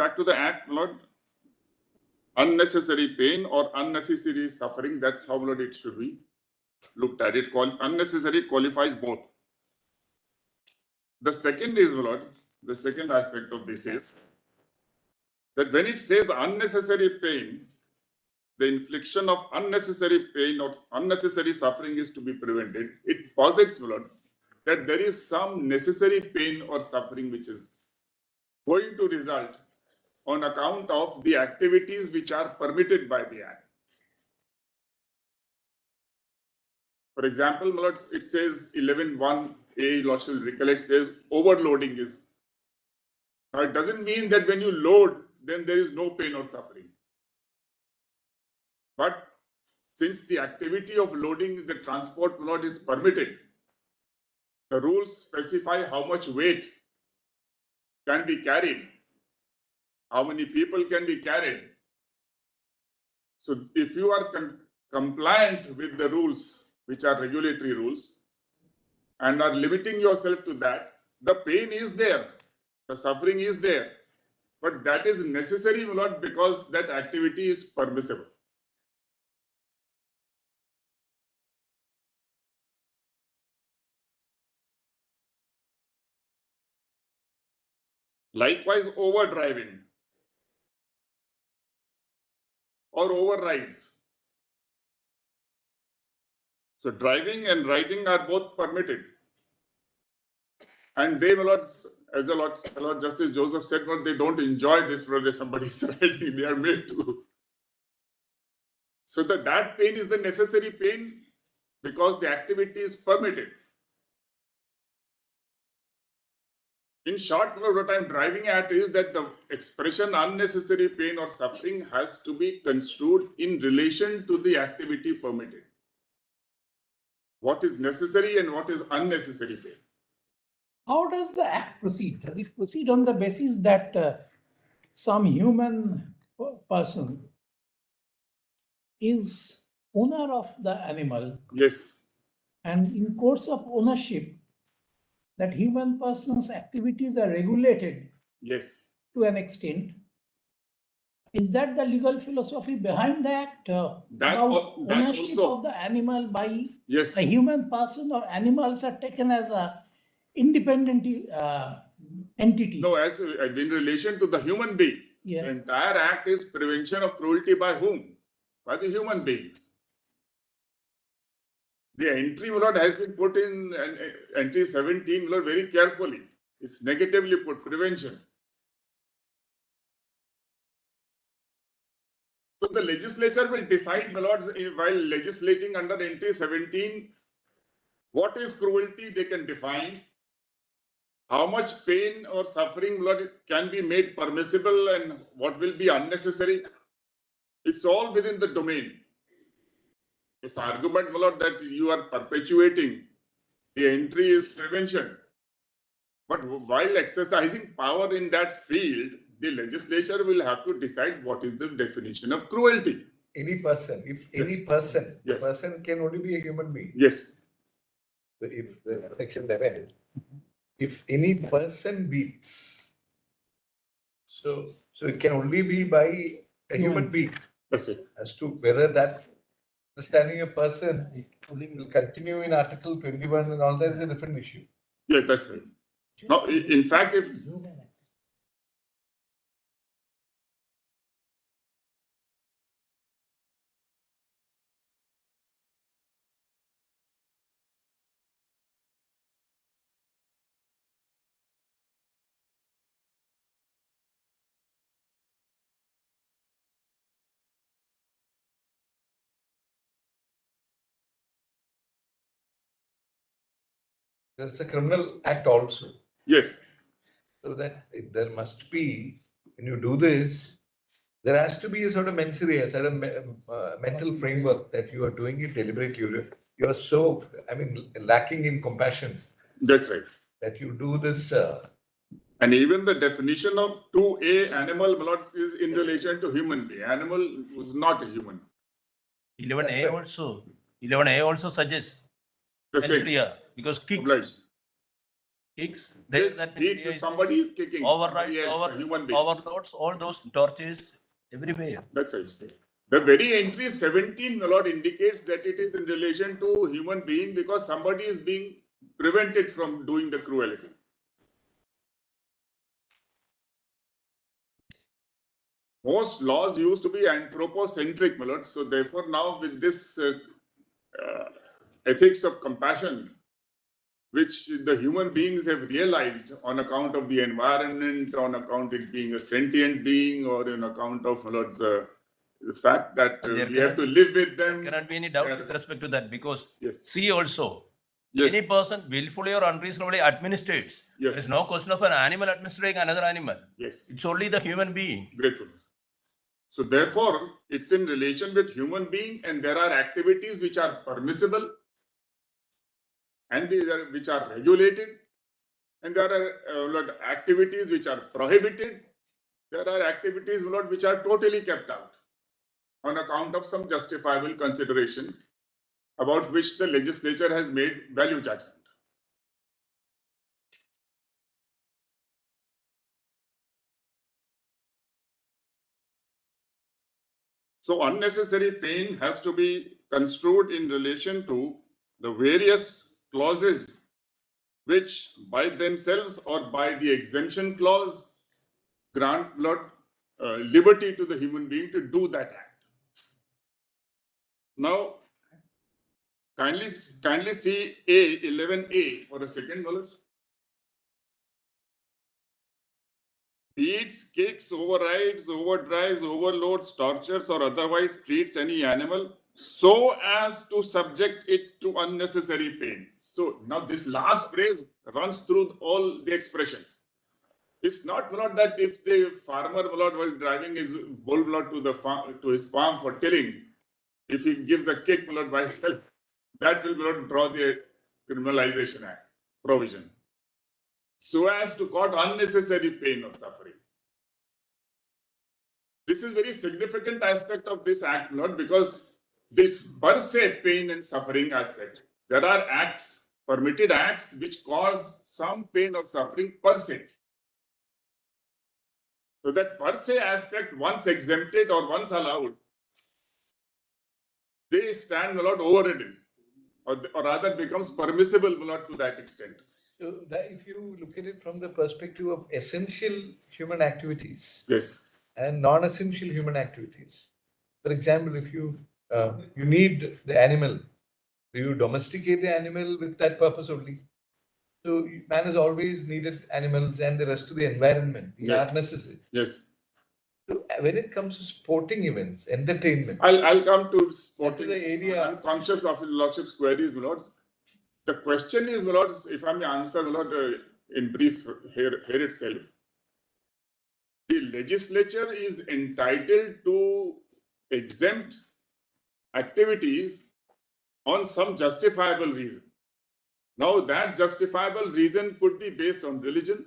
back to the act, my lord. Unnecessary pain or unnecessary suffering, that's how, my lord, it should be looked at. It unnecessary qualifies both. The second is, my lord, the second aspect of this is that when it says unnecessary pain, the infliction of unnecessary pain or unnecessary suffering is to be prevented. It posits, my lord, that there is some necessary pain or suffering which is going to result on account of the activities which are permitted by the act. For example, my lord, it says 11(1)(a), Lord shall recollect, says overloading is. Now, it doesn't mean that when you load, then there is no pain or suffering. But since the activity of loading the transport, my lord, is permitted, the rules specify how much weight can be carried, how many people can be carried. So if you are compliant with the rules, which are regulatory rules, and are limiting yourself to that, the pain is there, the suffering is there, but that is necessary, my lord, because that activity is permissible. Likewise, overdriving or overrides. So driving and riding are both permitted. And they, my lord, as the Lord Justice Joseph said, well, they don't enjoy this whether somebody is riding, they are made to. So that pain is the necessary pain because the activity is permitted. In short, what I'm driving at is that the expression unnecessary pain or suffering has to be construed in relation to the activity permitted. What is necessary and what is unnecessary pain. How does the act proceed? Does it proceed on the basis that some human person is owner of the animal? Yes. And in course of ownership, that human person's activities are regulated Yes. to an extent. Is that the legal philosophy behind the act? About ownership also, of the animal by yes, a human person, or animals are taken as a independent entity? No, as in relation to the human being, Yeah. the entire act is prevention of cruelty by whom? By the human beings. The entry, my lord, has been put in entry 17, my lord, very carefully. It's negatively put, prevention. So the legislature will decide, my lords, while legislating under entry 17, what is cruelty they can define, how much pain or suffering, my lord, can be made permissible and what will be unnecessary. It's all within the domain. This argument, my lord, that you are perpetuating the entry is prevention. But while exercising power in that field, the legislature will have to decide what is the definition of cruelty. Any person, if any person, the person can only be a human being. Yes. If the section 11, if any person beats, so it can only be by a human being. That's it. As to whether that understanding a person will continue in Article 21 and all that is a different issue. Yeah, that's right. Now, in fact, if There's a criminal act also. yes, So that there must be, when you do this, there has to be a sort of mens rea, a sort of mental framework that you are doing it deliberately. You are so, lacking in compassion. that's right. That you do this. And even the definition of 2A animal, my lord, is in relation to human being. Animal was not a human. 11A also. 11A also suggests The mens same. rea because kicks Obliged. kicks, there Which that beats area if is somebody is kicking, overrides, somebody else, a human being. overloads all those torches everywhere. That's right. The very entry 17, my lord, indicates that it is in relation to human being because somebody is being prevented from doing the cruelty. Most laws used to be anthropocentric, my lord. So therefore now with this ethics of compassion, which the human beings have realized on account of the environment, on account of it being a sentient being, or on account of, my lord, the fact that And there we have cannot to live with There them. cannot be any doubt with respect to that because Yes. see also, Yes. any person willfully or unreasonably administrates. Yes. There is no question of an animal administering another animal. Yes. It's only the human being. Gratefulness. So therefore, it's in relation with human being, and there are activities which are permissible and which are regulated, and there are activities which are prohibited. There are activities which are totally kept out on account of some justifiable consideration about which the legislature has made value judgment. So unnecessary pain has to be construed in relation to the various clauses which by themselves or by the exemption clause grant liberty to the human being to do that act. Now, kindly see A11A for a second, Wallace. Beats, kicks, overrides, overdrives, overloads, tortures, or otherwise treats any animal so as to subject it to unnecessary pain. So now this last phrase runs through all the expressions. It's not that if the farmer while driving his bull to the farm to his farm for tilling, if he gives a kick by himself, that will draw the criminalization act provision. So as to cause unnecessary pain or suffering. This is very significant aspect of this act, not because this per se pain and suffering aspect. There are acts, permitted acts, which cause some pain or suffering per se. So that per se aspect, once exempted or once allowed, they stand overridden, or rather becomes permissible to that extent. So that if you look at it from the perspective of essential human activities Yes. and non-essential human activities, for example, if you need the animal, do you domesticate the animal with that purpose only? So man has always needed animals and the rest of the environment. They Yes. are necessary. Yes. So when it comes to sporting events, entertainment, I'll come to that is the area. I'm conscious of Lordship's queries, my lords. The question is, my lords, if I may answer, my lord, in brief here itself. The legislature is entitled to exempt activities on some justifiable reason. Now, that justifiable reason could be based on religion,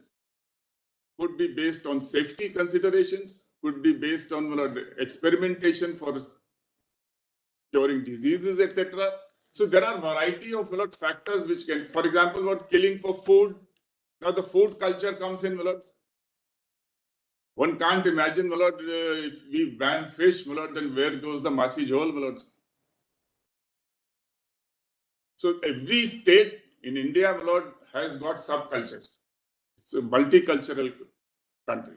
could be based on safety considerations, could be based on experimentation for curing diseases, etc. So there are variety of factors which can, for example, killing for food. Now the food culture comes in, one can't imagine, if we ban fish, then where goes the machi jhol, So every state in India, has got subcultures. It's a multicultural country.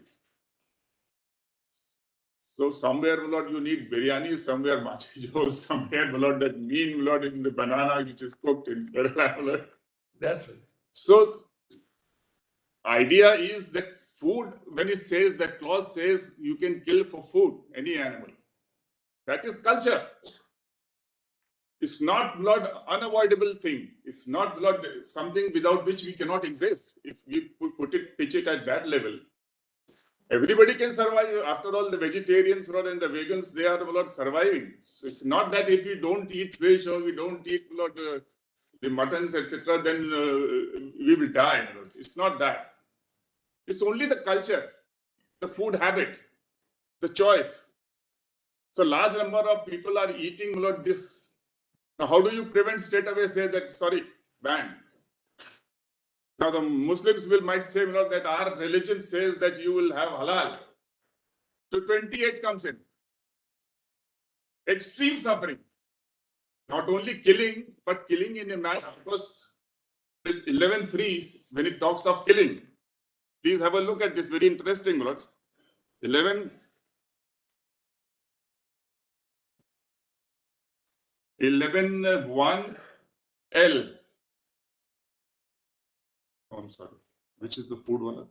So somewhere, you need biryani, somewhere machi jhol, somewhere, that mean, in the banana which is cooked in Kerala, That's right. So idea is that food, when it says, that clause says you can kill for food any animal. That is culture. It's not unavoidable thing. It's not something without which we cannot exist. If we pitch it at that level, everybody can survive. After all, the vegetarians and the vegans, they are surviving. So it's not that if we don't eat fish or we don't eat the muttons, etc., then we will die. It's not that. It's only the culture, the food habit, the choice. So large number of people are eating this. Now, how do you prevent straight away say that, sorry, banned? Now the Muslims might say, that our religion says that you will have halal. So 28 comes in. Extreme suffering. Not only killing, but killing in a manner. Because this 11.3, when it talks of killing, please have a look at this, very interesting, Lords. 11.1L. Oh, I'm sorry. Which is the food one?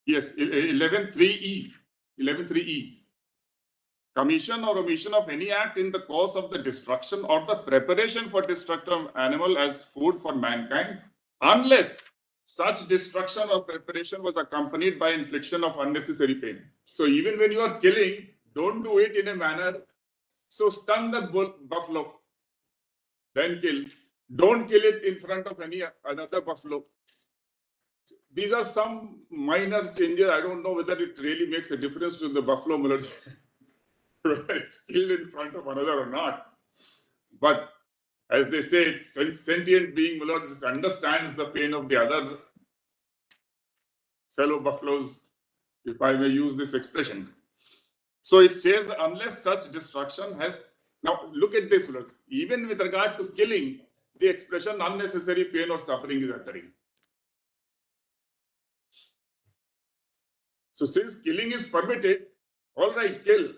Yes, 11.3E. 11.3E. Commission or omission of any act in the course of the destruction or the preparation for destruction of animal as food for mankind, unless such destruction or preparation was accompanied by infliction of unnecessary pain. So even when you are killing, don't do it in a manner. So stun the buffalo, then kill. Don't kill it in front of any another buffalo. These are some minor changes. I don't know whether it really makes a difference to the buffalo mullets. It's killed in front of another or not. But as they say, it's sentient being understands the pain of the other fellow buffaloes, if I may use this expression. So it says, unless such destruction has. Now look at this, even with regard to killing, the expression unnecessary pain or suffering is occurring. So since killing is permitted, all right, kill.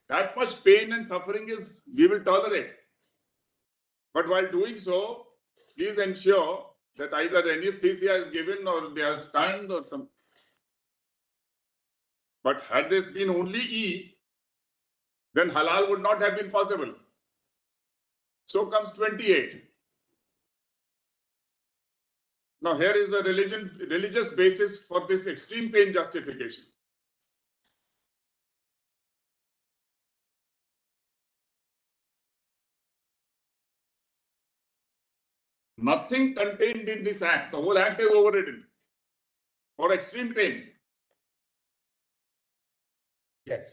That much pain and suffering we will tolerate. But while doing so, please ensure that either anesthesia is given or they are stunned or some. But had this been only E, then halal would not have been possible. So comes 28. Now here is the religious basis for this extreme pain justification. Nothing contained in this act, the whole act is overridden for extreme pain. Yes.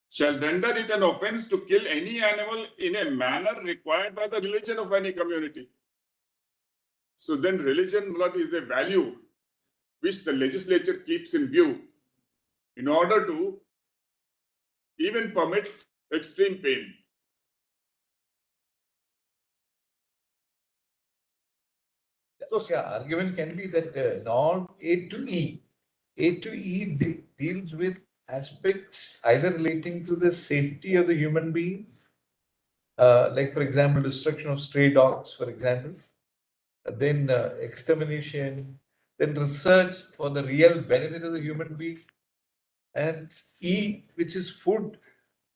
Shall render it an offense to kill any animal in a manner required by the religion of any community. So then religion is a value which the legislature keeps in view in order to even permit extreme pain. So argument can be that non A to E. A to E deals with aspects either relating to the safety of the human being, like for example, destruction of stray dogs, for example, then extermination, then research for the real benefit of the human being, and E, which is food,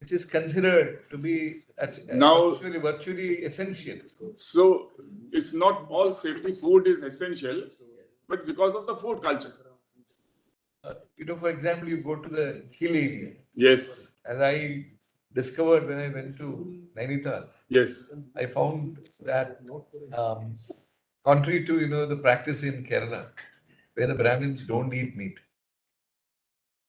which is considered to be Now- virtually essential. So it's not all safety, food is essential, but because of the food culture. For example, you go to the hill area, Yes, as I discovered when I went to Nainital, yes. I found that contrary to the practice in Kerala, where the Brahmins don't eat meat,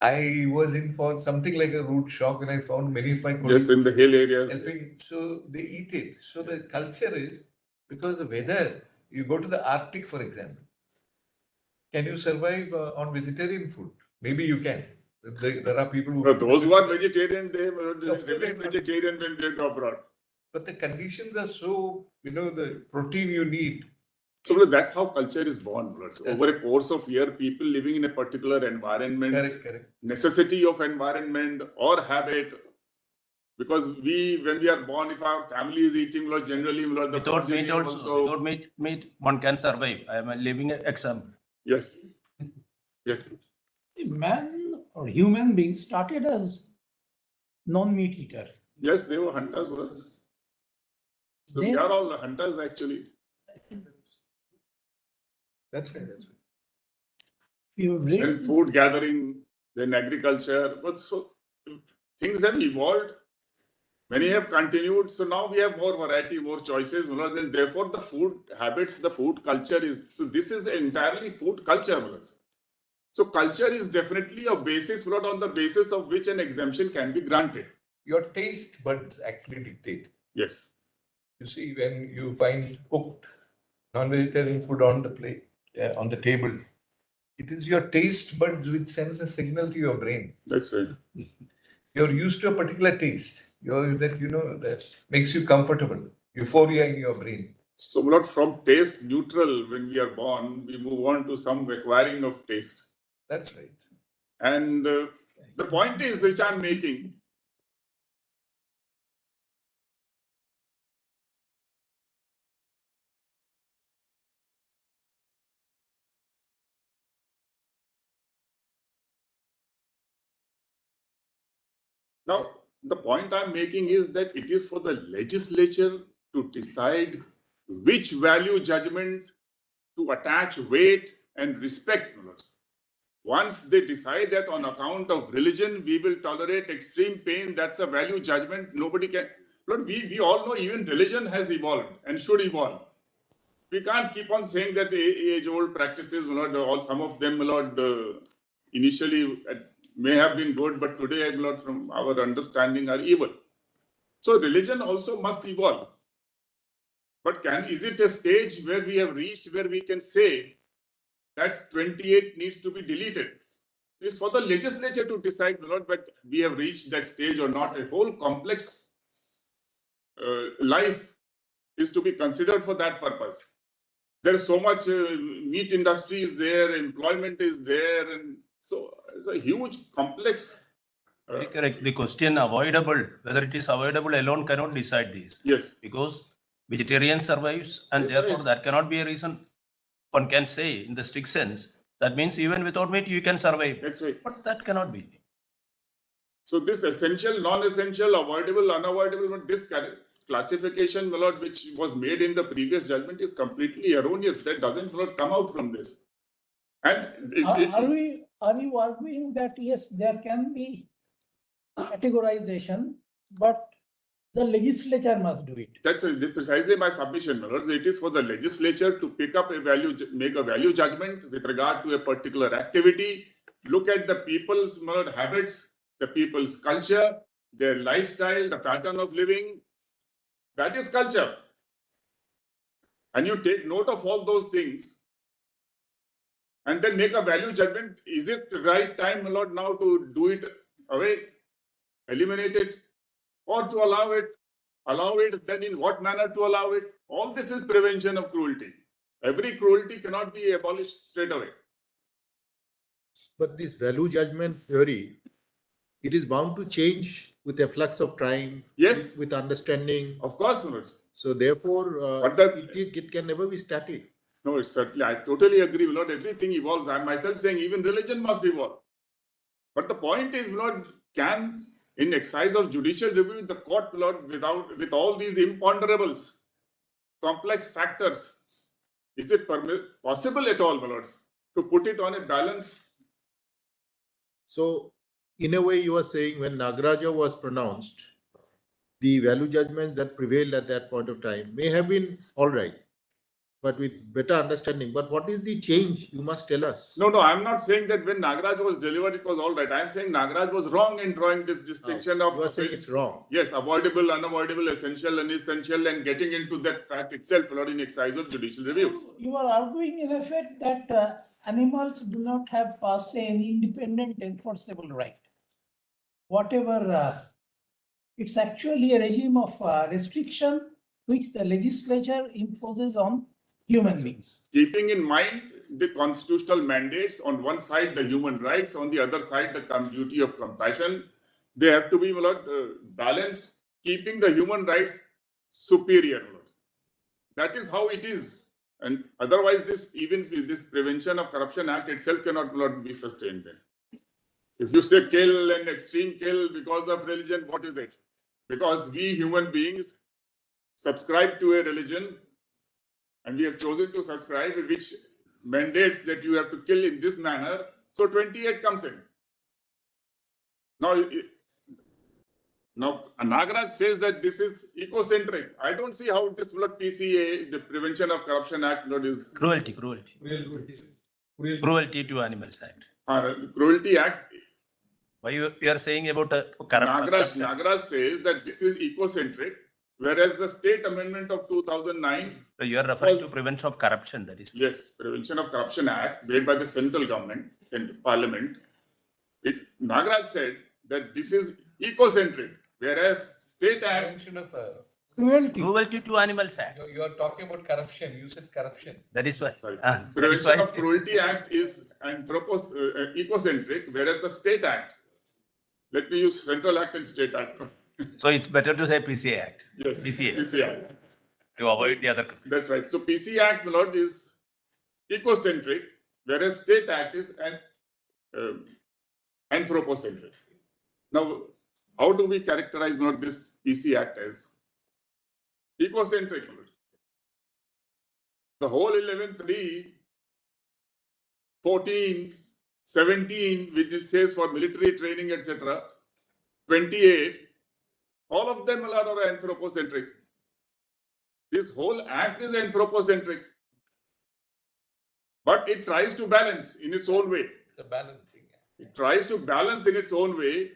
I was in for something like a rude shock when I found many of my colleagues Yes, in the hill areas. helping. So they eat it. So the culture is, because the weather, you go to the Arctic, for example, can you survive on vegetarian food? Maybe you can. There are people who. Those who are vegetarian, they course, remain they- vegetarian when they go abroad. But the conditions are so, the protein you need. So that's how culture is born. So over a course of year, people living in a particular environment, Correct. necessity of environment or habit. Because when we are born, if our family is eating, generally the Without meat progeny also, without meat, one can survive. I am a living example. Yes. Yes. Man or human beings started as non-meat eater. Yes, they were hunters. Brothers. So we They- are all hunters actually. That's right. You Then read food gathering, then agriculture. But so things have evolved. Many have continued. So now we have more variety, more choices. And therefore, the food habits, the food culture is. So this is entirely food culture. So culture is definitely a basis, on the basis of which an exemption can be granted. Your taste buds actually dictate. Yes. You see, when you find cooked non-vegetarian food on the plate, on the table, it is your taste buds which sends a signal to your brain. That's right. You're used to a particular taste. That makes you comfortable. Euphoria in your brain. So, Lord, from taste neutral when we are born, we move on to some acquiring of taste. That's right. And the point is, which I'm making, now, the point I'm making is that it is for the legislature to decide which value judgment to attach weight and respect. Once they decide that on account of religion, we will tolerate extreme pain, that's a value judgment. Nobody can. Lord, we all know even religion has evolved and should evolve. We can't keep on saying that age-old practices, Lord, all some of them, Lord, initially may have been good, but today, Lord, from our understanding, are evil. So religion also must evolve. But is it a stage where we have reached where we can say that 28 needs to be deleted? It's for the legislature to decide, Lord, but we have reached that stage or not. A whole complex life is to be considered for that purpose. There is so much meat industry is there, employment is there, and so it's a huge complex. Very correct. The question avoidable, whether it is avoidable alone cannot decide this. Yes. Because vegetarian survives, and Yes, therefore right. that cannot be a reason one can say in the strict sense. That means even without meat you can survive. That's right. But that cannot be. So this essential, non-essential, avoidable, unavoidable, but this classification, my Lord, which was made in the previous judgment is completely erroneous. That doesn't, Lord, come out from this. And Are you arguing that yes, there can be categorization, but the legislature must do it? that's precisely my submission, my Lord. It is for the legislature to pick up a value, make a value judgment with regard to a particular activity, look at the people's, my Lord, habits, the people's culture, their lifestyle, the pattern of living. That is culture. And you take note of all those things and then make a value judgment. Is it the right time, my Lord, now to do it away, eliminate it, or to allow it? Allow it, then in what manner to allow it? All this is prevention of cruelty. Every cruelty cannot be abolished straight away. But this value judgment theory, it is bound to change with a flux of time. Yes. With understanding. Of course, Manoj. So therefore, it can never be static. No, it's certainly, I totally agree, Lord. Everything evolves. I'm myself saying even religion must evolve. But the point is, Lord, can in exercise of judicial review, the court, Lord, with all these imponderables, complex factors, is it possible at all, my lords, to put it on a balance? So in a way, you are saying when Nagaraja was pronounced, the value judgments that prevailed at that point of time may have been all right, but with better understanding. But what is the change? You must tell us. No, I'm not saying that when Nagaraj was delivered, it was all right. I'm saying Nagaraj was wrong in drawing this distinction of. You are saying it's wrong. Yes, avoidable, unavoidable, essential, unessential, and getting into that fact itself, Lord, in exercise of judicial review. You are arguing in effect that animals do not have per se an independent enforceable right. Whatever, it's actually a regime of restriction which the legislature imposes on human beings. Keeping in mind the constitutional mandates, on one side the human rights, on the other side the duty of compassion, they have to be, Lord, balanced, keeping the human rights superior, Lord. That is how it is. And otherwise, this Prevention of Corruption Act itself cannot, Lord, be sustained then. If you say kill and extreme kill because of religion, what is it? Because we human beings subscribe to a religion and we have chosen to subscribe, which mandates that you have to kill in this manner. So 28 comes in. Now, Nagaraj says that this is ecocentric. I don't see how this PCA, the Prevention of Corruption Act, is Cruelty to animals act. Cruelty Act. Why you are saying about Nagaraj says that this is ecocentric. whereas the state amendment of 2009, So you are referring to prevention of corruption, that is. yes, Prevention of Corruption Act made by the central government, central parliament, Nagaraj said that this is ecocentric, whereas state act, Prevention of, Cruelty. Cruelty to animals act. you are talking about corruption, you said corruption. That is why. sorry, That is Prevention why. of Cruelty Act is ecocentric, whereas the state act, let me use central act and state act. So it's better to say PCA Act. Yes, PCA. PC Act. To avoid the other. That's right. So PC Act, my lord, is ecocentric, whereas state act is anthropocentric. Now, how do we characterize, my lord, this PC Act as ecocentric? My lord? The whole 11.3, 14, 17, which it says for military training, etc., 28, all of them, my lord, are anthropocentric. This whole act is anthropocentric, but it tries to balance in its own way. It's a balancing. It tries to balance in its own way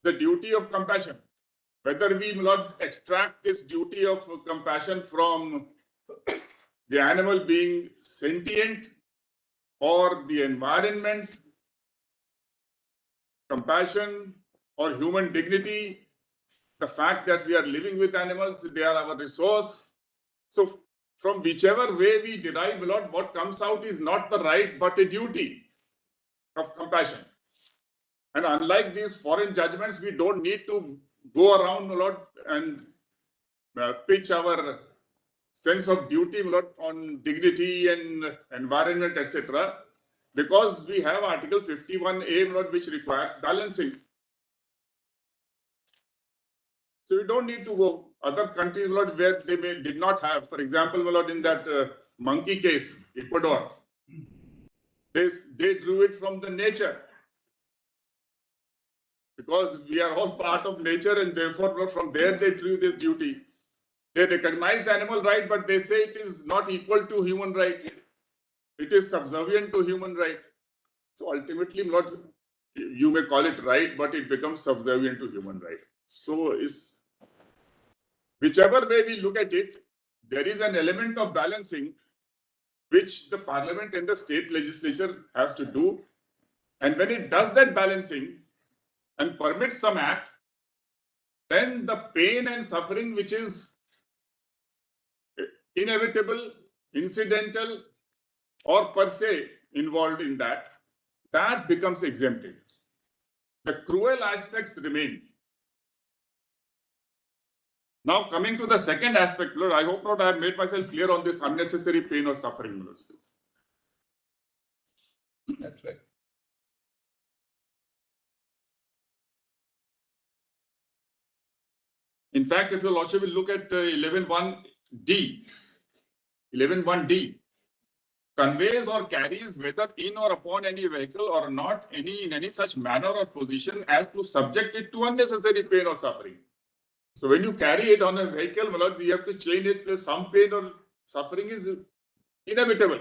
the duty of compassion. Whether we will not extract this duty of compassion from the animal being sentient or the environment, compassion or human dignity, the fact that we are living with animals, they are our resource. So from whichever way we derive, Lord, what comes out is not the right, but a duty of compassion. And unlike these foreign judgments, we don't need to go around, Lord, and pitch our sense of duty, Lord, on dignity and environment, etc. Because we have Article 51A, Lord, which requires balancing. So we don't need to go other countries, Lord, where they did not have. For example, Lord, in that monkey case, Ecuador, they drew it from the nature. Because we are all part of nature, and therefore, Lord, from there they drew this duty. They recognize the animal right, but they say it is not equal to human right. It is subservient to human right. So ultimately, Lord, you may call it right, but it becomes subservient to human right. So whichever way we look at it, there is an element of balancing which the parliament and the state legislature has to do. And when it does that balancing and permits some act, then the pain and suffering which is inevitable, incidental, or per se involved in that becomes exempted. The cruel aspects remain. Now, coming to the second aspect, Lord, I hope not I have made myself clear on this unnecessary pain or suffering, Lord. That's right. In fact, if your Lordship will look at 11.1D, 11.1D, conveys or carries whether in or upon any vehicle or not in any such manner or position as to subject it to unnecessary pain or suffering. So when you carry it on a vehicle, my lord, you have to chain it. Some pain or suffering is inevitable.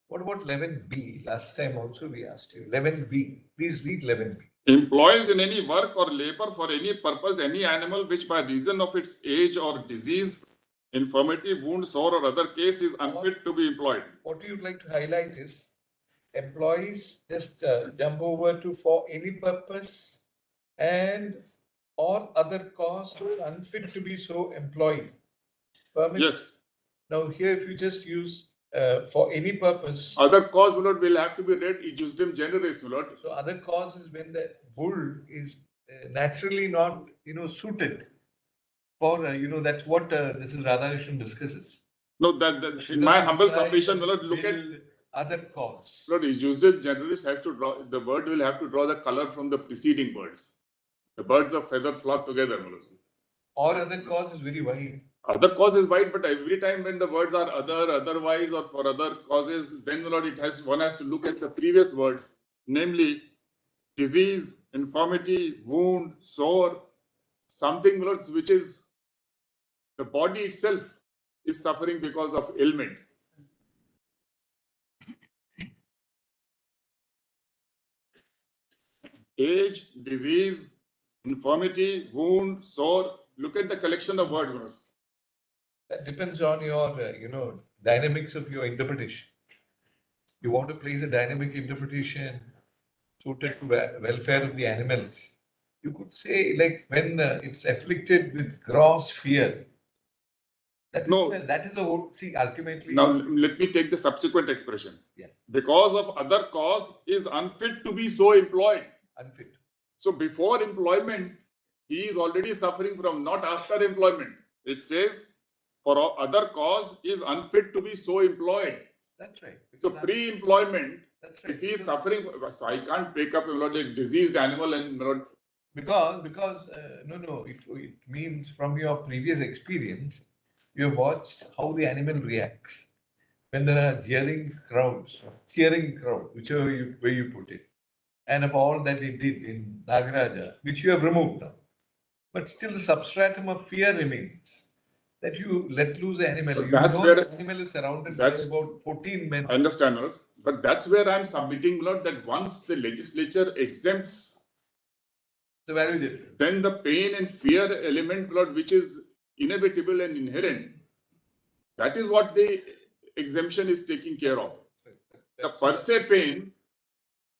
What about 11B? Last time also we asked you. 11B. Please read 11B. Employs in any work or labor for any purpose any animal which by reason of its age or disease, infirmity, wound, sore or other case is unfit to be employed. What you'd like to highlight is employees just jump over to for any purpose and or other cause unfit to be so employed. Permit? Yes. Now here if you just use for any purpose. Other cause, my lord, will have to be read ejusdem generis, my lord. So other cause is when the bull is naturally not, suited for, that's what this is Radhakrishnan discusses. No, that in my humble submission, my lord, look at Other cause. Lord, ejusdem generis has to draw, the bird will have to draw the color from the preceding birds. The birds of feather flock together, my lord. Or other cause is very wide. Other cause is white, but every time when the words are otherwise, or for other causes, then Lord, one has to look at the previous words, namely disease, infirmity, wound, sore, something, Lord, which is the body itself is suffering because of ailment. Age, disease, infirmity, wound, sore. Look at the collection of words, Lord. That depends on your, dynamics of your interpretation. You want to place a dynamic interpretation suited to welfare of the animals. You could say, like, when it's afflicted with gross fear. No. That is the whole. See, ultimately. Now, let me take the subsequent expression. Yeah. Because of other cause is unfit to be so employed. Unfit. So before employment, he is already suffering from, not after employment. It says for other cause is unfit to be so employed. That's right. So pre-employment, That's right. if he is suffering, so I can't pick up a diseased animal and Because no, it means from your previous experience, you have watched how the animal reacts when there are cheering crowd, whichever way you put it, and of all that they did in Nagaraja, which you have removed now. But still the substratum of fear remains. That you let loose the animal. But You that's know where- the animal is surrounded by about 14 men. I understand, Lord, but that's where I'm submitting, Lord, that once the legislature exempts, The value difference. then the pain and fear element, Lord, which is inevitable and inherent, that is what the exemption is taking care of. The per se pain,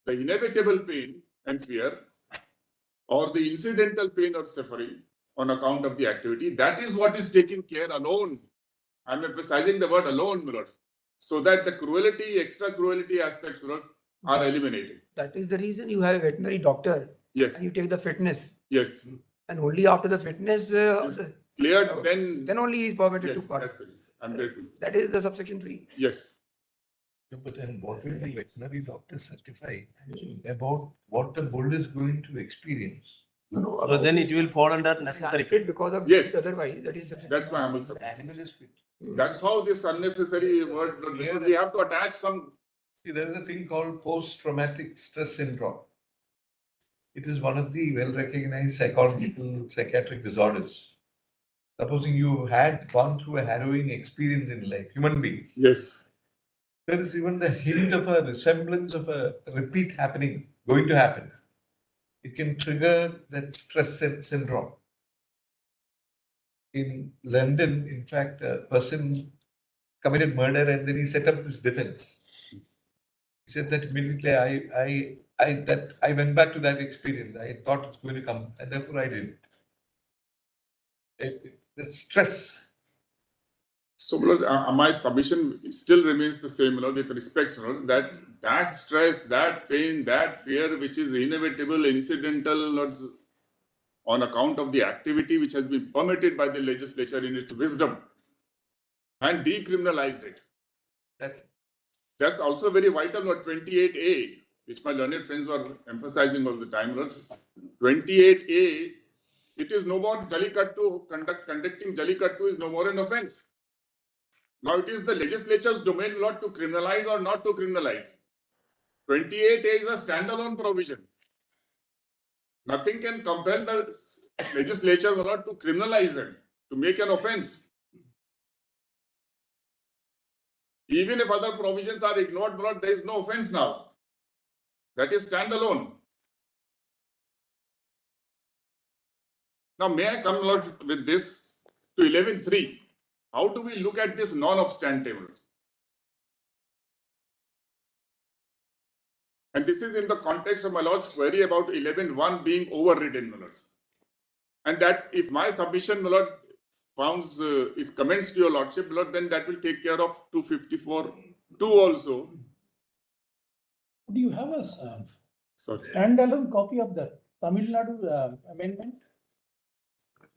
the inevitable pain and fear, or the incidental pain or suffering on account of the activity, that is what is taken care alone. I'm emphasizing the word alone, Lord, so that the cruelty, extra cruelty aspects, Lord, are eliminated. That is the reason you have a veterinary doctor. Yes. And you take the fitness. Yes. And only after the fitness, Is cleared, then then only he is permitted yes, to cut. that's it. I'm grateful. That is the subsection 3. Yes. But then what will the veterinary doctor certify about what the bull is going to experience? No, So then it will fall under it's necessary. unfit because of Yes. disease, otherwise that is subsection That's my 1. humble The submission. animal is fit. That's how this unnecessary word, we have to attach some. See, there is a thing called post-traumatic stress syndrome. It is one of the well-recognized psychological psychiatric disorders. Supposing you had gone through a harrowing experience in life, human beings, Yes. there is even the hint of a resemblance of a repeat going to happen. It can trigger that stress syndrome. In London, in fact, a person committed murder and then he set up this defense. He said that immediately I went back to that experience. I thought it's going to come, and therefore I did. The stress. So, Lord, my submission still remains the same, Lord, with respect, Lord, that stress, that pain, that fear, which is inevitable, incidental, Lord, on account of the activity which has been permitted by the legislature in its wisdom and decriminalized it. That's also very vital, Lord, 28A, which my learned friends were emphasizing all the time, Lord. 28A, it is no more Jallikattu, conducting Jallikattu is no more an offense. Now it is the legislature's domain, Lord, to criminalize or not to criminalize. 28A is a standalone provision. Nothing can compel the legislature, Lord, to criminalize it, to make an offense. Even if other provisions are ignored, Lord, there is no offense now. That is standalone. Now, may I come, Lord, with this to 11.3? How do we look at this non-obstante? And this is in the context of my Lord's query about 11.1 being overridden, my Lords. And that if my submission, my Lord, founds it comments to your Lordship, Lord, then that will take care of 254.2 also. Do you have a Sorry. standalone copy of the Tamil Nadu amendment?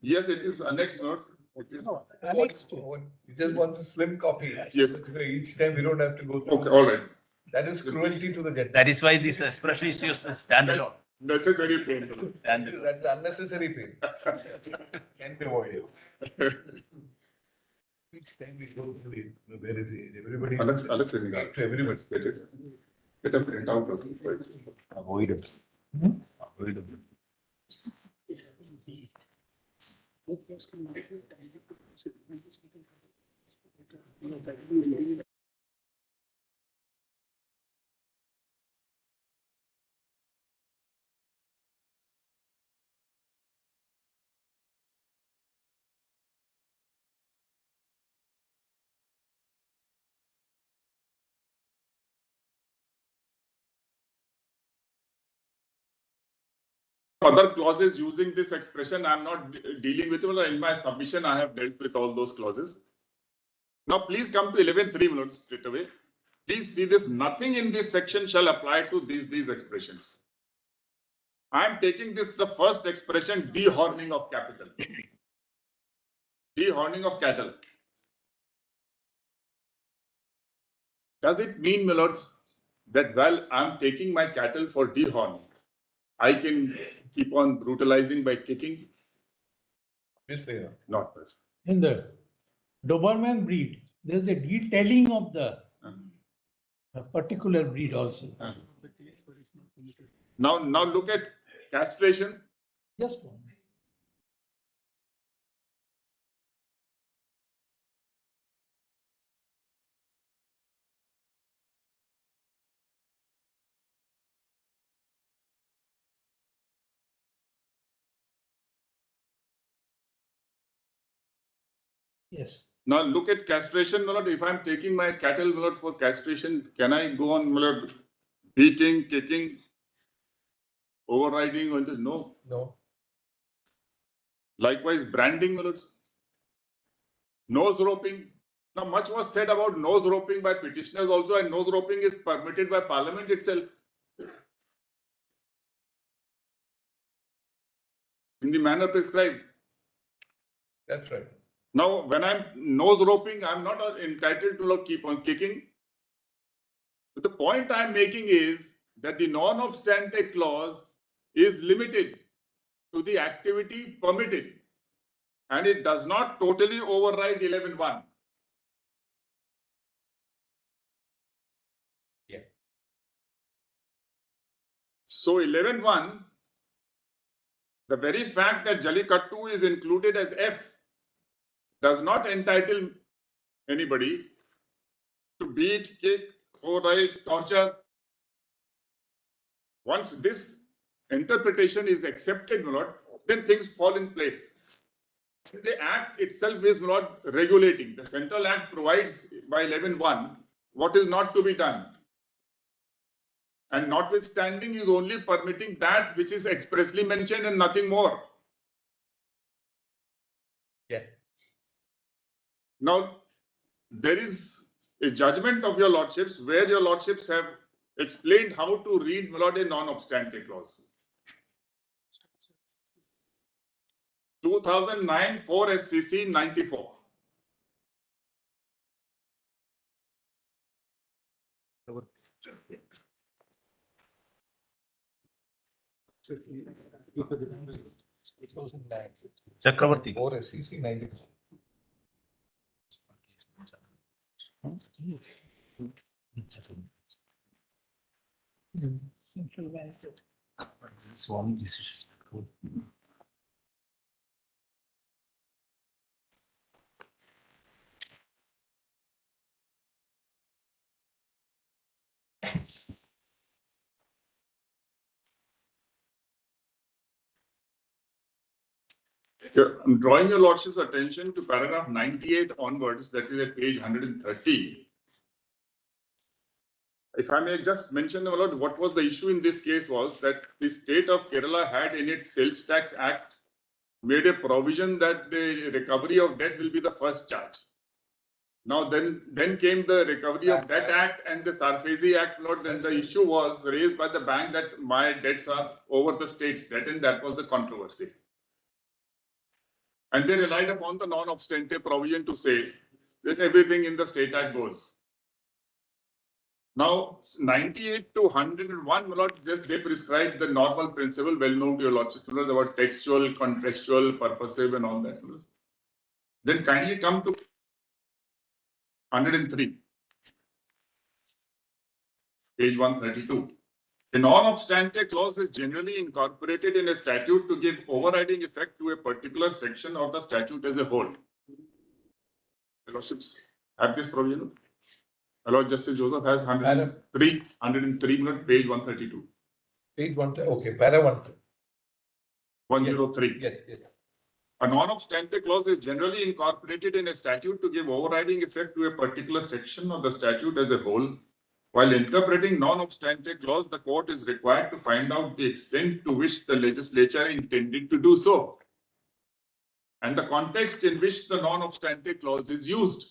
Yes, it is annexed, Lord. It is. No, annexed. You just want a slim copy. Yes. Each time we don't have to go through. Okay, all right. That is cruelty to the jet. That is why this expression is used as standalone. Necessary pain. Standalone. That's unnecessary pain. Can be avoided. Each time we go through it, where is it? Everybody. Alex, everybody. Get a print out of it. Avoidable. Avoidable. other clauses using this expression. I'm not dealing with it. In my submission, I have dealt with all those clauses. Now, please come to 11.3 minutes straight away. Please see this. Nothing in this section shall apply to these expressions. I'm taking this, the first expression, dehorning of capital. Dehorning of cattle. Does it mean, my lords, that while I'm taking my cattle for dehorning, I can keep on brutalizing by kicking? Obviously not. Not present. In the Doberman breed, there's a detailing of the a particular breed also. Now look at castration. Just one. Yes. Now look at castration, my lord. If I'm taking my cattle, my lord, for castration, can I go on, my lord, beating, kicking, overriding? No. No. Likewise, branding, my lords. Nose roping. Now, much was said about nose roping by petitioners also, and nose roping is permitted by Parliament itself. In the manner prescribed. That's right. Now, when I'm nose roping, I'm not entitled to keep on kicking. But the point I'm making is that the non-obstante clause is limited to the activity permitted, and it does not totally override 11.1. Yeah. So 11.1, the very fact that Jallikattu is included as F does not entitle anybody to beat, kick, override, torture. Once this interpretation is accepted, my lord, then things fall in place. The Act itself is not regulating. The Central Act provides by 11.1 what is not to be done. And notwithstanding is only permitting that which is expressly mentioned and nothing more. Yeah. Now, there is a judgment of your lordships where your lordships have explained how to read, my lord, a non-obstante clause. 2009 4 SCC 94. Chakravarti. 4 SCC 90. Central Bank. Swami decision. I'm drawing your lordship's attention to paragraph 98 onwards, that is at page 130. If I may just mention, my lord, what was the issue in this case was that the state of Kerala had in its Sales Tax Act made a provision that the recovery of debt will be the first charge. Now then came the Recovery of Debt Act and the Sarfazi Act, my lord, and the issue was raised by the bank that my debts are over the state's debt, and that was the controversy. And they relied upon the non-obstante provision to say that everything in the State Act goes. Now, 98 to 101, my lord, just they prescribe the normal principle, well known to your lordship, about textual, contextual, purposive, and all that. Then kindly come to 103, page 132. A non-obstante clause is generally incorporated in a statute to give overriding effect to a particular section of the statute as a whole. Your lordships have this provision. Lord Justice Joseph has 103, page 132. Page 1, okay, para 1. 103. Yes, yes. A non-obstante clause is generally incorporated in a statute to give overriding effect to a particular section of the statute as a whole. While interpreting non-obstante clause, the court is required to find out the extent to which the legislature intended to do so, and the context in which the non-obstante clause is used.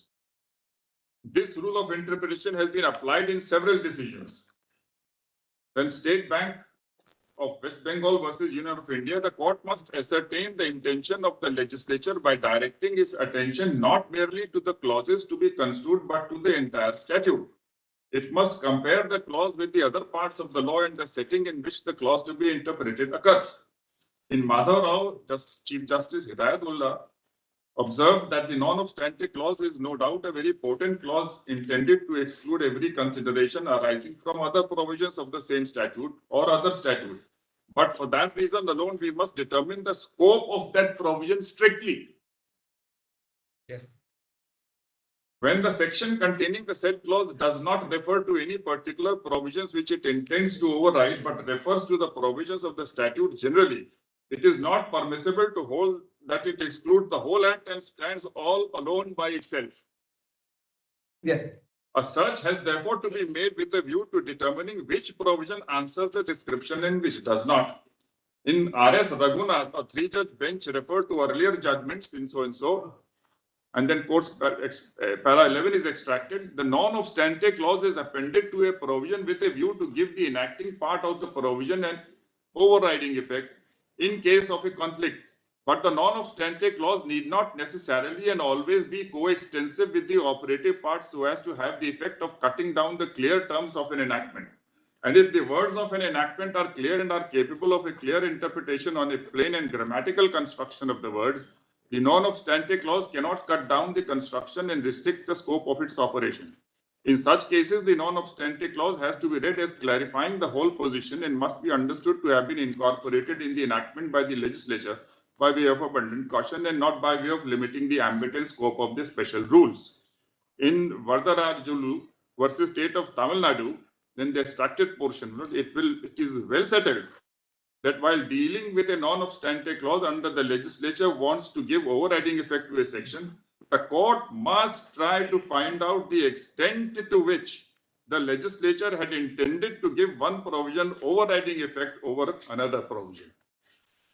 This rule of interpretation has been applied in several decisions. When State Bank of West Bengal versus Union of India, the court must ascertain the intention of the legislature by directing its attention not merely to the clauses to be construed, but to the entire statute. It must compare the clause with the other parts of the law and the setting in which the clause to be interpreted occurs. In Madhav Rao, Chief Justice Hidayatullah observed that the non-obstante clause is no doubt a very potent clause intended to exclude every consideration arising from other provisions of the same statute or other statute. But for that reason alone, we must determine the scope of that provision strictly. Yes. When the section containing the said clause does not refer to any particular provisions which it intends to override, but refers to the provisions of the statute generally, it is not permissible to hold that it excludes the whole act and stands all alone by itself. Yeah. A search has therefore to be made with a view to determining which provision answers the description and which does not. In R.S. Raghunath, a three-judge bench referred to earlier judgments in so and so, and then court's para 11 is extracted. The non-obstante clause is appended to a provision with a view to give the enacting part of the provision an overriding effect in case of a conflict. But the non-obstante clause need not necessarily and always be coextensive with the operative part so as to have the effect of cutting down the clear terms of an enactment. And if the words of an enactment are clear and are capable of a clear interpretation on a plain and grammatical construction of the words, the non-obstante clause cannot cut down the construction and restrict the scope of its operation. In such cases, the non-obstante clause has to be read as clarifying the whole position and must be understood to have been incorporated in the enactment by the legislature by way of abundant caution and not by way of limiting the ambit and scope of the special rules. In Varadarajulu versus State of Tamil Nadu, then the extracted portion, it is well settled that while dealing with a non-obstante clause under the legislature wants to give overriding effect to a section, the court must try to find out the extent to which the legislature had intended to give one provision overriding effect over another provision.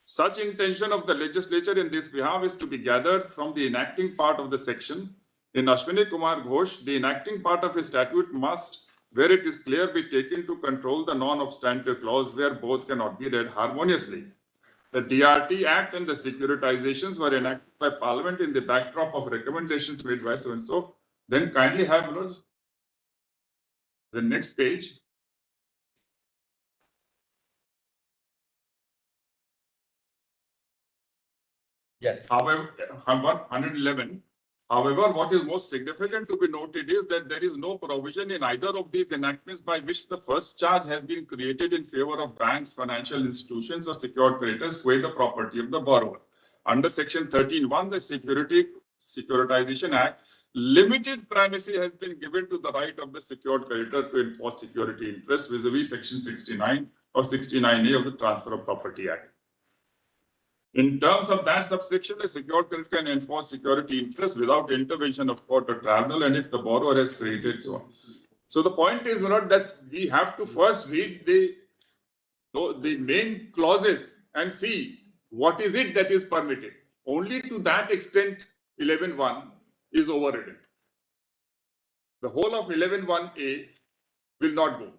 Such intention of the legislature in this behalf is to be gathered from the enacting part of the section. In Ashwini Kumar Ghosh, the enacting part of a statute must, where it is clear, be taken to control the non-obstante clause where both cannot be read harmoniously. The DRT Act and the securitizations were enacted by Parliament in the backdrop of recommendations made by so and so. Then kindly have the next page. Yes. However, 111. However, what is most significant to be noted is that there is no provision in either of these enactments by which the first charge has been created in favor of banks, financial institutions, or secured creditors qua the property of the borrower. Under Section 13(1), the Securitization Act, limited primacy has been given to the right of the secured creditor to enforce security interests vis-a-vis Section 69 or 69A of the Transfer of Property Act. In terms of that subsection, a secured creditor can enforce security interests without intervention of court or tribunal, and if the borrower has created so on. So the point is not that we have to first read the main clauses and see what is it that is permitted. Only to that extent 11(1) is overridden. The whole of 11(1)A will not go.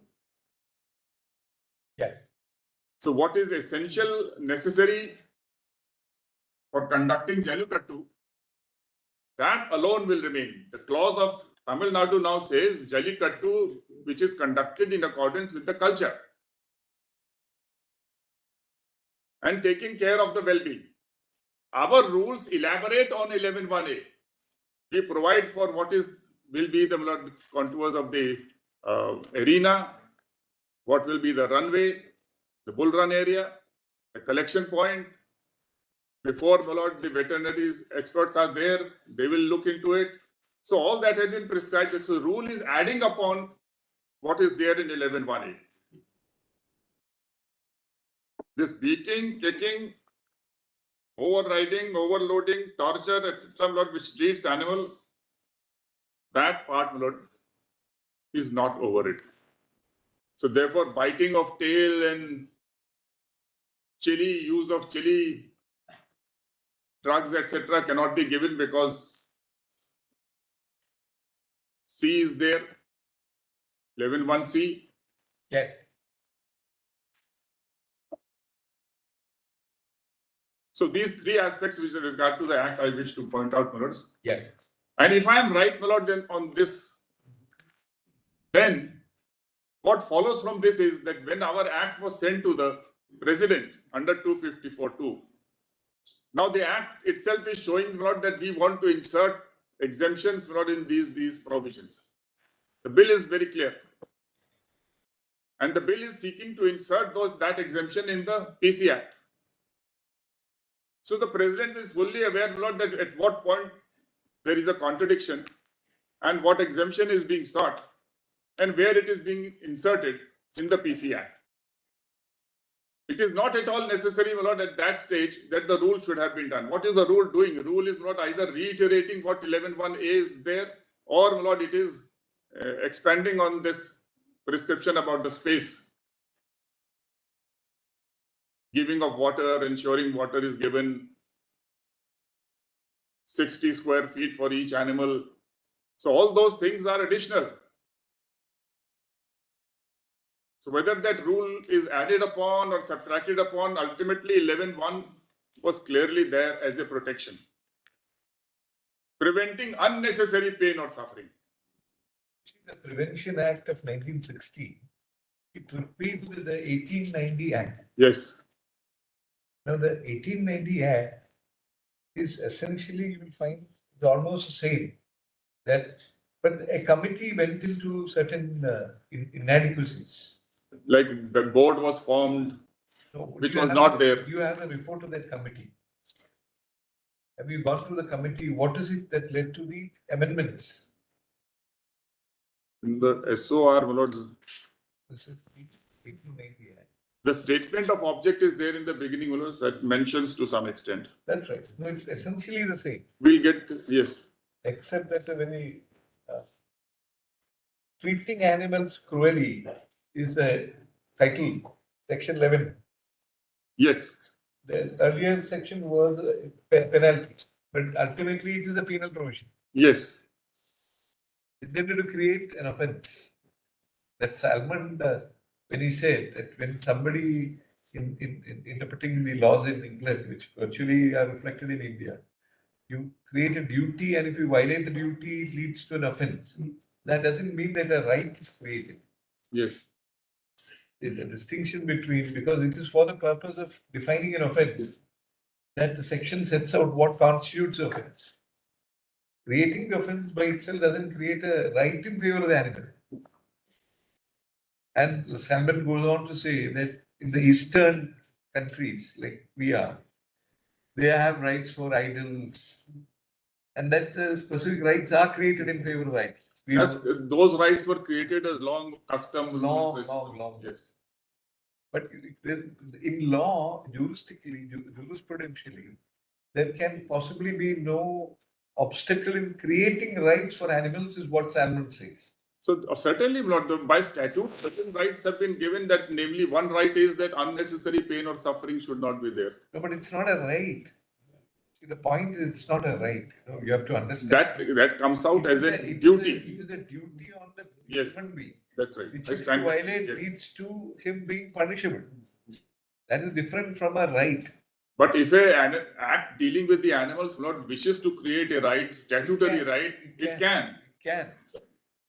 Yes. So what is essential, necessary for conducting Jallikattu, that alone will remain. The clause of Tamil Nadu now says Jallikattu, which is conducted in accordance with the culture and taking care of the well-being. Our rules elaborate on 11(1)A. We provide for what will be the contours of the arena, what will be the runway, the bull run area, the collection point. Before the veterinary experts are there, they will look into it. So all that has been prescribed. So the rule is adding upon what is there in 11(1)A. This beating, kicking, overriding, overloading, torture, etc., which treats animal, that part is not overridden. So therefore, biting of tail and use of chili, drugs, etc., cannot be given because C is there, 11(1)(c). Yeah. So these three aspects with regard to the Act, I wish to point out, my lords. Yeah. And if I am right, my lord, then on this, then what follows from this is that when our Act was sent to the President under 254(2), now the Act itself is showing, my lord, that we want to insert exemptions, my lord, in these provisions. The bill is very clear. And the bill is seeking to insert that exemption in the PC Act. So the President is fully aware, my lord, that at what point there is a contradiction and what exemption is being sought and where it is being inserted in the PC Act. It is not at all necessary, my lord, at that stage that the rule should have been done. What is the rule doing? The rule is not either reiterating what 11(1)(a) is there, or, my lord, it is expanding on this prescription about the space, giving of water, ensuring water is given, 60 square feet for each animal. So all those things are additional. So whether that rule is added upon or subtracted upon, ultimately 11(1) was clearly there as a protection, preventing unnecessary pain or suffering. See, the Prevention Act of 1960, it repealed the 1890 Act. Yes. Now, the 1890 Act is essentially, you will find, it's almost the same. That, but a committee went into certain inadequacies. Like the board was formed, So, which do you was have not a- there. Do you have a report of that committee? Have you gone through the committee? What is it that led to the amendments? In the SOR, my lords, This is 1890 Act. the statement of object is there in the beginning, my lords, that mentions to some extent. That's right. No, it's essentially the same, We'll get, yes. except that a very treating animals cruelly is a title, section 11. Yes. The earlier section was penalty, but ultimately it is a penal provision. Yes. It intended to create an offense. That Salmon, when he said that when somebody in interpreting the laws in England, which virtually are reflected in India, you create a duty, and if you violate the duty, it leads to an offense. That doesn't mean that a right is created. Yes. The distinction between, because it is for the purpose of defining an offense, that the section sets out what constitutes offense. Creating the offense by itself doesn't create a right in favor of the animal. And Salmon goes on to say that in the Eastern countries, like we are, they have rights for idols, and that specific rights are created in favor of idols. Yes, those rights were created as long custom. Long. Yes. But in law, jurisprudentially, there can possibly be no obstacle in creating rights for animals, is what Salmon says. So certainly, Lord, by statute, certain rights have been given. That, namely, one right is that unnecessary pain or suffering should not be there. No, but it's not a right. See, the point is, it's not a right. You have to understand. That comes out as a It duty. is a duty on the Yes. human being, That's right. which I if you stand- violate yes. leads to him being punishable. That is different from a right. But if an act dealing with the animals, Lord, wishes to create a right, statutory It can. right, it can. It can.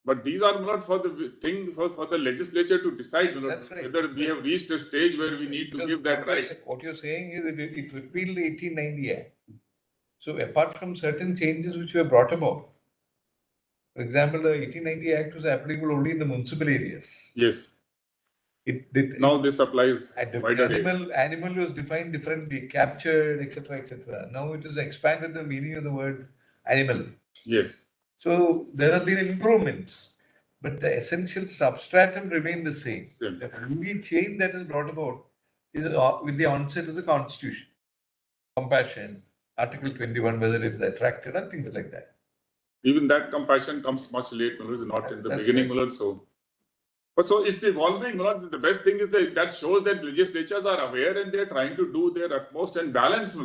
But these are not for the thing for the legislature to decide, Lord, That's right. whether we have reached a stage where we need to Because give that what you're right. What you're saying is that it repealed the 1890 Act. So apart from certain changes which were brought about, for example, the 1890 Act was applicable only in the municipal areas. Yes. It did. Now this applies And wider area. animal was defined differently, captured, etc., etc. Now it is expanded the meaning of the word animal. Yes. So there have been improvements, but the essential substratum remained the same. Same. The only change that is brought about is with the onset of the Constitution. Compassion, Article 21, whether it is attracted and things like that. Even that compassion comes much late, Lord, not in the That's beginning, right. Lord. So But so it's evolving. Not the best thing is that shows that legislatures are aware and they are trying to do their utmost and balance.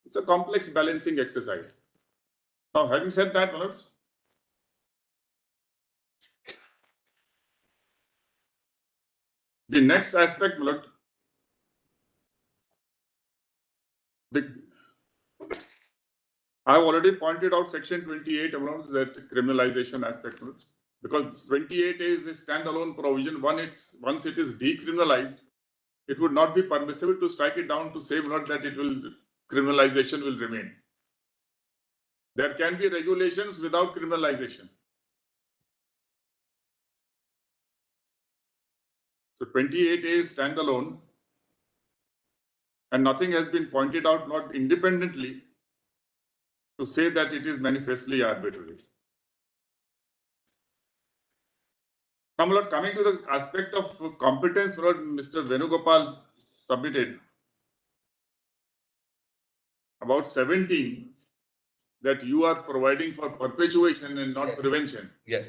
It's a complex balancing exercise. Now, having said that, the next aspect, I've already pointed out section 28 that criminalization aspect, because 28 is a standalone provision. Once it is decriminalized, it would not be permissible to strike it down to say that criminalization will remain. There can be regulations without criminalization. So 28 is standalone, and nothing has been pointed out, not independently, to say that it is manifestly arbitrary. Now, Lord, coming to the aspect of competence, Lord, Mr. Venugopal submitted about 17 that you are providing for perpetuation and not prevention. Yes.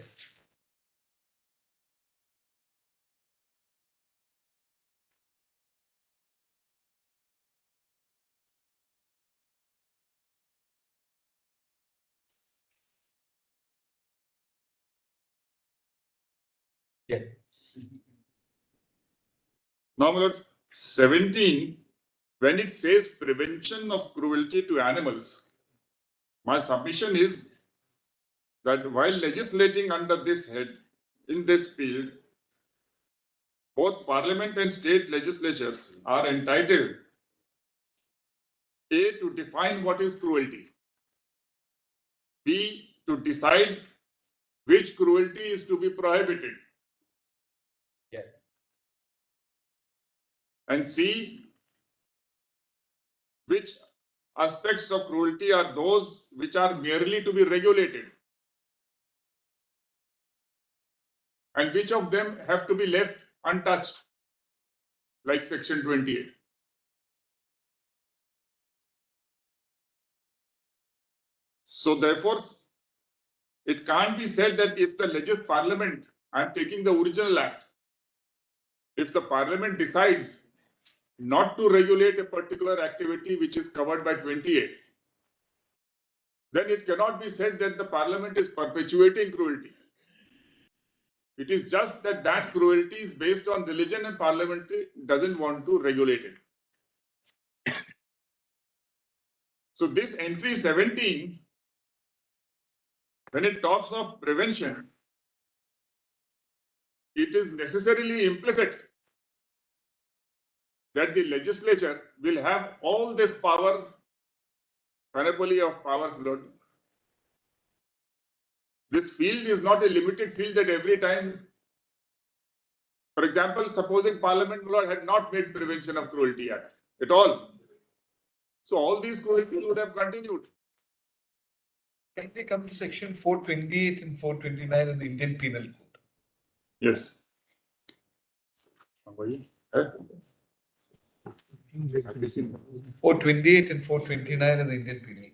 Yeah. Now, my lords, 17, when it says prevention of cruelty to animals, my submission is that while legislating under this head, in this field, both parliament and state legislatures are entitled A, to define what is cruelty, B, to decide which cruelty is to be prohibited, Yeah. and C, which aspects of cruelty are those which are merely to be regulated, and which of them have to be left untouched, like section 28. So therefore, it can't be said that if the parliament, I'm taking the original act, if the parliament decides not to regulate a particular activity which is covered by 28, then it cannot be said that the parliament is perpetuating cruelty. It is just that that cruelty is based on religion and parliament doesn't want to regulate it. So this entry 17, when it talks of prevention, it is necessarily implicit that the legislature will have all this power, panoply of powers. This field is not a limited field that every time, for example, supposing Parliament had not made Prevention of Cruelty Act at all, so all these cruelties would have continued. Can they come to section 428 and 429 of the Indian Penal Code? Yes. 428 and 429 of the Indian Penal Code.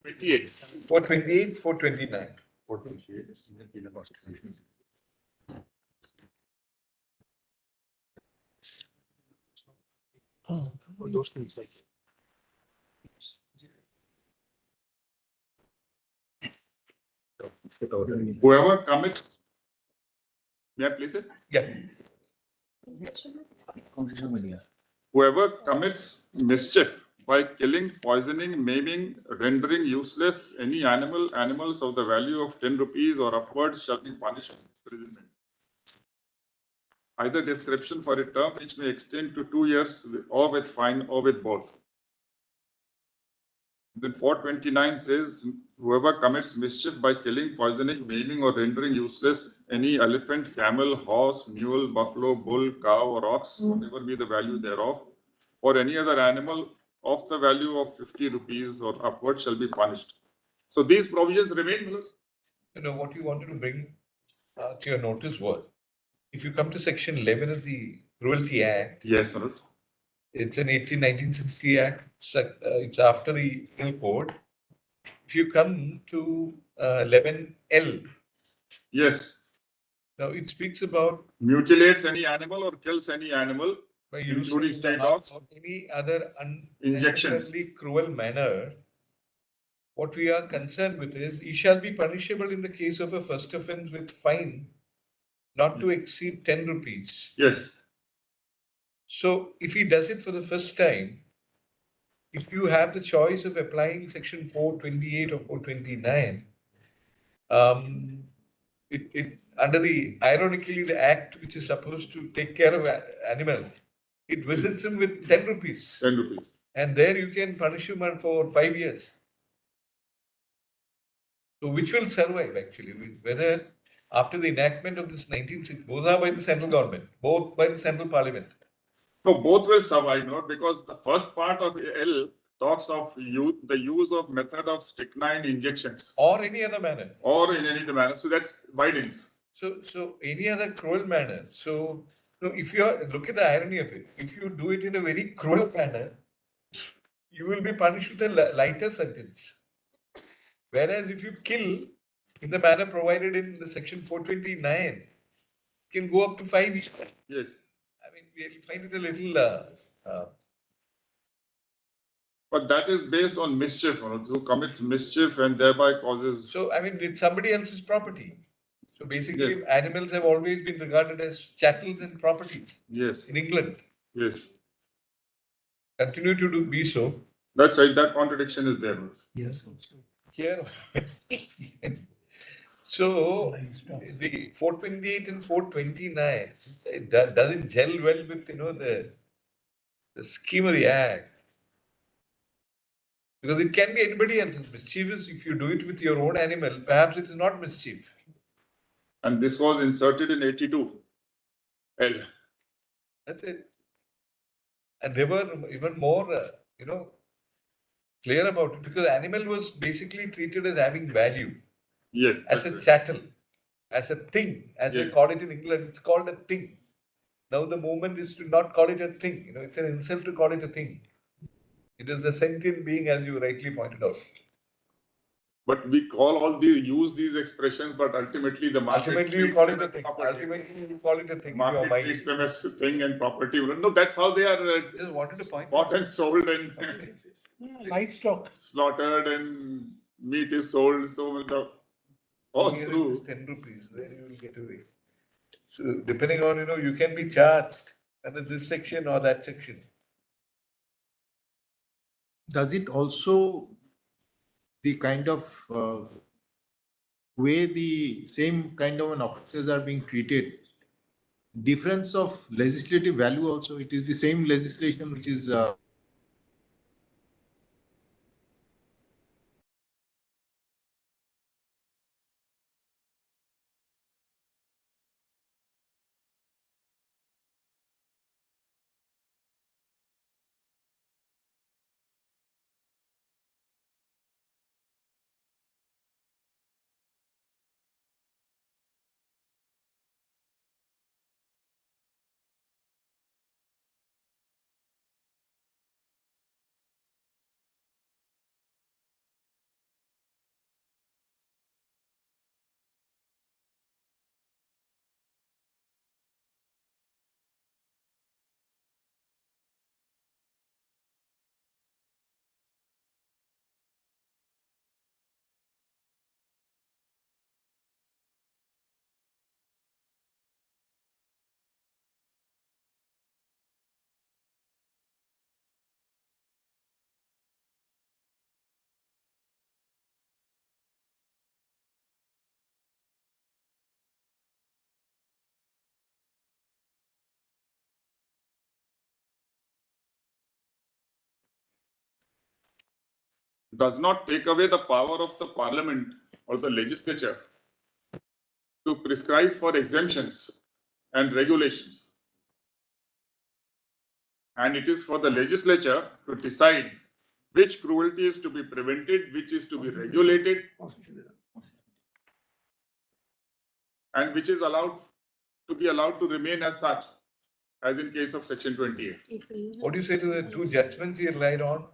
Twenty-eight. 428, 429. Those things like. Whoever commits, may I please it? Yeah. Whoever commits mischief by killing, poisoning, maiming, rendering useless any animals of the value of 10 rupees or upwards shall be punished with imprisonment. Either description for a term which may extend to 2 years or with fine or with both. Then 429 says, whoever commits mischief by killing, poisoning, maiming or rendering useless any elephant, camel, horse, mule, buffalo, bull, cow or ox, whatever be the value thereof, or any other animal of the value of 50 rupees or upward shall be punished. So these provisions remain. what you wanted to bring to your notice was, if you come to section 11 of the Cruelty Act, Yes, Manoj. it's an 1960 Act. It's after the Penal Code. If you come to 11L, Yes. now it speaks about Mutilates any animal or kills any animal, by including using stray the harm dogs. or any other Injections. unnecessarily cruel manner. What we are concerned with is he shall be punishable in the case of a first offence with fine not to exceed 10 rupees. Yes. So if he does it for the first time, if you have the choice of applying section 428 or 429, under the ironically the act which is supposed to take care of animals, it visits him with 10 rupees. 10 rupees. And there you can punish him for 5 years. So which will survive actually? Whether after the enactment of this 1960, both are by the central government, both by the central parliament. No, both will survive, not because the first part of L talks of the use of method of strychnine injections Or any other manner. or in any other manner. So that's widens. So any other cruel manner. So if you look at the irony of it, if you do it in a very cruel manner, you will be punished with a lighter sentence. Whereas if you kill in the manner provided in the section 429, it can go up to 5 years. Yes. I mean, we find it a little. But that is based on mischief, who commits mischief and thereby causes. So, I mean, it's somebody else's property. So basically, Yes. animals have always been regarded as chattels and properties Yes. in England. Yes. Continue to be so. That's right. That contradiction is there. Yes. Here. So, Livestock. the 428 and 429, it doesn't gel well with, the scheme of the act. Because it can be anybody else's mischievous. If you do it with your own animal, perhaps it is not mischief. And this was inserted in 82. L. That's it. And they were even more, clear about it because animal was basically treated as having value, Yes. as a that's right. chattel, as a thing, as they Yes. call it in England. It's called a thing. Now the movement is to not call it a thing. It's an insult to call it a thing. It is a sentient being, as you rightly pointed out. But we use these expressions, but ultimately the market Ultimately, you treats call them it a as thing. property. Ultimately, you call it a thing. in your Market mind. treats them as a thing and property. No, that's how they are Just wanted to point. bought and sold and Livestock. slaughtered and meat is sold. So all Here it through. is 10 rupees. Then you will get away. So depending on, you can be charged under this section or that section. Does it also the kind of way the same kind of an offences are being treated, difference of legislative value also, it is the same legislation which is Does not take away the power of the parliament or the legislature to prescribe for exemptions and regulations. And it is for the legislature to decide which cruelty is to be prevented, which is to be regulated. and which is allowed to remain as such, as in case of section 28. What do you say to the two judgments he relied on?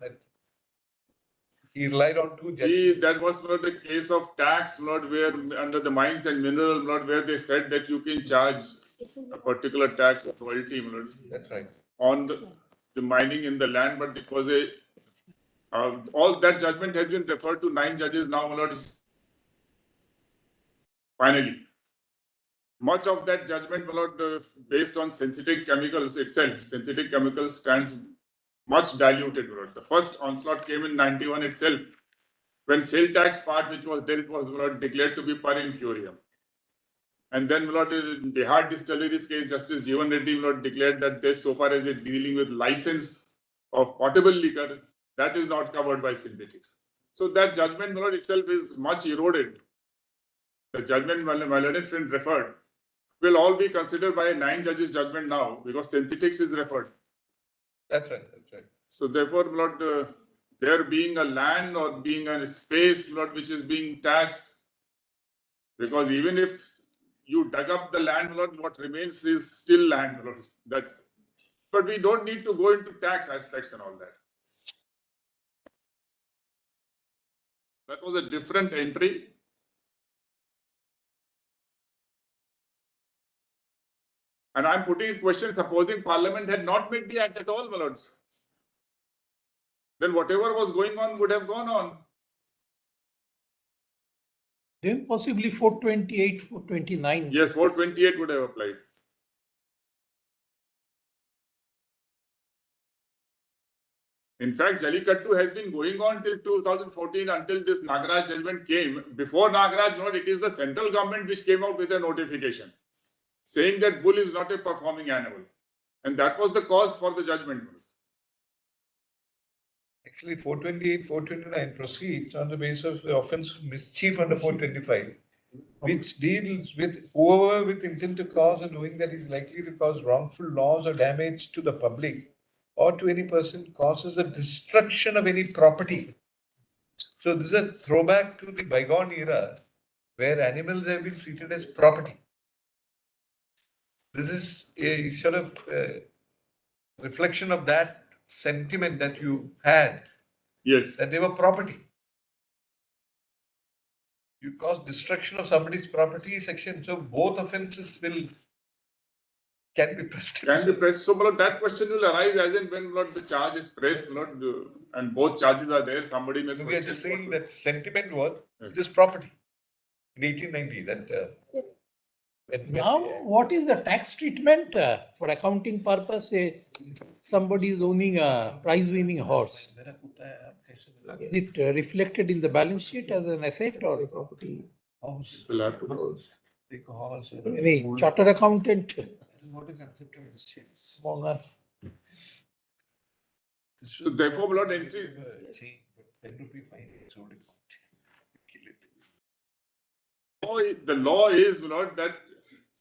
He relied on two judgments. That was not the case of tax, not where under the mines and mineral, not where they said that you can charge a particular tax or royalty, That's right. on the mining in the land, but it was all that judgment has been referred to 9 judges now, my lord. Finally, much of that judgment, my lord, based on synthetic chemicals itself. Synthetic chemicals stands much diluted, my lord. The first onslaught came in 91 itself, when sale tax part which was dealt was, my lord, declared to be per incurium. And then, my lord, in Bihar distilleries case, Justice Jeevan Reddy, my lord, declared that this, so far as it dealing with license of potable liquor, that is not covered by synthetics. So that judgment, my lord, itself is much eroded. The judgment my learned friend referred will all be considered by a 9 judges judgment now, because synthetics is referred. That's right. That's right. So therefore, my lord, there being a land or being a space, my lord, which is being taxed, because even if you dug up the land, my lord, what remains is still land, my lord. But we don't need to go into tax aspects and all that. That was a different entry. And I'm putting a question, supposing Parliament had not made the act at all, my lords, then whatever was going on would have gone on. Then possibly 428, 429. Yes, 428 would have applied. In fact, Jallikattu has been going on till 2014 until this Nagaraj judgment came. Before Nagaraj, no, it is the central government which came out with a notification saying that bull is not a performing animal. And that was the cause for the judgment. Actually, 428, 429 proceeds on the basis of the offence of mischief under 425, which deals with whoever with intent to cause or knowing that is likely to cause wrongful loss or damage to the public or to any person causes the destruction of any property. So this is a throwback to the bygone era where animals have been treated as property. This is a sort of reflection of that sentiment that you had, Yes. that they were property. You cause destruction of somebody's property section, so both offences can be pressed. Can be pressed. So, my lord, that question will arise as and when, my lord, the charge is pressed, my lord, and both charges are there. Somebody may. We are just saying that sentiment was Yes. just property in 1890. Now, what is the tax treatment for accounting purpose? Say somebody is owning a prize-winning horse. Is it reflected in the balance sheet as an asset or Property. House, Will have to- House. big house. any chartered accountant What is accepted as change? among us? So therefore, my lord, entry. Change, but 10 rupee fine is only kill it. The law is, my lord, that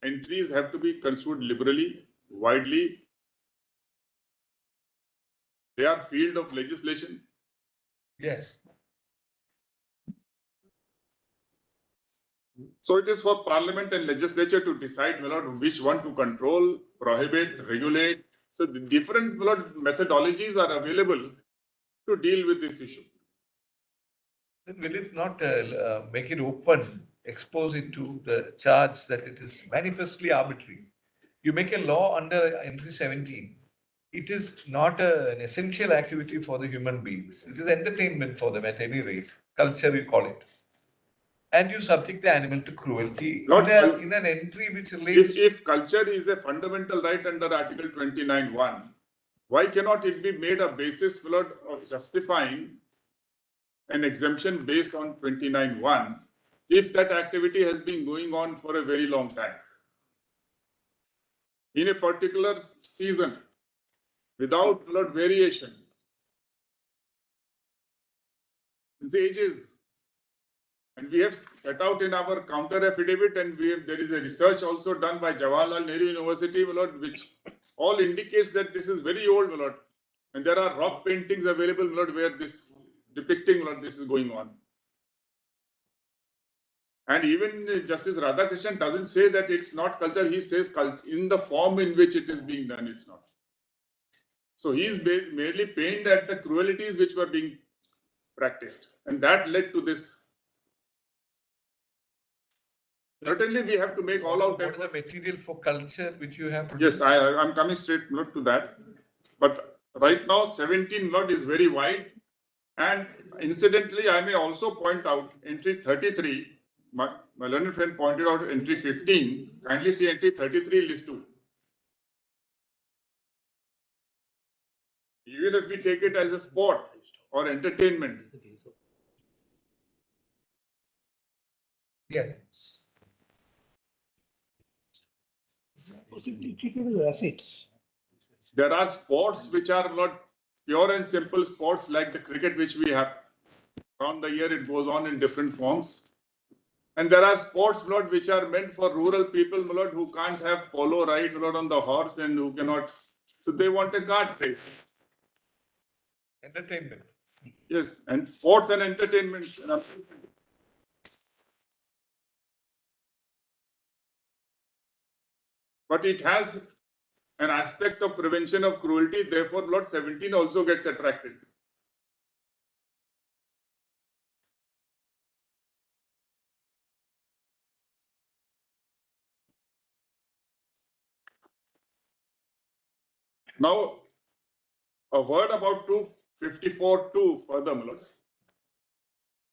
entries have to be construed liberally, widely. They are field of legislation. Yes. So it is for Parliament and legislature to decide, my lord, which one to control, prohibit, regulate. So the different, my lord, methodologies are available to deal with this issue. Then will it not make it open, expose it to the charge that it is manifestly arbitrary? You make a law under entry 17. It is not an essential activity for the human beings. It is entertainment for them at any rate. Culture, we call it. And you subject the animal to cruelty in an entry which relates. If culture is a fundamental right under Article 29(1), why cannot it be made a basis, my lord, of justifying an exemption based on 29(1) if that activity has been going on for a very long time? In a particular season, without, my lord, variation. Since ages. And we have set out in our counter affidavit, and there is a research also done by Jawaharlal Nehru University, my lord, which all indicates that this is very old, my lord. And there are rock paintings available, my lord, where this depicting, my lord, this is going on. And even Justice Radhakrishnan doesn't say that it's not culture. He says in the form in which it is being done, it's not. So he's merely pained at the cruelties which were being practiced. And that led to this. Certainly, we have to make all out What is efforts. the material for culture which you have? Yes, I'm coming straight to that. But right now, 17 lot is very wide. And incidentally, I may also point out entry 33. My learned friend pointed out entry 15. Kindly see entry 33 list 2. Even if we take it as a sport or entertainment, Yes. Possibly treated as assets. there are sports which are not pure and simple sports like the cricket which we have. Around the year it goes on in different forms. And there are sports, Lord, which are meant for rural people, Lord, who can't have polo ride, Lord, on the horse and who cannot. So they want a kart race. Entertainment. Yes, and sports and entertainment. But it has an aspect of prevention of cruelty. Therefore, Lord, 17 also gets attracted. Now, a word about 254(2) further, Lord.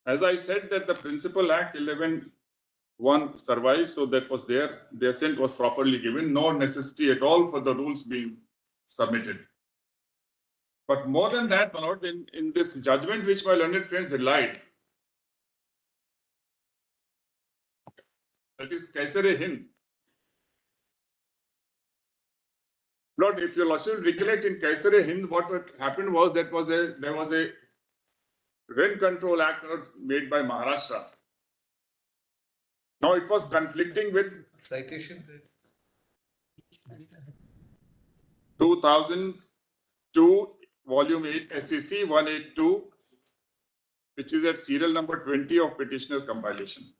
As I said that the Principal Act 11(1) survives, so that was there. The assent was properly given. No necessity at all for the rules being submitted. But more than that, my lord, in this judgment which my learned friends relied, that is Kaisar-e-Hind. Lord, if your lordship recollect, in Kaisar-e-Hind, what happened was there was a rent control act made by Maharashtra. Now it was conflicting with Citation. 2002 volume 8 SEC 182, which is at serial number 20 of petitioner's compilation.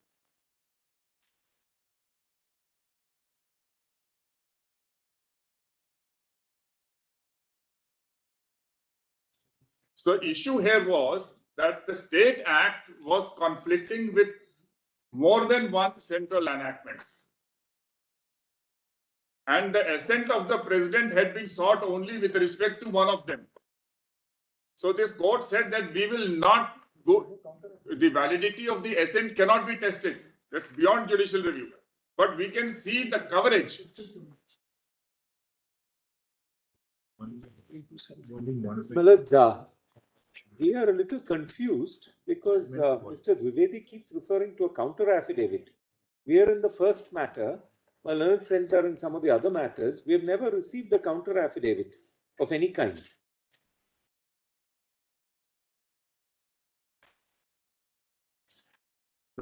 So the issue here was that the state act was conflicting with more than one central enactments. And the assent of the president had been sought only with respect to one of them. So this court said that we will not go, the validity of the assent cannot be tested. That's beyond judicial review. But we can see the coverage. Malad, we are a little confused because Mr. Dwivedi keeps referring to a counter affidavit. We are in the first matter, while learned friends are in some of the other matters. We have never received a counter affidavit of any kind.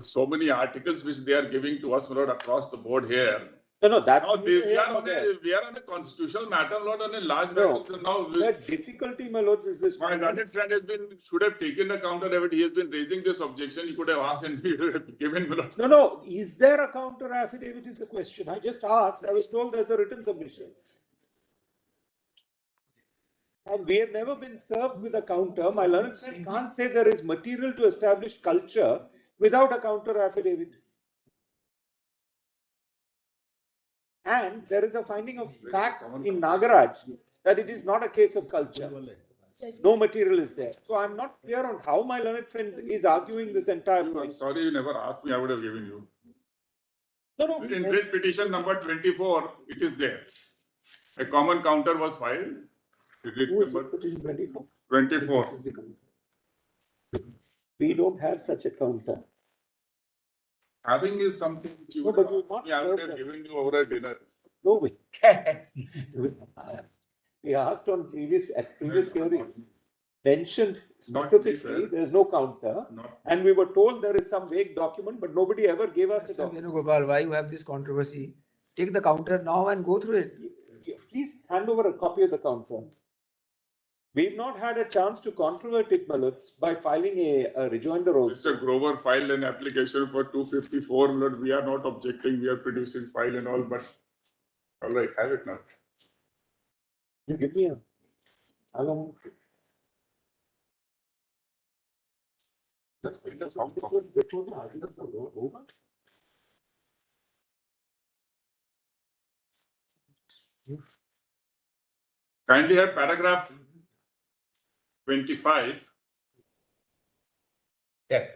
So many articles which they are giving to us, Lord, across the board here. No, that's Now we are on a constitutional matter, not on a large No, matter. Now the difficulty, my lords, is this. my learned friend should have taken the counter affidavit. He has been raising this objection. He could have asked and he would have given. No, is there a counter affidavit is the question. I just asked, I was told there's a written submission. And we have never been served with a counter. My learned friend can't say there is material to establish culture without a counter affidavit. And there is a finding of fact in Nagaraj that it is not a case of culture. No material is there. So I'm not clear on how my learned friend is arguing this entire point. I'm sorry you never asked me. I would have given you. No. In writ petition number 24, it is there. A common counter was filed. Who is it put in 24? 24. We don't have such a counter. Having is something which you No, would but you have not asked me. I would served have us. given you over a dinner. No, we asked on previous hearings, mentioned specifically, there is no counter, and we were told there is some vague document, but nobody ever gave us a Mr. document. Venugopal, why you have this controversy? Take the counter now and go through it. Please hand over a copy of the counter. We've not had a chance to controvert it, Malutz, by filing a rejoinder also. Mr. Grover filed an application for 254, my lord. We are not objecting, we are producing file and all, but all right, have it now. You give me a. How long? Kindly have paragraph 25. Yeah.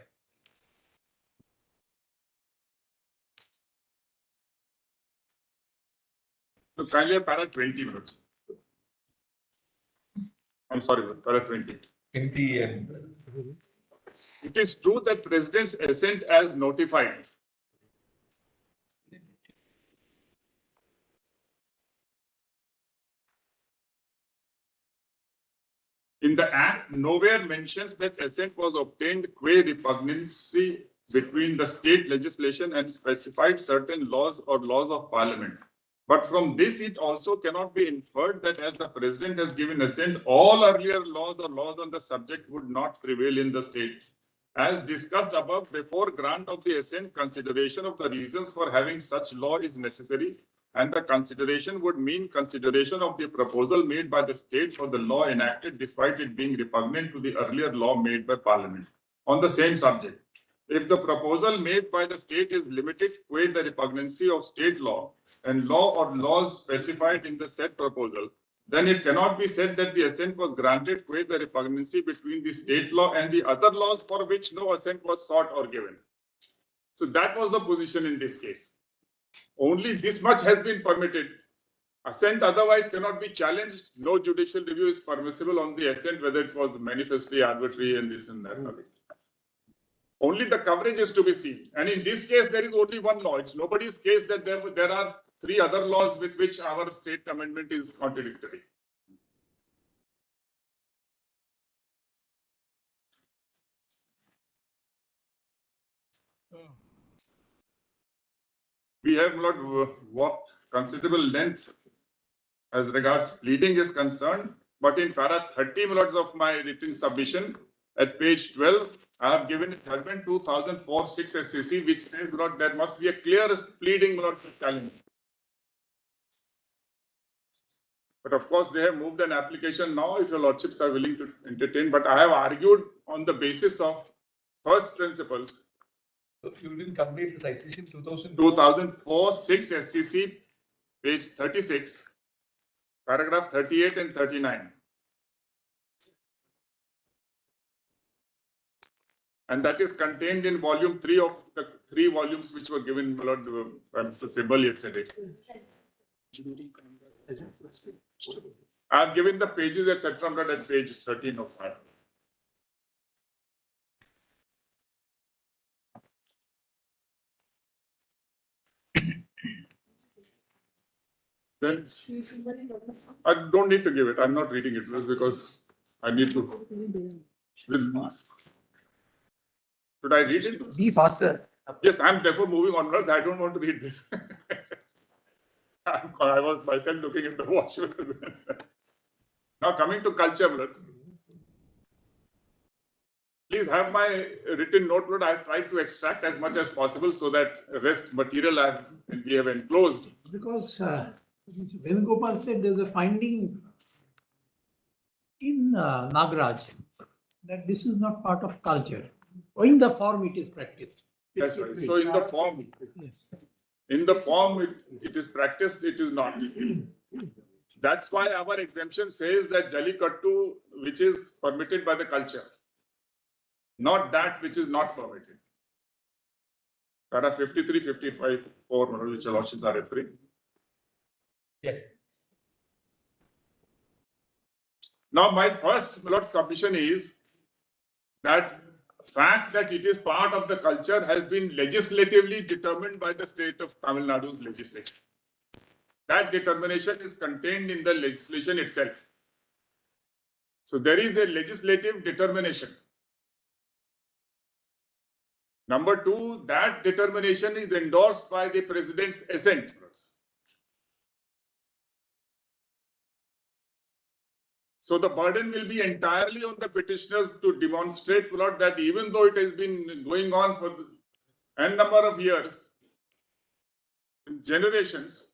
So kindly have paragraph 20 minutes. I'm sorry, paragraph 20. 20 and It is true that President's assent as notified in the Act nowhere mentions that assent was obtained qua repugnancy between the state legislation and specified certain laws or laws of parliament. But from this, it also cannot be inferred that as the president has given assent, all earlier laws or laws on the subject would not prevail in the state. As discussed above, before grant of the assent, consideration of the reasons for having such law is necessary, and the consideration would mean consideration of the proposal made by the state for the law enacted despite it being repugnant to the earlier law made by parliament on the same subject. If the proposal made by the state is limited qua the repugnancy of state law and law or laws specified in the said proposal, then it cannot be said that the assent was granted qua the repugnancy between the state law and the other laws for which no assent was sought or given. So that was the position in this case. Only this much has been permitted. Assent otherwise cannot be challenged. No judicial review is permissible on the assent, whether it was manifestly arbitrary and this and that. Only the coverage is to be seen. And in this case, there is only one law. It's nobody's case that there are three other laws with which our state amendment is contradictory. We have not walked considerable length as regards pleading is concerned, but in para 30 minutes of my written submission at page 12, I have given it judgment 2004-6 SCC, which says that there must be a clear pleading challenge. But of course, they have moved an application now, if your lordships are willing to entertain. But I have argued on the basis of first principles. so you didn't complete the citation 2004-6 SCC, page 36, paragraph 38 and 39. And that is contained in volume 3 of the 3 volumes which were given by Mr. Sibbal yesterday. I have given the pages, etc. at page 13 of that. Then I don't need to give it. I'm not reading it because I need to. Should I read it? Be faster. Yes, I'm therefore moving onwards. I don't want to read this. I was myself looking at the watch. Now coming to culture, brothers. Please have my written note. I have tried to extract as much as possible so that rest material we have enclosed. Because Venugopal said there's a finding in Nagaraj that this is not part of culture. Or in the form it is practiced. That's right. So in the form, Yes. in the form it is practiced, it is not. That's why our exemption says that Jallikattu, which is permitted by the culture, not that which is not permitted. Para 53, 55, 4, which your lordships are referring. Yeah. Now, my first submission is that fact that it is part of the culture has been legislatively determined by the state of Tamil Nadu's legislature. That determination is contained in the legislation itself. So there is a legislative determination. Number two, that determination is endorsed by the president's assent. So the burden will be entirely on the petitioners to demonstrate, Lord, that even though it has been going on for n number of years, generations,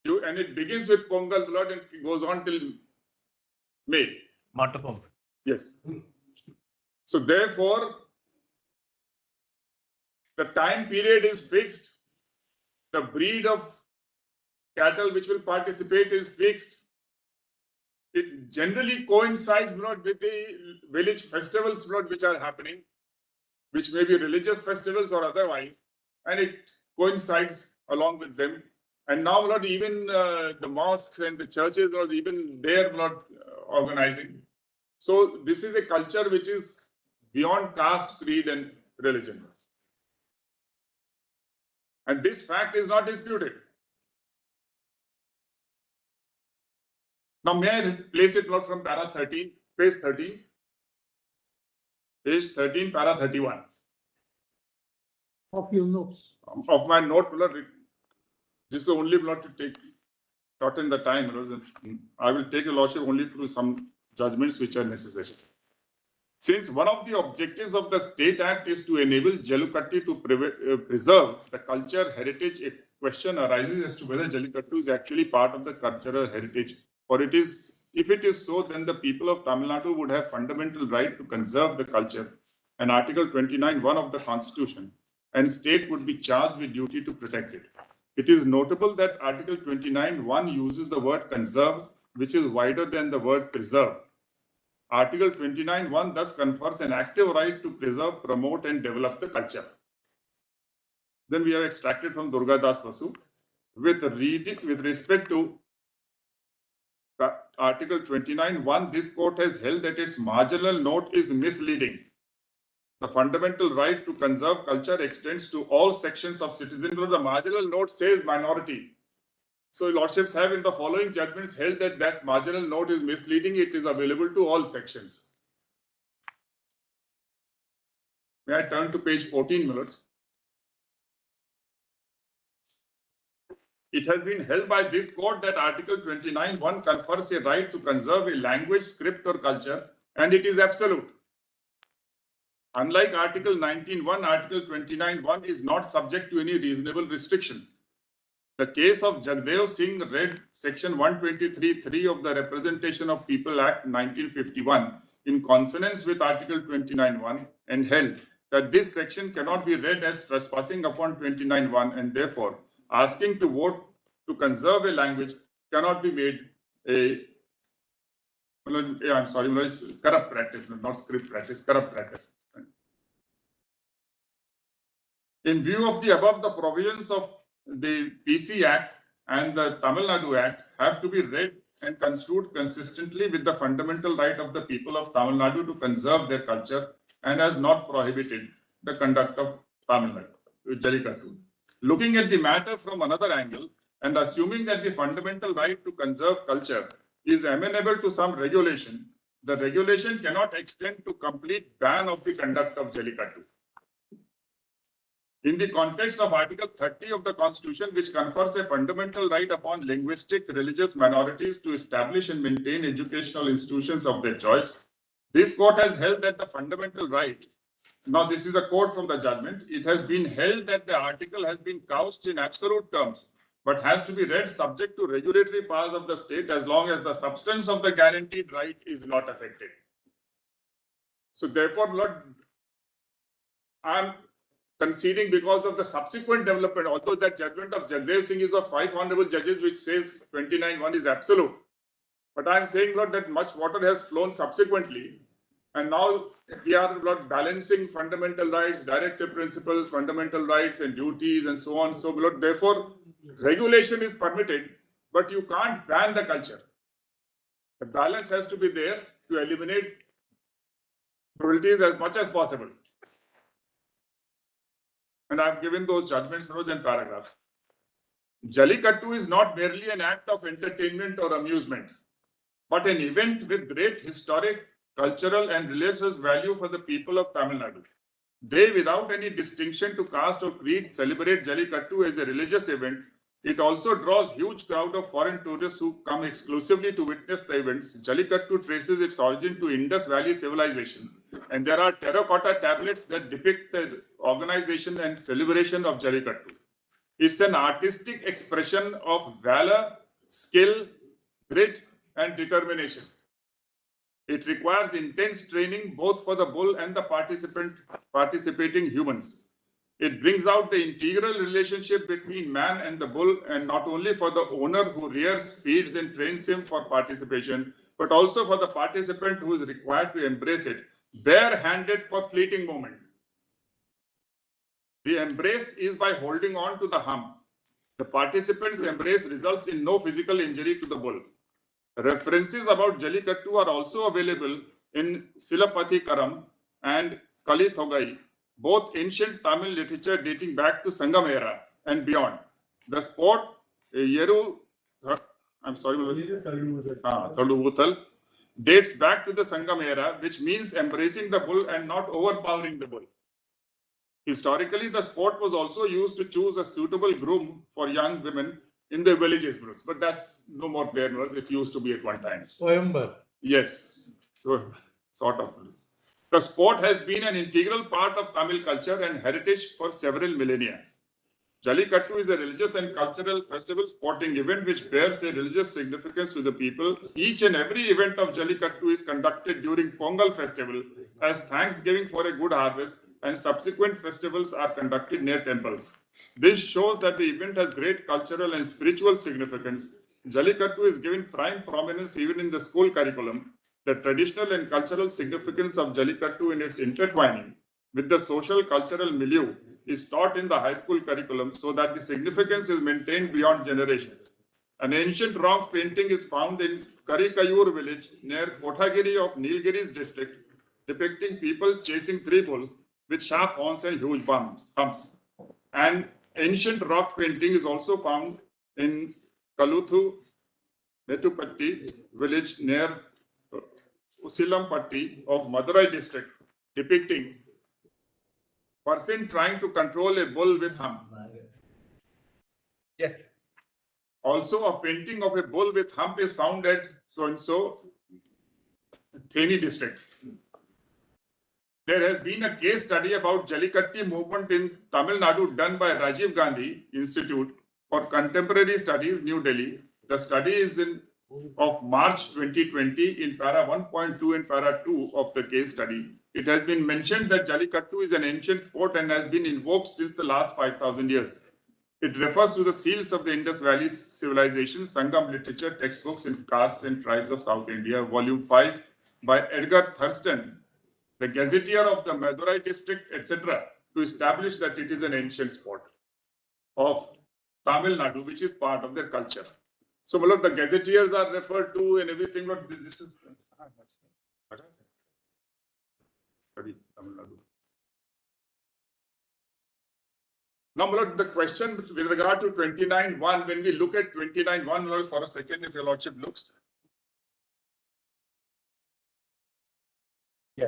and it begins with Pongal, Lord, and goes on till May. Matapam. Yes. So therefore, the time period is fixed. The breed of cattle which will participate is fixed. It generally coincides not with the village festivals not which are happening, which may be religious festivals or otherwise, and it coincides along with them. And now not even the mosques and the churches or even they are not organizing. So this is a culture which is beyond caste, creed, and religion. And this fact is not disputed. Now, may I place it not from para 13, page 13, page 13, para 31 Of your notes. of my note. This is only not to take shorten the time. I will take a lordship only through some judgments which are necessary. Since one of the objectives of the State Act is to enable Jallikattu to preserve the culture heritage, a question arises as to whether Jallikattu is actually part of the cultural heritage, or it is. If it is so, then the people of Tamil Nadu would have fundamental right to conserve the culture, and Article 29(1) of the Constitution, and state would be charged with duty to protect it. It is notable that Article 29(1) uses the word conserve, which is wider than the word preserve. Article 29(1) thus confers an active right to preserve, promote, and develop the culture. Then we have extracted from Durga Das Basu. With respect to Article 29(1), this court has held that its marginal note is misleading. The fundamental right to conserve culture extends to all sections of citizenry. The marginal note says minority. So lordships have in the following judgments held that that marginal note is misleading. It is available to all sections. May I turn to page 14, Millards? It has been held by this court that Article 29(1) confers a right to conserve a language, script, or culture, and it is absolute. Unlike Article 19(1), Article 29(1) is not subject to any reasonable restrictions. The case of Jagdev Singh read Section 123(3) of the Representation of People Act 1951 in consonance with Article 29(1) and held that this section cannot be read as trespassing upon 29(1), and therefore asking to vote to conserve a language cannot be made a corrupt practice, not script practice, corrupt practice. In view of the above, the provisions of the PC Act and the Tamil Nadu Act have to be read and construed consistently with the fundamental right of the people of Tamil Nadu to conserve their culture, and has not prohibited the conduct of Tamil Nadu, Jallikattu. Looking at the matter from another angle, and assuming that the fundamental right to conserve culture is amenable to some regulation, the regulation cannot extend to complete ban of the conduct of Jallikattu. In the context of Article 30 of the Constitution, which confers a fundamental right upon linguistic religious minorities to establish and maintain educational institutions of their choice, this court has held that the fundamental right, now this is a quote from the judgment, it has been held that the article has been couched in absolute terms, but has to be read subject to regulatory powers of the state as long as the substance of the guaranteed right is not affected. So therefore, Lord, I'm conceding because of the subsequent development, although that judgment of Jagdev Singh is of 5 honorable judges, which says 29(1) is absolute. But I'm saying, Lord, that much water has flown subsequently. And now we are, Lord, balancing fundamental rights, directive principles, fundamental rights and duties and so on. So, Lord, therefore, regulation is permitted, but you can't ban the culture. The balance has to be there to eliminate cruelties as much as possible. And I've given those judgments, notes and paragraphs. Jallikattu is not merely an act of entertainment or amusement, but an event with great historic, cultural, and religious value for the people of Tamil Nadu. They, without any distinction to caste or creed, celebrate Jallikattu as a religious event It also draws huge crowd of foreign tourists who come exclusively to witness the events. Jallikattu traces its origin to Indus Valley civilization, and there are terracotta tablets that depict the organization and celebration of Jallikattu. It's an artistic expression of valor, skill, grit, and determination. It requires intense training both for the bull and the participating humans. It brings out the integral relationship between man and the bull, and not only for the owner who rears, feeds, and trains him for participation, but also for the participant who is required to embrace it, bare-handed for fleeting moment. The embrace is by holding on to the hump. The participant's embrace results in no physical injury to the bull. References about Jallikattu are also available in Silapathikaram and Kalithogai, both ancient Tamil literature dating back to Sangam era and beyond. The sport Thaluvuthal dates back to the Sangam era, which means embracing the bull and not overpowering the bull. Historically, the sport was also used to choose a suitable groom for young women in the villages, but that's no more there. It used to be at one time. Swayamvar. Yes, so sort of. The sport has been an integral part of Tamil culture and heritage for several millennia. Jallikattu is a religious and cultural festival sporting event which bears a religious significance to the people. Each and every event of Jallikattu is conducted during Pongal festival as thanksgiving for a good harvest, and subsequent festivals are conducted near temples. This shows that the event has great cultural and spiritual significance. Jallikattu is given prime prominence even in the school curriculum. The traditional and cultural significance of Jallikattu in its intertwining with the social cultural milieu is taught in the high school curriculum so that the significance is maintained beyond generations. An ancient rock painting is found in Karikayur village near Kothagiri of Nilgiri's district, depicting people chasing three bulls with sharp horns and huge humps. An ancient rock painting is also found in Kaluthu Metupatti village near Usilampatti of Madurai district, depicting person trying to control a bull with hump. Yeah. Also, a painting of a bull with hump is found at so-and-so Theni district. There has been a case study about Jallikattu movement in Tamil Nadu done by Rajiv Gandhi Institute for Contemporary Studies, New Delhi. The study is of March 2020 in para 1.2 and para 2 of the case study. It has been mentioned that Jallikattu is an ancient sport and has been invoked since the last 5,000 years. It refers to the seals of the Indus Valley civilization, Sangam literature, textbooks in castes and tribes of South India, volume 5 by Edgar Thurston, the gazetteer of the Madurai district, etc., to establish that it is an ancient sport of Tamil Nadu, which is part of their culture. So, the gazetteers are referred to and everything. This is Tamil Nadu. Now, the question with regard to 29.1, when we look at 29.1, for a second, if your lordship looks. Yeah.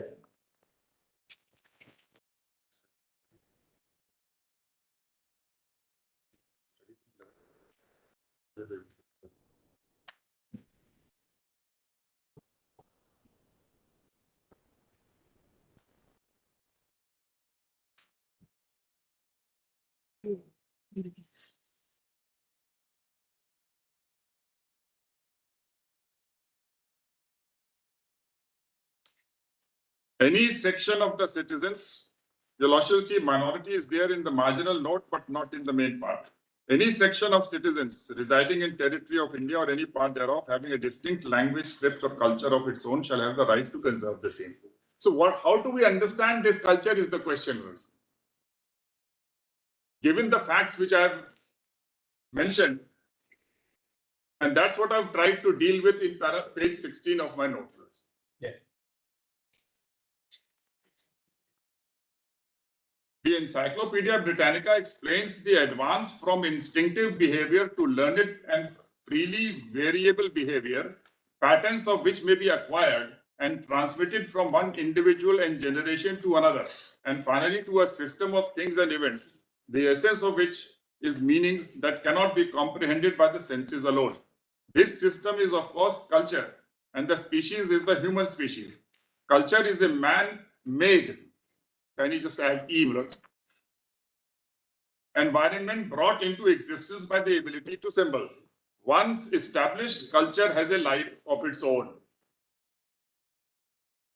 Any section of the citizens, you'll also see minority is there in the marginal note, but not in the main part. Any section of citizens residing in territory of India or any part thereof having a distinct language, script, or culture of its own shall have the right to conserve the same. So how do we understand this culture is the question. Given the facts which I have mentioned, and that's what I've tried to deal with in page 16 of my note. Yeah. The Encyclopedia Britannica explains the advance from instinctive behavior to learned and freely variable behavior, patterns of which may be acquired and transmitted from one individual and generation to another, and finally to a system of things and events, the essence of which is meanings that cannot be comprehended by the senses alone. This system is, of course, culture, and the species is the human species. Culture is a man-made, can you just add E, environment brought into existence by the ability to symbol. Once established, culture has a life of its own.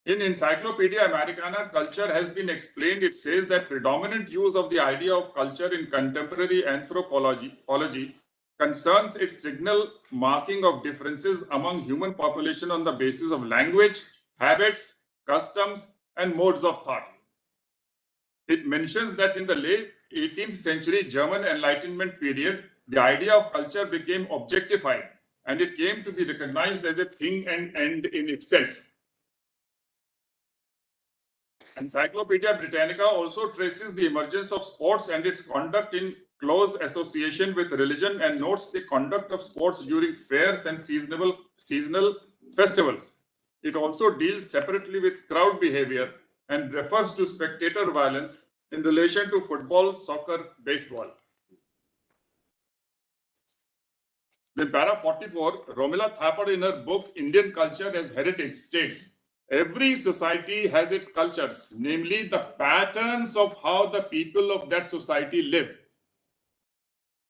In Encyclopedia Americana, culture has been explained. It says that predominant use of the idea of culture in contemporary anthropology concerns its signal marking of differences among human population on the basis of language, habits, customs, and modes of thought. It mentions that in the late 18th century German Enlightenment period, the idea of culture became objectified and it came to be recognized as a thing and end in itself. Encyclopedia Britannica also traces the emergence of sports and its conduct in close association with religion and notes the conduct of sports during fairs and seasonal festivals. It also deals separately with crowd behavior and refers to spectator violence in relation to football, soccer, baseball. In para 44, Romila Thapar in her book Indian Culture as Heritage states, every society has its cultures, namely the patterns of how the people of that society live.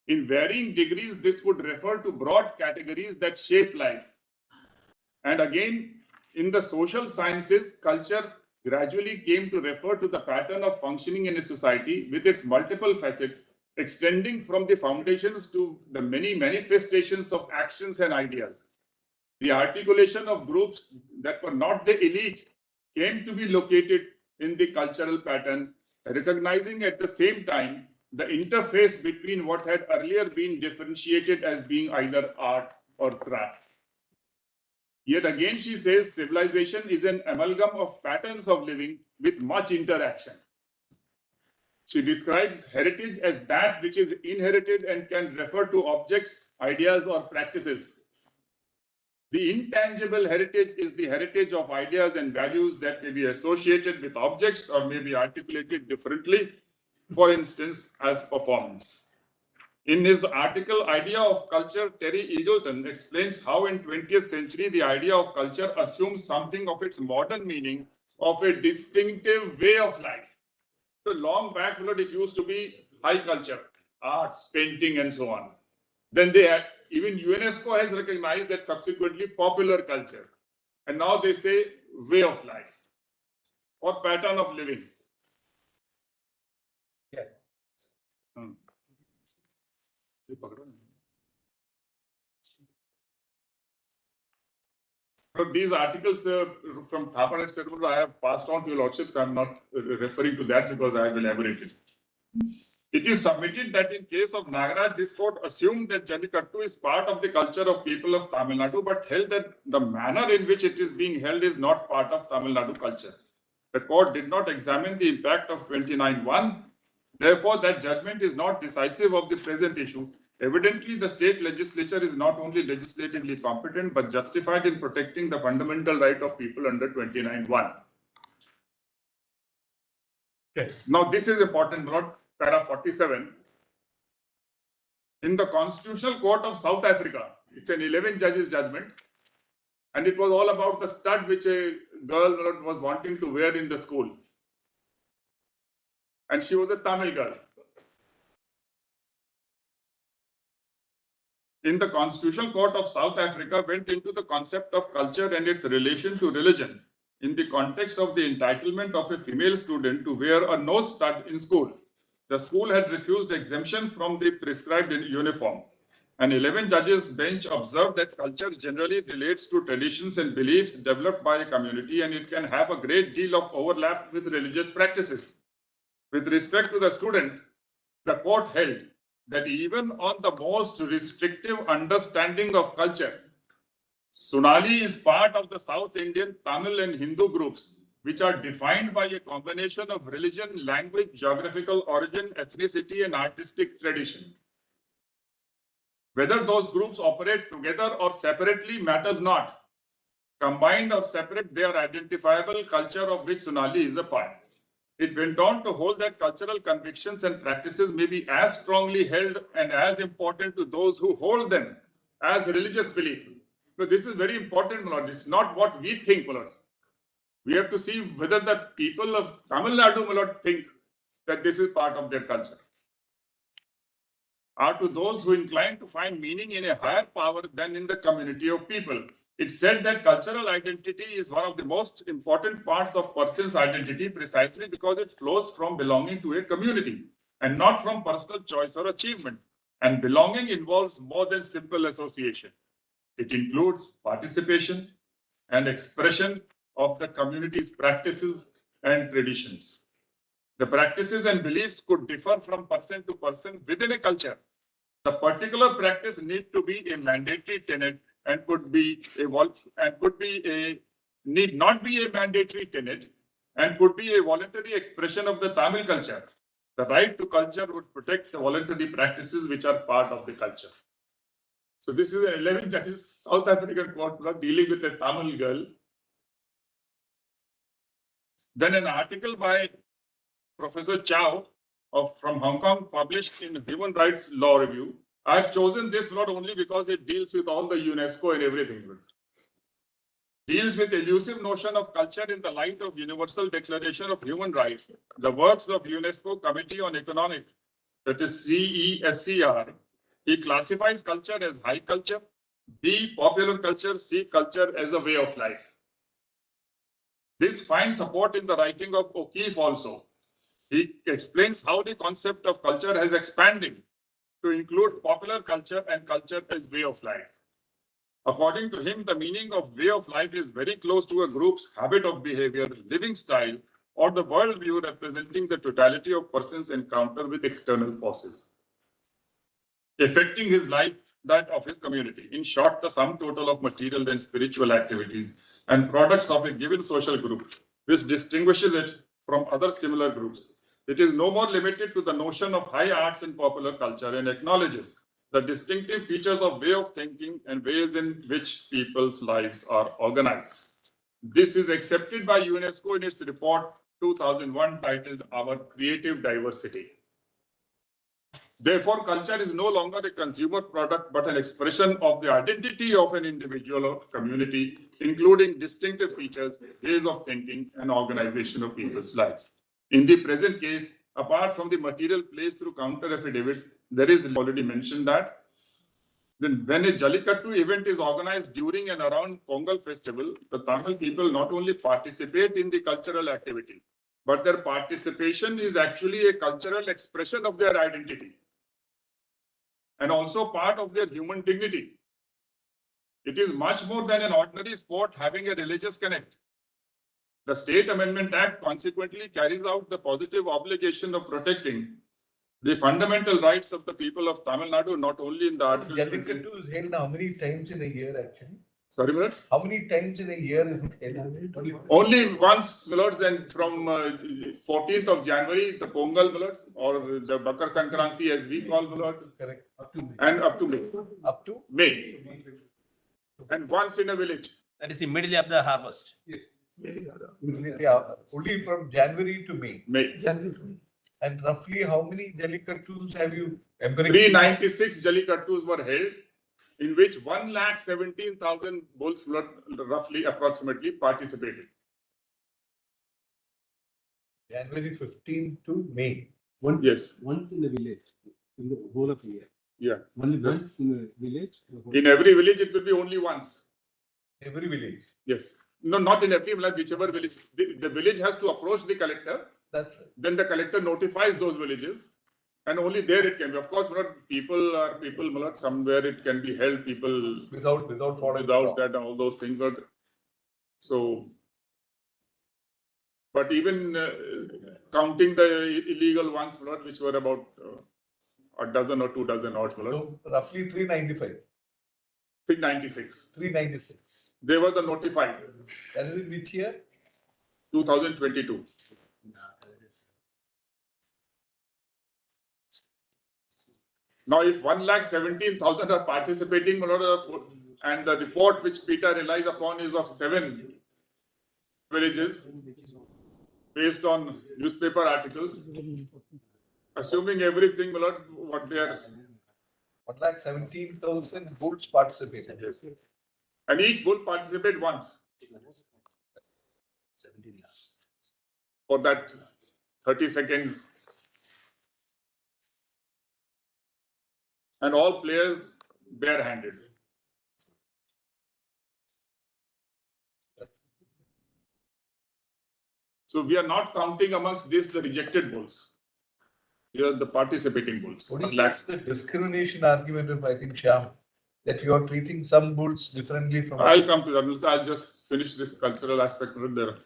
In varying degrees, this would refer to broad categories that shape life. And again, in the social sciences, culture gradually came to refer to the pattern of functioning in a society with its multiple facets, extending from the foundations to the many manifestations of actions and ideas. The articulation of groups that were not the elite came to be located in the cultural patterns, recognizing at the same time the interface between what had earlier been differentiated as being either art or craft. Yet again, she says civilization is an amalgam of patterns of living with much interaction. She describes heritage as that which is inherited and can refer to objects, ideas, or practices. The intangible heritage is the heritage of ideas and values that may be associated with objects or may be articulated differently, for instance, as performance. In his article, Idea of Culture, Terry Eagleton explains how in 20th century, the idea of culture assumes something of its modern meaning of a distinctive way of life. So long back, it used to be high culture, arts, painting, and so on. Then they had, even UNESCO has recognized that subsequently popular culture. And now they say way of life or pattern of living. Yeah. So these articles from Thapar, etc., I have passed on to your lordships. I'm not referring to that because I have elaborated. It is submitted that in case of Nagaraj, this court assumed that Jallikattu is part of the culture of people of Tamil Nadu, but held that the manner in which it is being held is not part of Tamil Nadu culture. The court did not examine the impact of 29(1). Therefore, that judgment is not decisive of the present issue. Evidently, the state legislature is not only legislatively competent, but justified in protecting the fundamental right of people under 29(1). Okay. Now, this is important, Lord. Para 47. In the Constitutional Court of South Africa, it's an 11 judges judgment, and it was all about the stud which a girl was wanting to wear in the school. And she was a Tamil girl. In the Constitutional Court of South Africa went into the concept of culture and its relation to religion in the context of the entitlement of a female student to wear a nose stud in school. The school had refused exemption from the prescribed uniform. An 11 judges bench observed that culture generally relates to traditions and beliefs developed by a community, and it can have a great deal of overlap with religious practices. With respect to the student, the court held that even on the most restrictive understanding of culture, Sonali is part of the South Indian, Tamil and Hindu groups, which are defined by a combination of religion, language, geographical origin, ethnicity, and artistic tradition. Whether those groups operate together or separately matters not. Combined or separate, they are identifiable culture of which Sonali is a part. it went on to hold that cultural convictions and practices may be as strongly held and as important to those who hold them as religious belief. So this is very important, my lord. It's not what we think, my lord. We have to see whether the people of Tamil Nadu, my lord, think that this is part of their culture. Or to those who incline to find meaning in a higher power than in the community of people. It said that cultural identity is one of the most important parts of person's identity precisely because it flows from belonging to a community and not from personal choice or achievement. And belonging involves more than simple association. It includes participation and expression of the community's practices and traditions. The practices and beliefs could differ from person to person within a culture. The particular practice need to be a mandatory tenet and need not be a mandatory tenet and could be a voluntary expression of the Tamil culture. The right to culture would protect the voluntary practices which are part of the culture. So this is an 11 judges South African court dealing with a Tamil girl. Then an article by Professor Chow from Hong Kong published in Human Rights Law Review. I have chosen this not only because it deals with all the UNESCO and everything. Deals with elusive notion of culture in the light of Universal Declaration of Human Rights, the works of UNESCO Committee on Economic, that is CESCR. He classifies culture as high culture, B, popular culture, C, culture as a way of life. This finds support in the writing of O'Keefe also. He explains how the concept of culture has expanded to include popular culture and culture as way of life. According to him, the meaning of way of life is very close to a group's habit of behavior, living style, or the worldview representing the totality of person's encounter with external forces, affecting his life, that of his community. In short, the sum total of material and spiritual activities and products of a given social group, which distinguishes it from other similar groups. It is no more limited to the notion of high arts and popular culture and acknowledges the distinctive features of way of thinking and ways in which people's lives are organized. This is accepted by UNESCO in its report 2001 titled Our Creative Diversity. Therefore, culture is no longer a consumer product, but an expression of the identity of an individual or community, including distinctive features, ways of thinking, and organization of people's lives. In the present case, apart from the material placed through counter affidavit, there is already mentioned that then when a Jallikattu event is organized during and around Pongal festival, the Tamil people not only participate in the cultural activity, but their participation is actually a cultural expression of their identity and also part of their human dignity. It is much more than an ordinary sport having a religious connect. The State Amendment Act consequently carries out the positive obligation of protecting the fundamental rights of the people of Tamil Nadu, not only in the Article 20. Jallikattu is held how many times in a year actually? Sorry, Milord? How many times in a year is it held? Only once, Milord, then from 14th of January, the Pongal, Milord, or the Bakar Sankranti as we call, Milord, Correct. and up to May. Up to? May. And once in a village. That is immediately after the harvest. Yes. Yeah, only from January to May. May. And roughly how many Jallikattus have you embarked? 396 Jallikattus were held, in which 1,17,000 bulls, roughly approximately, participated. January 15 to May. Yes. Once in the village, in the whole of the year. Yeah. Only once in the village. In every village, it will be only once. Every village. Yes. No, not in every village, whichever village. The village has to approach the collector. That's right. Then the collector notifies those villages, and only there it can be. Of course, people, somewhere it can be held. People Without following without that and all those things. But so, but even counting the illegal ones, which were about a dozen or 2 dozen odd, So roughly 395. 396. 396. They were the notified. That is in which year? 2022. Now, if 1,17,000 are participating, and the report which Peter relies upon is of 7 villages, based on newspaper articles, assuming everything, my lord, what they are. 1,17,000 bulls participated. Yes. And each bull participate once for that 30 seconds. And all players barehanded. So we are not counting amongst this the rejected bulls. Here are the participating bulls. What is the discrimination argument of, I think, Shyam, that you are treating some bulls differently from I'll come to that. I'll just finish this cultural aspect there.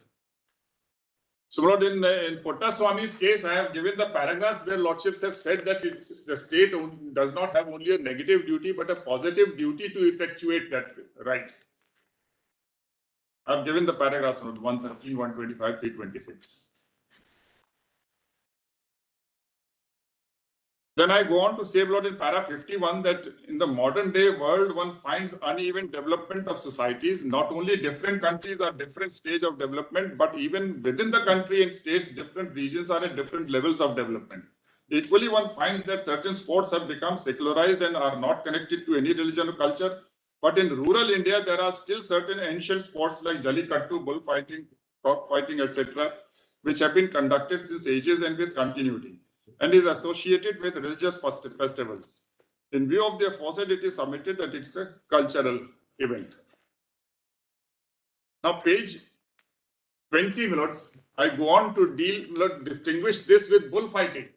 So, Lord, in Pottaswamy's case, I have given the paragraphs where lordships have said that the state does not have only a negative duty but a positive duty to effectuate that right. I've given the paragraphs on 113, 125, 326. Then I go on to say, Lord, in para 51 that in the modern day world, one finds uneven development of societies. Not only different countries are different stage of development, but even within the country and states, different regions are at different levels of development. Equally, one finds that certain sports have become secularized and are not connected to any religion or culture. But in rural India, there are still certain ancient sports like Jallikattu, bullfighting, cockfighting, etc., which have been conducted since ages and with continuity, and is associated with religious festivals. In view of the aforesaid, it is submitted that it's a cultural event. Now, page 20 minutes, I go on to distinguish this with bullfighting.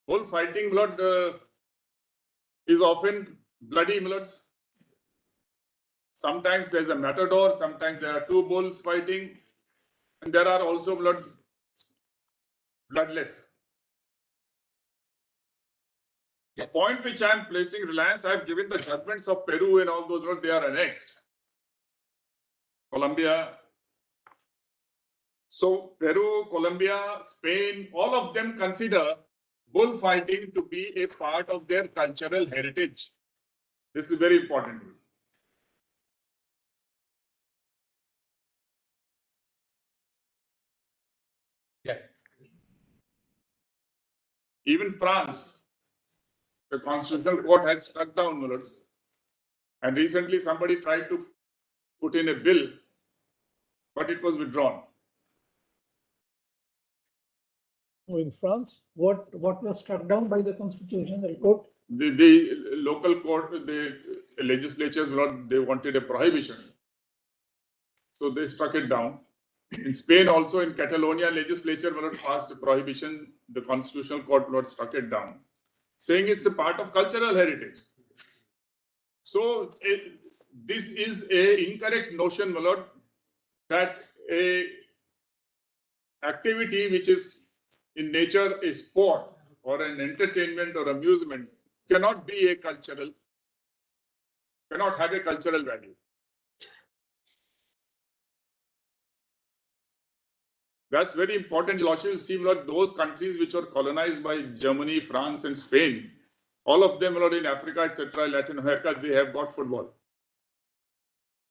Bullfighting, is often bloody, milords. Sometimes there's a matador, sometimes there are two bulls fighting, and there are also bloodless. The point which I am placing reliance, I have given the judgments of Peru and all those, they are annexed. Colombia. So Peru, Colombia, Spain, all of them consider bullfighting to be a part of their cultural heritage. This is very important. Yeah. Even France, the Constitutional Court has struck down mullets. And recently somebody tried to put in a bill, but it was withdrawn. In France, what was struck down by the Constitutional Court? The local court, the legislatures, they wanted a prohibition. So they struck it down. In Spain also, in Catalonia, legislature passed a prohibition. The Constitutional Court struck it down, saying it's a part of cultural heritage. So this is a incorrect notion, my lord, that a activity which is in nature a sport or an entertainment or amusement cannot be a cultural, cannot have a cultural value. That's very important. You also see those countries which were colonized by Germany, France, and Spain. All of them in Africa, etc., Latin America, they have got football.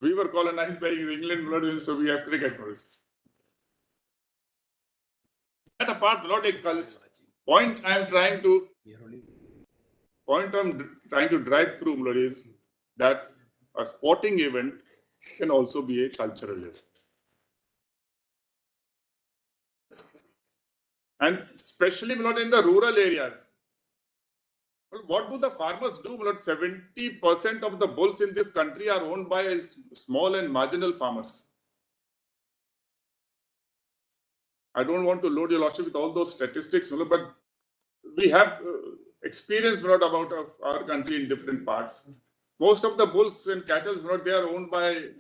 We were colonized by England, so we have cricket. That apart, point I'm trying to drive through is that a sporting event can also be a cultural event. And especially in the rural areas. What do the farmers do? 70% of the bulls in this country are owned by small and marginal farmers. I don't want to load your lordship with all those statistics, but we have experience about our country in different parts. Most of the bulls and cattle, they are owned by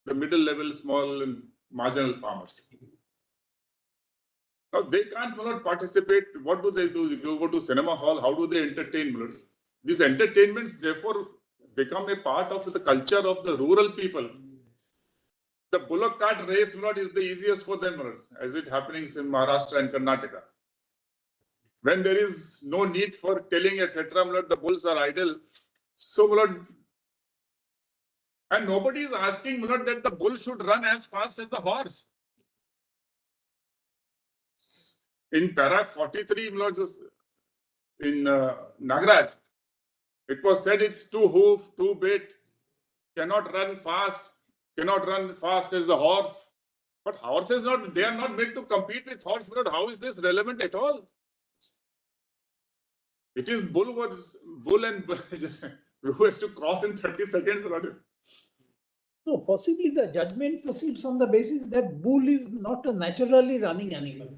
the middle level, small and marginal farmers. Now they can't participate. What do? They go to cinema hall. How do they entertain? These entertainments therefore become a part of the culture of the rural people. The bullock cart race is the easiest for them, as it happens in Maharashtra and Karnataka. When there is no need for telling, etc., the bulls are idle. So, and nobody is asking that the bull should run as fast as the horse. In para 43, my lord, in Nagraj, it was said it's two hoof, two bit, cannot run fast as the horse. But horse is not, they are not made to compete with horse, my lord. How is this relevant at all? It is bull and who has to cross in 30 seconds, my lord. So possibly the judgment proceeds on the basis that bull is not a naturally running animal.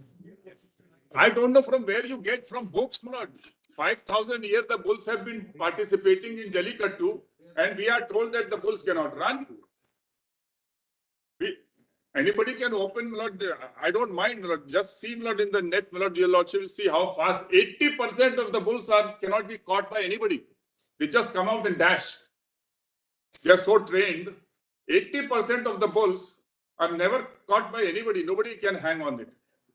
I don't know from where you get from books, my lord. 5,000 years the bulls have been participating in Jallikattu, and we are told that the bulls cannot run. Anybody can open, my lord. I don't mind, my lord. Just see, my lord, in the net, my lord, your lordship will see how fast 80% of the bulls cannot be caught by anybody. They just come out and dash. They are so trained. 80% of the bulls are never caught by anybody. Nobody can hang on it.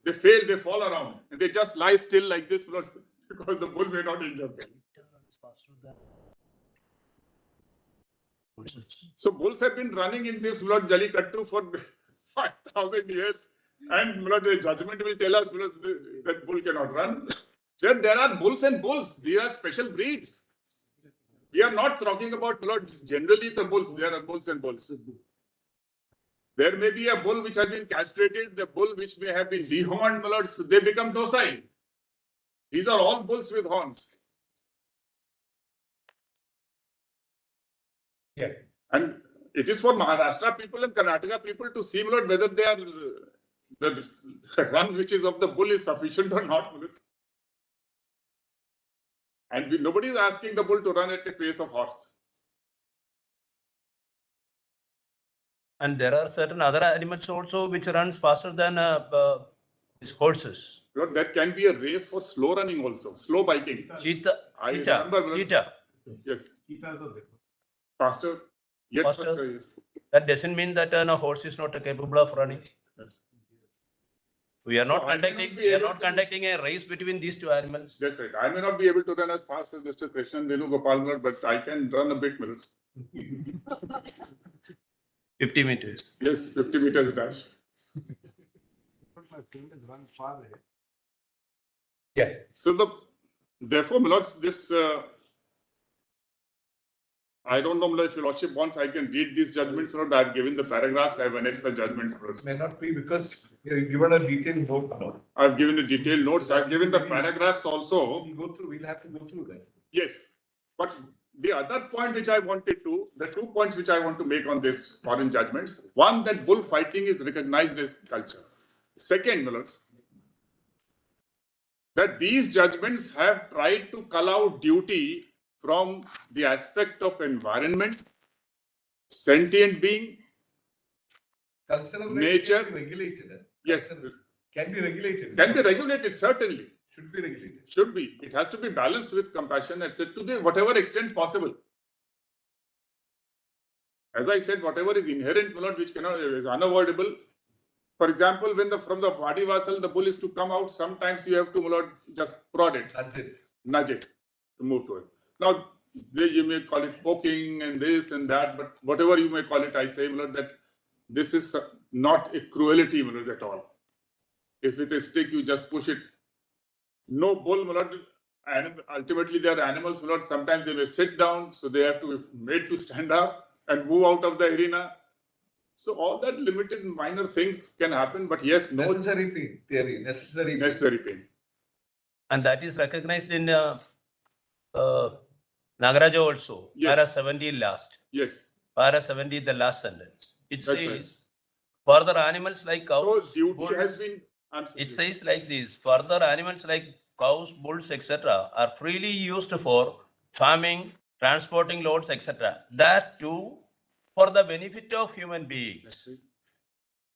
They fail, they fall around, and they just lie still like this, my lord, because the bull may not injure them. So bulls have been running in this, my lord, Jallikattu for 5,000 years, and my lord, the judgment will tell us, my lord, that bull cannot run. There are bulls and bulls. These are special breeds. We are not talking about, my lord, generally the bulls. There are bulls and bulls. There may be a bull which has been castrated, the bull which may have been dehorned, my lord, so they become docile. These are all bulls with horns. Yeah. And it is for Maharashtra people and Karnataka people to see, my lord, whether they are the run which is of the bull is sufficient or not. And nobody is asking the bull to run at the pace of horse. And there are certain other animals also which runs faster than these horses. Lord, there can be a race for slow running also, slow biking. Cheetah, I remember, cheetah. Yes, Cheetahs are there. faster. Yet Faster. faster, yes. That doesn't mean that a horse is not capable of running. Yes. We are not No, I may conducting. not be We are able not to- conducting a race between these two animals. That's right. I may not be able to run as fast as Mr. Krishnan Venugopal, but I can run a bit minutes. 50 meters. Yes, 50 meters dash. My friend has run far ahead. Yeah. So therefore, my lords, this I don't know, my lord, if your lordship wants, I can read these judgments. My lord, I have given the paragraphs. I have annexed the judgments. My lord. May not be because you've given a detailed note now. I have given the detailed notes. I have given the paragraphs also. We'll have to go through that. Yes, but the other point which I wanted to, the 2 points which I want to make on this foreign judgments. One, that bullfighting is recognized as culture. Second, my lords, that these judgments have tried to cull out duty from the aspect of environment, sentient being. Concern of rights Nature. can be regulated. Yes, Can be regulated. can be regulated, certainly. Should be regulated. Should be. It has to be balanced with compassion, etc. to the whatever extent possible. As I said, whatever is inherent, my lord, which is unavoidable. For example, when from the body vessel, the bull is to come out, sometimes you have to, my lord, just prod it, That's it. nudge it to move to it. Now, you may call it poking and this and that, but whatever you may call it, I say, my lord, that this is not a cruelty, my lord, at all. If with a stick you just push it, no bull, my lord, and ultimately they are animals, my lord. Sometimes they may sit down, so they have to be made to stand up and move out of the arena. So all that limited minor things can happen, but yes, no Necessary pain theory. necessary pain. And that is recognized in Nagaraja also. Yes. Para 70 last. Yes. Para 70 the last sentence. It That's says, right. further animals like So cows, duty bulls, has been. I'm sorry. it says like this, further animals like cows, bulls, etc. are freely used for farming, transporting loads, etc. That too for the benefit of human beings That's right.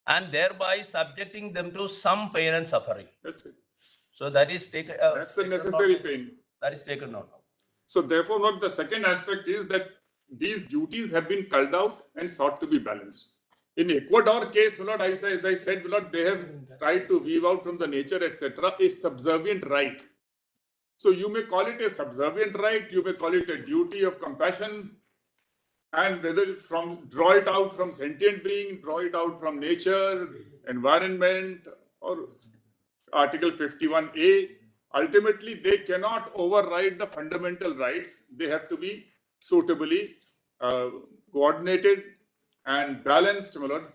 and thereby subjecting them to some pain and suffering. That's it. So that is taken. That's the necessary pain. That is taken note of. So therefore, not the second aspect is that these duties have been culled out and sought to be balanced. In Ecuador case, my lord, as I said, my lord, they have tried to weave out from the nature, etc., a subservient right. So you may call it a subservient right, you may call it a duty of compassion, and whether draw it out from sentient being, draw it out from nature, environment, or Article 51A, ultimately they cannot override the fundamental rights. They have to be suitably coordinated and balanced, my lord,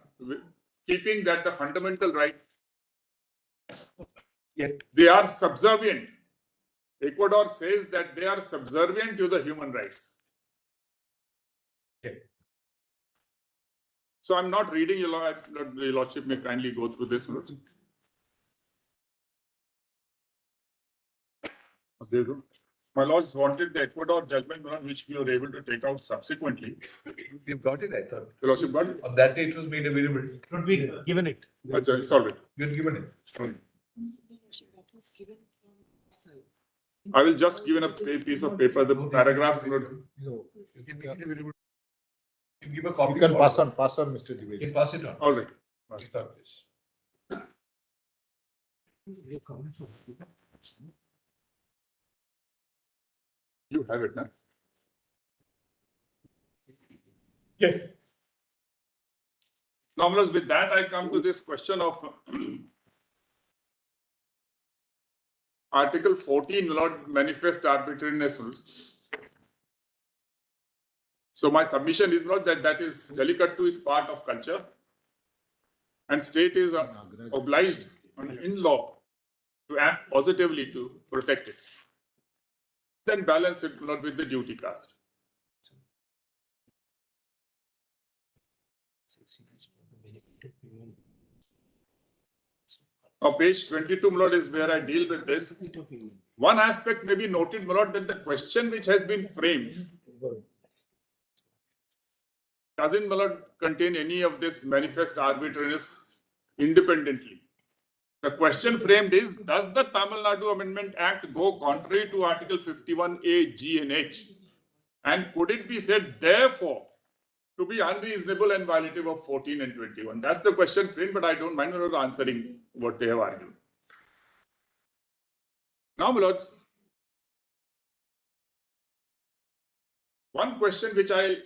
keeping that the fundamental right, they are subservient. Ecuador says that they are subservient to the human rights. Okay. So I'm not reading your lordship may kindly go through this. There you go. My lords wanted the Ecuador judgment, which we were able to take out subsequently. You've got it, I thought. Your lordship got it? On that day it was made available. Not we given it. Achha, solve it. You've given it. I will just give in a piece of paper, the paragraphs. You can make it available. You can give a copy. You can to pass all. on, Mr. You Dwivedi. can pass it on. All right. Without this. You have it now. Yes. Now, my lords, with that, I come to this question of Article 14, my lord, manifest arbitrariness rules. So my submission is not that Jallikattu is part of culture, and state is obliged in law to act positively to protect it. Then balance it, not with the duty cast. Now, page 22, my lord, is where I deal with this. One aspect may be noted, my lord, that the question which has been framed doesn't, my lord, contain any of this manifest arbitrariness independently. The question framed is, does the Tamil Nadu Amendment Act go contrary to Article 51A, G and H? And could it be said, therefore, to be unreasonable and violative of 14 and 21? That's the question framed, but I don't mind answering what they have argued. Now, my lords, one question which I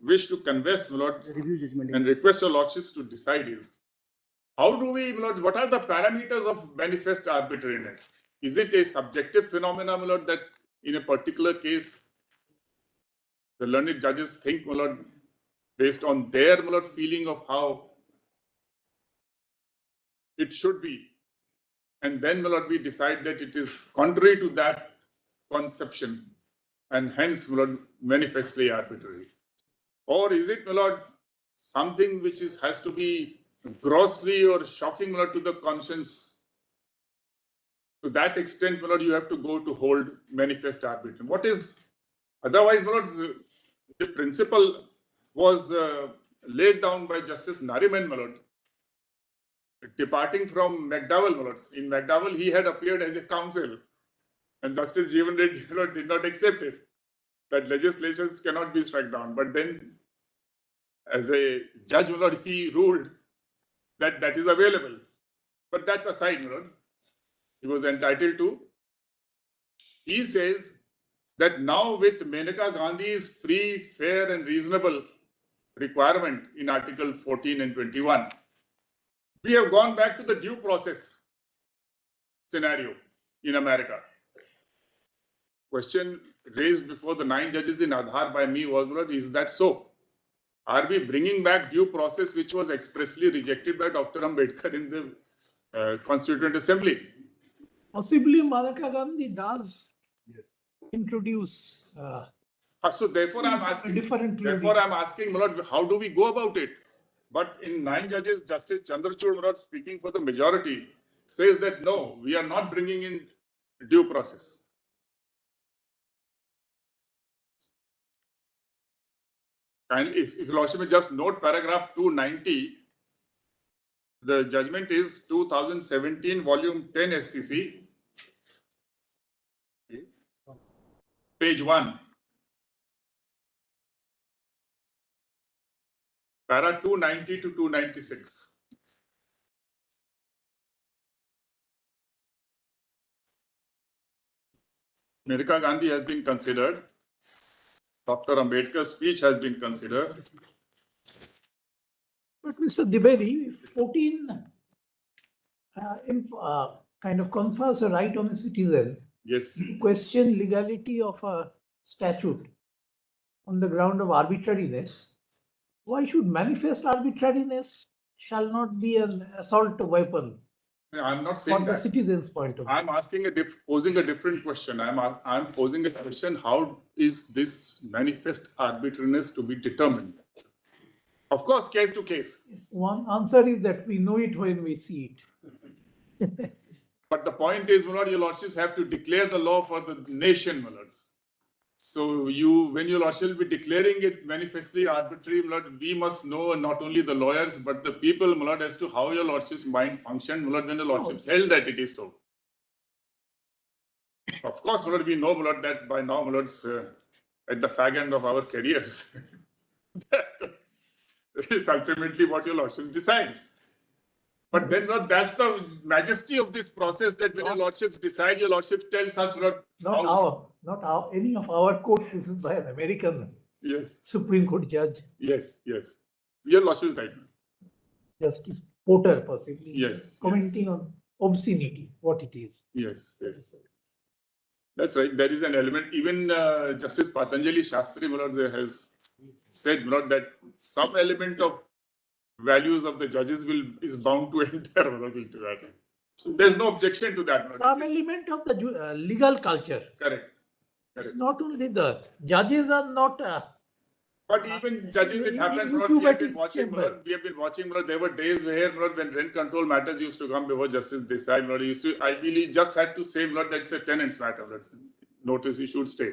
wish to convey, my lord, and request your lordships to decide is, how do we, my lord, what are the parameters of manifest arbitrariness? Is it a subjective phenomenon, my lord, that in a particular case, the learned judges think, my lord, based on their, my lord, feeling of how it should be, and then, my lord, we decide that it is contrary to that conception, and hence, my lord, manifestly arbitrary? Or is it, my lord, something which has to be grossly or shocking, my lord, to the conscience? To that extent, my lord, you have to go to hold manifest arbitration. What is otherwise, my lord, the principle was laid down by Justice Nariman, my lord, departing from McDowell, my lord. In McDowell, he had appeared as a counsel, and Justice Jeevan Reddy, my lord, did not accept it, that legislations cannot be struck down. But then, as a judge, my lord, he ruled that that is available. But that's aside, my lord. He was entitled to. He says that now with Menaka Gandhi's free, fair and reasonable requirement in Article 14 and 21, we have gone back to the due process scenario in America. Question raised before the 9 judges in Aadhaar by me was, is that so? Are we bringing back due process which was expressly rejected by Dr. Ambedkar in the Constituent Assembly? Possibly Manaka Gandhi does introduce So therefore, I'm asking. different Therefore, I'm asking, my lord, how do we go about it? But in 9 judges, Justice Chandrachud, my lord, speaking for the majority, says that no, we are not bringing in due process. And if your lordship may just note paragraph 290, the judgment is 2017, volume 10 SCC, page 1. Para 290 to 296. Maneka Gandhi has been considered. Dr. Ambedkar's speech has been considered. But Mr. Dwivedi, 14 kind of confers a right on a citizen Yes. to question legality of a statute on the ground of arbitrariness, why should manifest arbitrariness shall not be an assault weapon I'm not from saying the that. citizen's point of view? I'm asking posing a different question. I'm posing a question: how is this manifest arbitrariness to be determined? Of course, case to case. One answer is that we know it when we see it. But the point is, my lord, your lordships have to declare the law for the nation, my lords. So when your lordship will be declaring it manifestly arbitrary, my lord, we must know not only the lawyers but the people, my lord, as to how your lordship's mind functioned, my lord, when the lordships held that it is so. Of course, my lord, we know, my lord, that by now, my lords, at the fag end of our careers, that is ultimately what your lordships decide. But then, Lord, that's the majesty of this process, that when your lordships decide, your lordship tells us, Lord, Not any of our court. This is by an American yes, Supreme Court judge, yes, yes. Your lordship is right. Justice Porter, possibly. Yes, Commenting on obscenity, what it is. Yes, yes. That's right. There is an element. Even Justice Patanjali Shastri, my lord, has said, my lord, that some element of values of the judges is bound to enter, my lord, into that. So there's no objection to that, my lord. Some element of the legal culture. Correct. It's not only the judges are not. But even judges, it happens, my lord, we have been watching, my lord, there were days where, my lord, when rent control matters used to come before Justice Desai, my lord, used to ideally just had to say, my lord, that's a tenant's matter, my lord. Notice you should stay.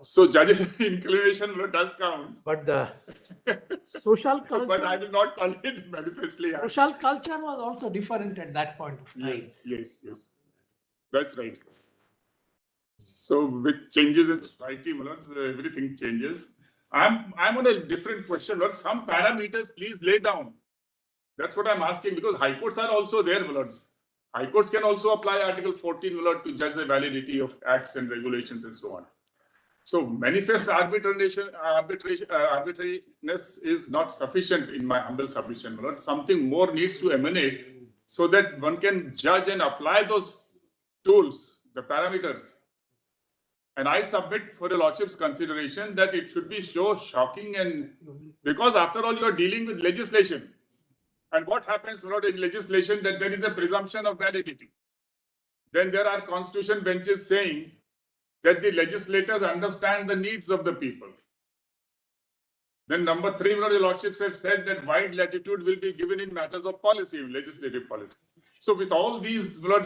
So judges' inclination, my lord, does count. But the social culture. But I will not call it manifestly. Social culture was also different at that point of time. Yes. That's right. So with changes in society, my lord, everything changes. I'm on a different question, Lord. Some parameters, please lay down. That's what I'm asking, because high courts are also there, my lords. High courts can also apply Article 14, my lord, to judge the validity of acts and regulations and so on. So manifest arbitrariness is not sufficient in my humble submission, my lord. Something more needs to emanate so that one can judge and apply those tools, the parameters. And I submit for the lordship's consideration that it should be so shocking, and because after all you are dealing with legislation. And what happens, Lord, in legislation, that there is a presumption of validity. Then there are constitution benches saying that the legislators understand the needs of the people. Then number 3, Lord, the lordships have said that wide latitude will be given in matters of policy, legislative policy. So with all these, Lord,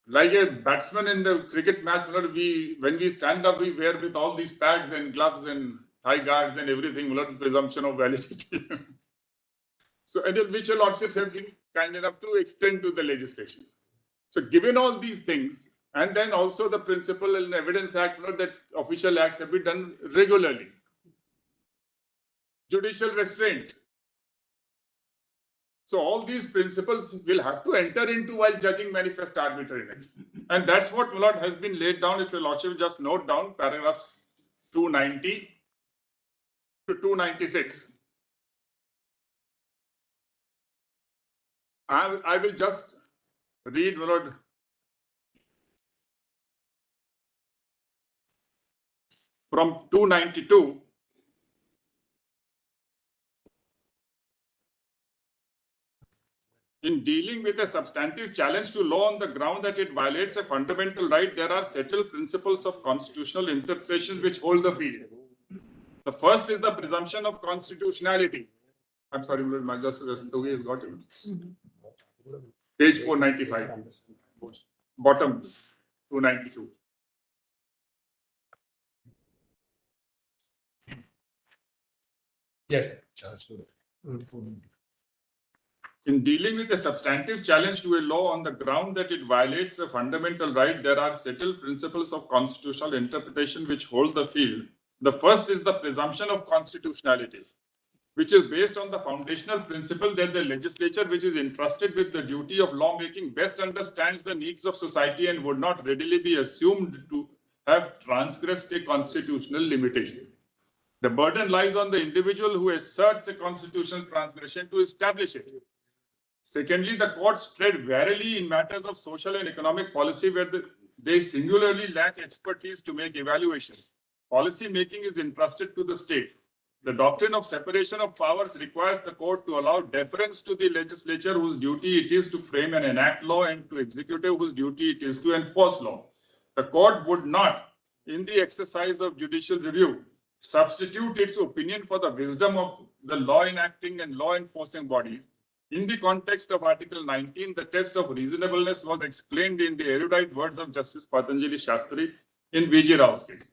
like a batsman in the cricket match, Lord, when we stand up, we wear with all these pads and gloves and thigh guards and everything, Lord, presumption of validity. So, and which your lordships have been kind enough to extend to the legislation. So, given all these things, and then also the Principle and Evidence Act, Lord, that official acts have been done regularly. Judicial restraint. So all these principles will have to enter into while judging manifest arbitrariness. And that's what, my lord, has been laid down. If your lordship just note down paragraphs 290 to 296. I will just read, my lord, from 292. In dealing with a substantive challenge to law on the ground that it violates a fundamental right, there are settled principles of constitutional interpretation which hold the field. The first is the presumption of constitutionality. I'm sorry, my justice has got it. Page 495, bottom 292. Yes. In dealing with a substantive challenge to a law on the ground that it violates a fundamental right, there are settled principles of constitutional interpretation which hold the field. The first is the presumption of constitutionality, which is based on the foundational principle that the legislature, which is entrusted with the duty of lawmaking, best understands the needs of society and would not readily be assumed to have transgressed a constitutional limitation. The burden lies on the individual who asserts a constitutional transgression to establish it. Secondly, the courts tread warily in matters of social and economic policy where they singularly lack expertise to make evaluations. Policy making is entrusted to the state. The doctrine of separation of powers requires the court to allow deference to the legislature whose duty it is to frame and enact law and to executive whose duty it is to enforce law. The court would not, in the exercise of judicial review, substitute its opinion for the wisdom of the law enacting and law enforcing bodies. In the context of Article 19, the test of reasonableness was explained in the erudite words of Justice Patanjali Shastri in V.G. Rao's case.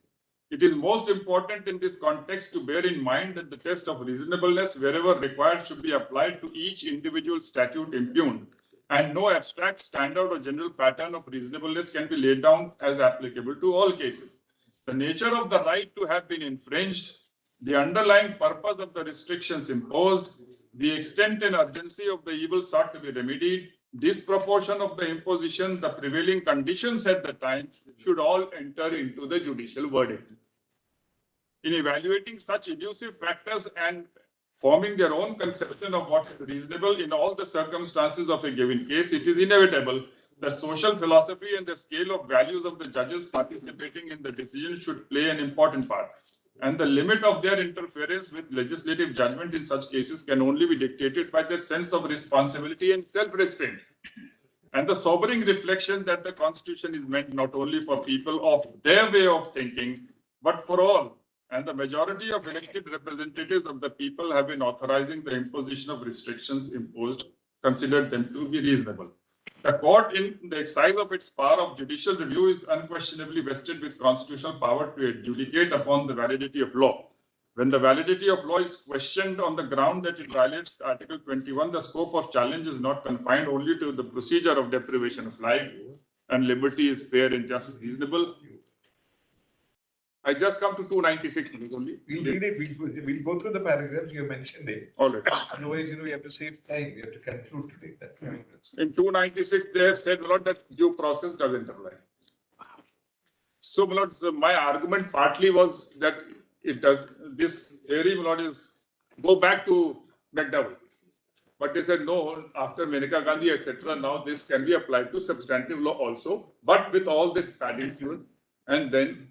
It is most important in this context to bear in mind that the test of reasonableness, wherever required, should be applied to each individual statute impugned, and no abstract standard or general pattern of reasonableness can be laid down as applicable to all cases. The nature of the right to have been infringed, the underlying purpose of the restrictions imposed, the extent and urgency of the evil sought to be remedied, disproportion of the imposition, the prevailing conditions at the time should all enter into the judicial verdict. In evaluating such elusive factors and forming their own conception of what is reasonable in all the circumstances of a given case, it is inevitable that social philosophy and the scale of values of the judges participating in the decision should play an important part. And the limit of their interference with legislative judgment in such cases can only be dictated by their sense of responsibility and self-restraint. And the sobering reflection that the Constitution is meant not only for people of their way of thinking, but for all. And the majority of elected representatives of the people have been authorizing the imposition of restrictions imposed, considered them to be reasonable. The court, in the exercise of its power of judicial review, is unquestionably vested with constitutional power to adjudicate upon the validity of law. When the validity of law is questioned on the ground that it violates Article 21, the scope of challenge is not confined only to the procedure of deprivation of life and liberty is fair and just reasonable. I just come to 296 only. We'll read it, we'll go through the paragraphs, you mentioned it. All right. Otherwise, we have to save time, we have to conclude today. That In 296, they have said, Lord, that due process doesn't apply. So, Lord, my argument partly was that it does, this theory, Lord, is go back to McDowell. But they said, no, after Maneka Gandhi, etc., now this can be applied to substantive law also, but with all this padding, and then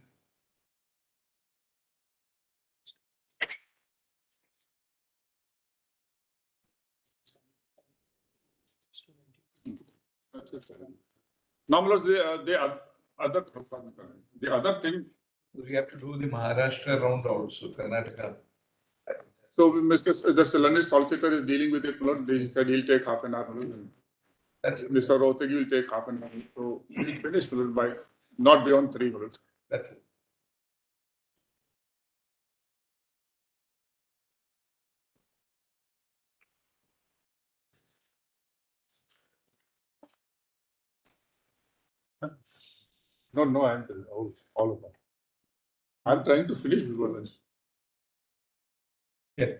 now, Lord, the other thing. we have to do the Maharashtra round also, Karnataka. So, the learned solicitor is dealing with it, Lord. He said he'll take half an hour. That's it. Mr. Rohtagi will take half an hour. So, we'll finish by not beyond 3 minutes. That's it. No, I'm all of that. I'm trying to finish before lunch. Yeah.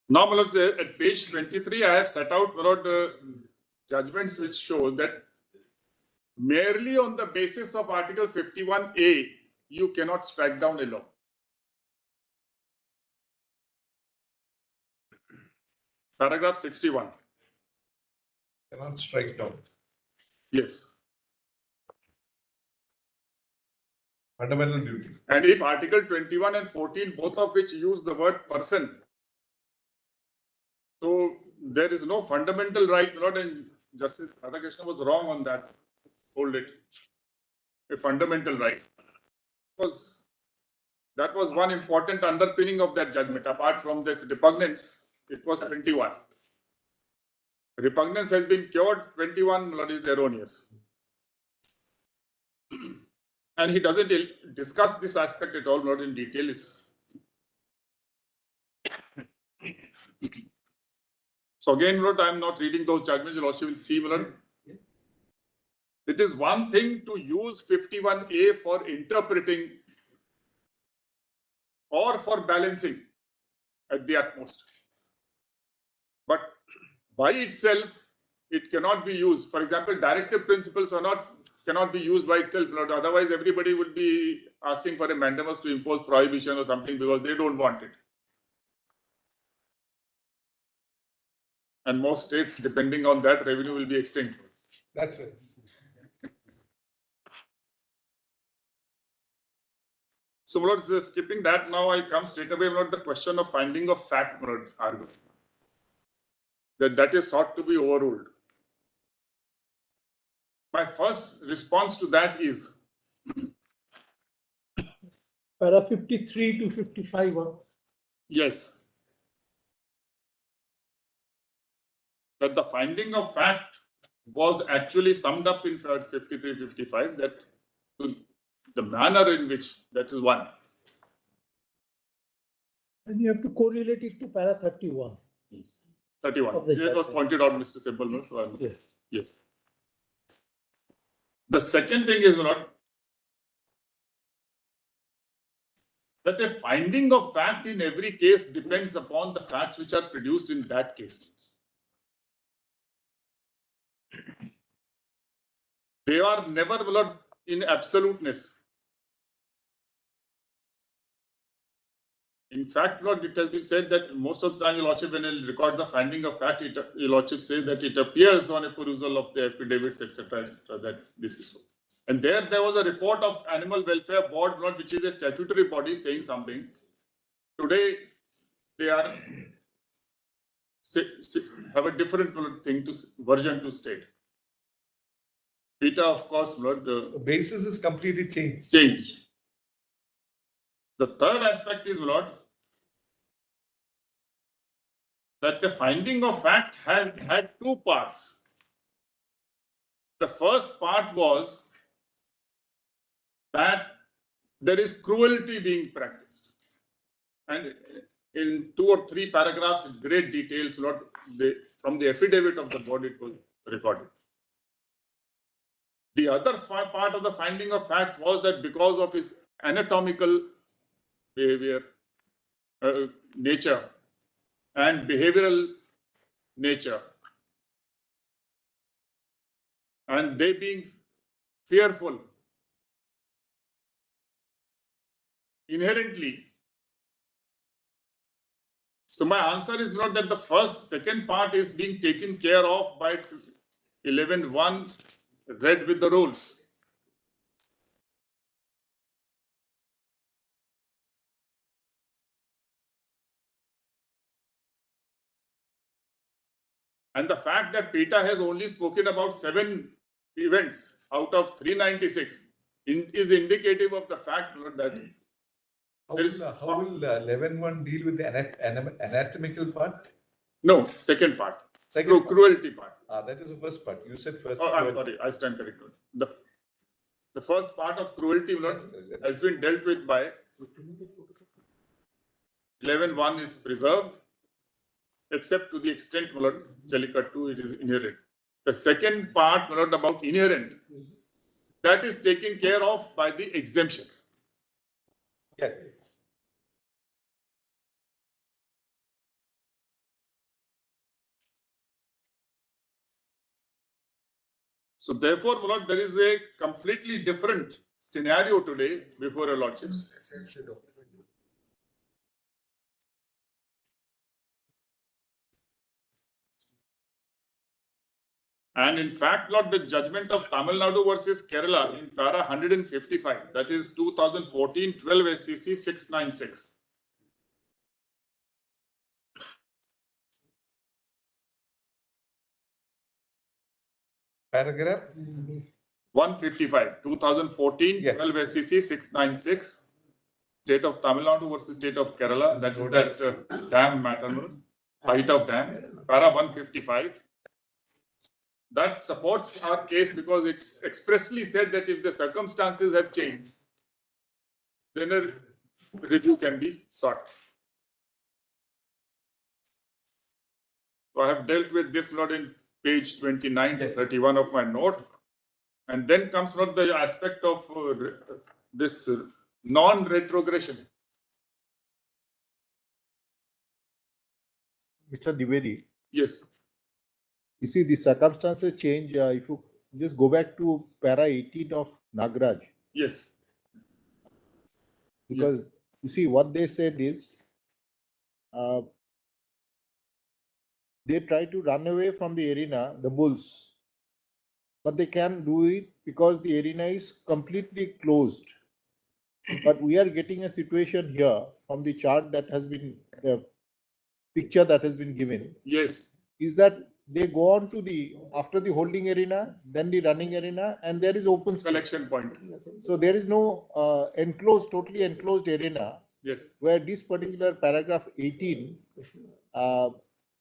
Now, let's say at page 23, I have set out judgments which show that merely on the basis of Article 51A, you cannot strike down a law. Paragraph 61. Cannot strike down. Yes. Fundamental duty. And if Article 21 and 14, both of which use the word person, so there is no fundamental right, Lord, and Justice Radhakrishna was wrong on that. Hold it. A fundamental right. That was one important underpinning of that judgment. Apart from that repugnance, it was 21. Repugnance has been cured, 21, Lord, is erroneous. And he doesn't discuss this aspect at all, not in detail. So again, Lord, I am not reading those judgments. You also will see, Lord. It is one thing to use 51A for interpreting or for balancing at the utmost. But by itself, it cannot be used. For example, directive principles cannot be used by itself. Otherwise, everybody would be asking for a mandamus to impose prohibition or something because they don't want it. And most states, depending on that, revenue will be extinct. That's right. So, my lord, skipping that, now I come straight away, my lord, the question of finding of fact, my lord, argument. That is sought to be overruled. My first response to that is, Para 53 to 55. yes, that the finding of fact was actually summed up in 53-55, that the manner in which, that is one. And you have to correlate it to para 31. 31. Of the It was judgment. pointed out, Mr. Simple. So I'm, Yes. yes. The second thing is, my lord, that a finding of fact in every case depends upon the facts which are produced in that case. They are never, my lord, in absoluteness. In fact, Lord, it has been said that most of the time, Your Lordship, when you record the finding of fact, Your Lordship say that it appears on a perusal of the affidavits, etc., that this is so. And there was a report of Animal Welfare Board, Lord, which is a statutory body saying something. Today, they are have a different version to state. PETA, of course, Lord, The basis is completely changed. changed. The third aspect is, Lord, that the finding of fact has had two parts. The first part was that there is cruelty being practiced. And in 2 or 3 paragraphs in great details, Lord, from the affidavit of the board, it was recorded. The other part of the finding of fact was that because of his anatomical behavior, nature, and behavioral nature, and they being fearful, inherently. So my answer is not that the second part is being taken care of by 11.1 read with the rules. And the fact that PETA has only spoken about 7 events out of 396 is indicative of the fact that How there is will 11.1 deal with the anatomical part? no second part, Second part. cruelty part. That is the first part. You said first. Oh, I'm sorry, I stand corrected. The first part of cruelty has been dealt with by 11.1 is preserved, except to the extent Jallikattu it is inherent. The second part about inherent, that is taken care of by the exemption. Yeah. So therefore, my lord, there is a completely different scenario today before your lordships. And in fact, Lord, the judgment of Tamil Nadu versus Kerala in para 155, that is 2014-12 SCC 696. Paragraph 155, 2014-12 Yeah. SCC 696, State of Tamil Nadu versus State of Kerala, that is Noted. that dam matter, height of dam, para 155. That supports our case because it's expressly said that if the circumstances have changed, then a review can be sought. So I have dealt with this not in page 29 to 31 of my note. And then comes not the aspect of this non-retrogression. Mr. Dwivedi, Yes, you see the circumstances change. If you just go back to para 18 of Nagraj, yes, because you see what they said is they try to run away from the arena, the bulls, but they can't do it because the arena is completely closed. But we are getting a situation here from the chart that has been, the picture that has been given, Yes. is that they go on to the, after the holding arena, then the running arena, and there is open space. Collection point. So there is no enclosed, totally enclosed arena, Yes. where this particular paragraph 18,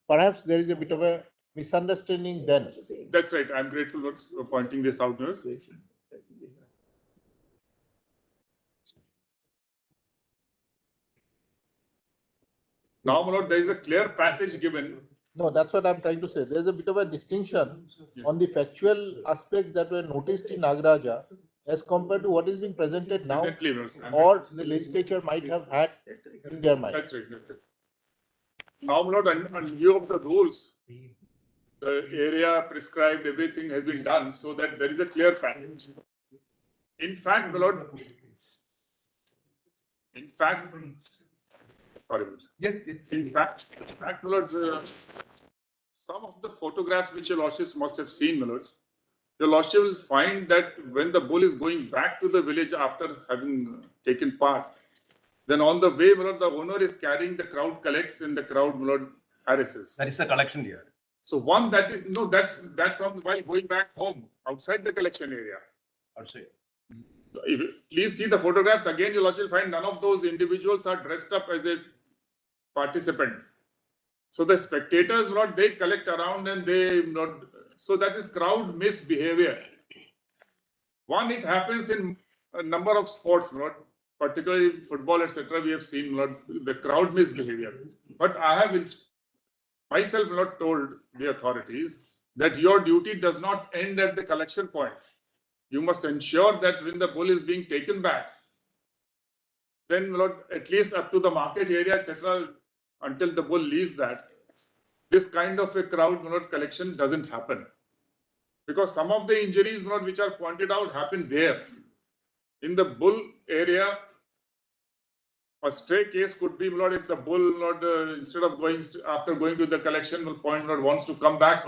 perhaps there is a bit of a misunderstanding then. That's right. I'm grateful for pointing this out. Nurse. Now, my lord, there is a clear passage given. No, that's what I'm trying to say. There's a bit of a distinction on the factual aspects that were noticed in Nagaraja as compared to what is being presented now, Presently, Nurse. or the legislature might have had in their mind. That's right. That's right. Now, my lord, on view of the rules, the area prescribed, everything has been done so that there is a clear passage. In fact, my lord, sorry, in fact, my lords, some of the photographs which your lordships must have seen, my lords, your lordship will find that when the bull is going back to the village after having taken part, then on the way, my lord, the owner is carrying, the crowd collects and the crowd, my lord, harasses. That is the collection here. So one that is, no, that's on while going back home outside the collection area. Outside. If you please see the photographs again, you'll also find none of those individuals are dressed up as a participant. So the spectators, not they collect around and they not. So that is crowd misbehavior. One, it happens in a number of sports, not particularly football, etc. We have seen not the crowd misbehavior. But I have myself not told the authorities that your duty does not end at the collection point. You must ensure that when the bull is being taken back, then at least up to the market area, etc., until the bull leaves that, this kind of a crowd collection doesn't happen. Because some of the injuries which are pointed out happen there. In the bull area, a stray case could be if the bull instead of going after going to the collection point wants to come back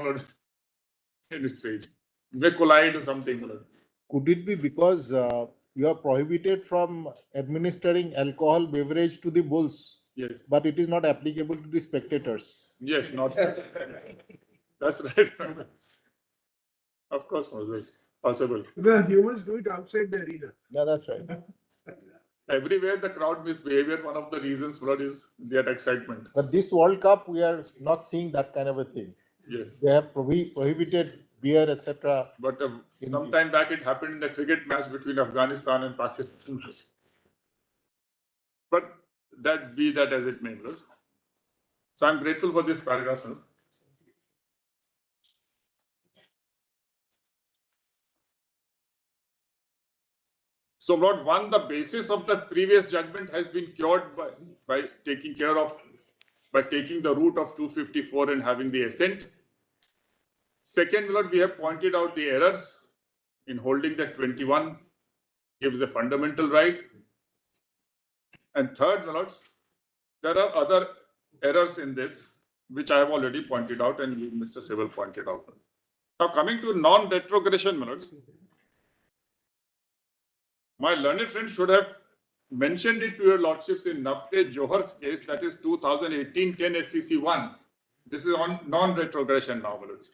in the stage. They collide or something. Could it be because you are prohibited from administering alcohol beverage to the bulls, Yes. but it is not applicable to the spectators? Yes, not. That's right. Of course, that's possible. The humans do it outside the arena. Yeah, that's right. Everywhere the crowd misbehavior, one of the reasons is that excitement. But this World Cup, we are not seeing that kind of a thing. Yes. They have prohibited beer, etc. But some time back, it happened in the cricket match between Afghanistan and Pakistan. But that be that as it may. So I'm grateful for this paragraph. So, Lord, one, the basis of the previous judgment has been cured by taking care of, by taking the route of 254 and having the assent. Second, Lord, we have pointed out the errors in holding that 21 gives a fundamental right. And third, Lord, there are other errors in this, which I have already pointed out and Mr. Sewell pointed out. Now, coming to non-retrogression, Lord, my learned friend should have mentioned it to your lordships in Navte Johor's case, that is 2018-10 SCC 1. This is on non-retrogression now, Lords.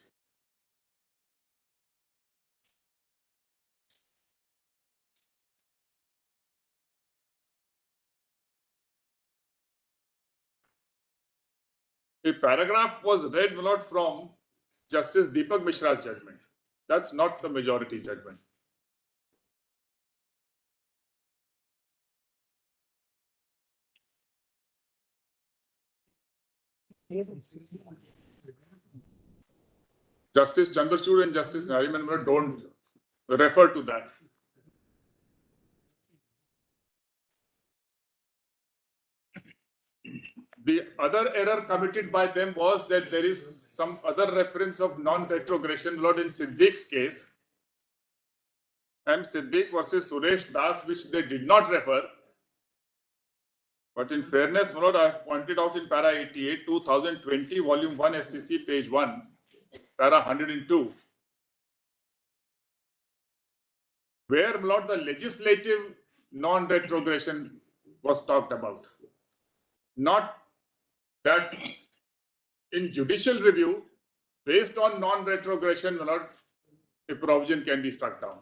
A paragraph was read, Lord, from Justice Deepak Mishra's judgment. That's not the majority judgment. Justice Chandrachud and Justice Nariman don't refer to that. The other error committed by them was that there is some other reference of non-retrogression, Lord, in Siddique's case. M. Siddique versus Suresh Das, which they did not refer. But in fairness, my lord, I have pointed out in para 88, 2020, volume 1 FCC, page 1, para 102, where, my lord, the legislative non-retrogression was talked about. Not that in judicial review, based on non-retrogression, my lord, a provision can be struck down.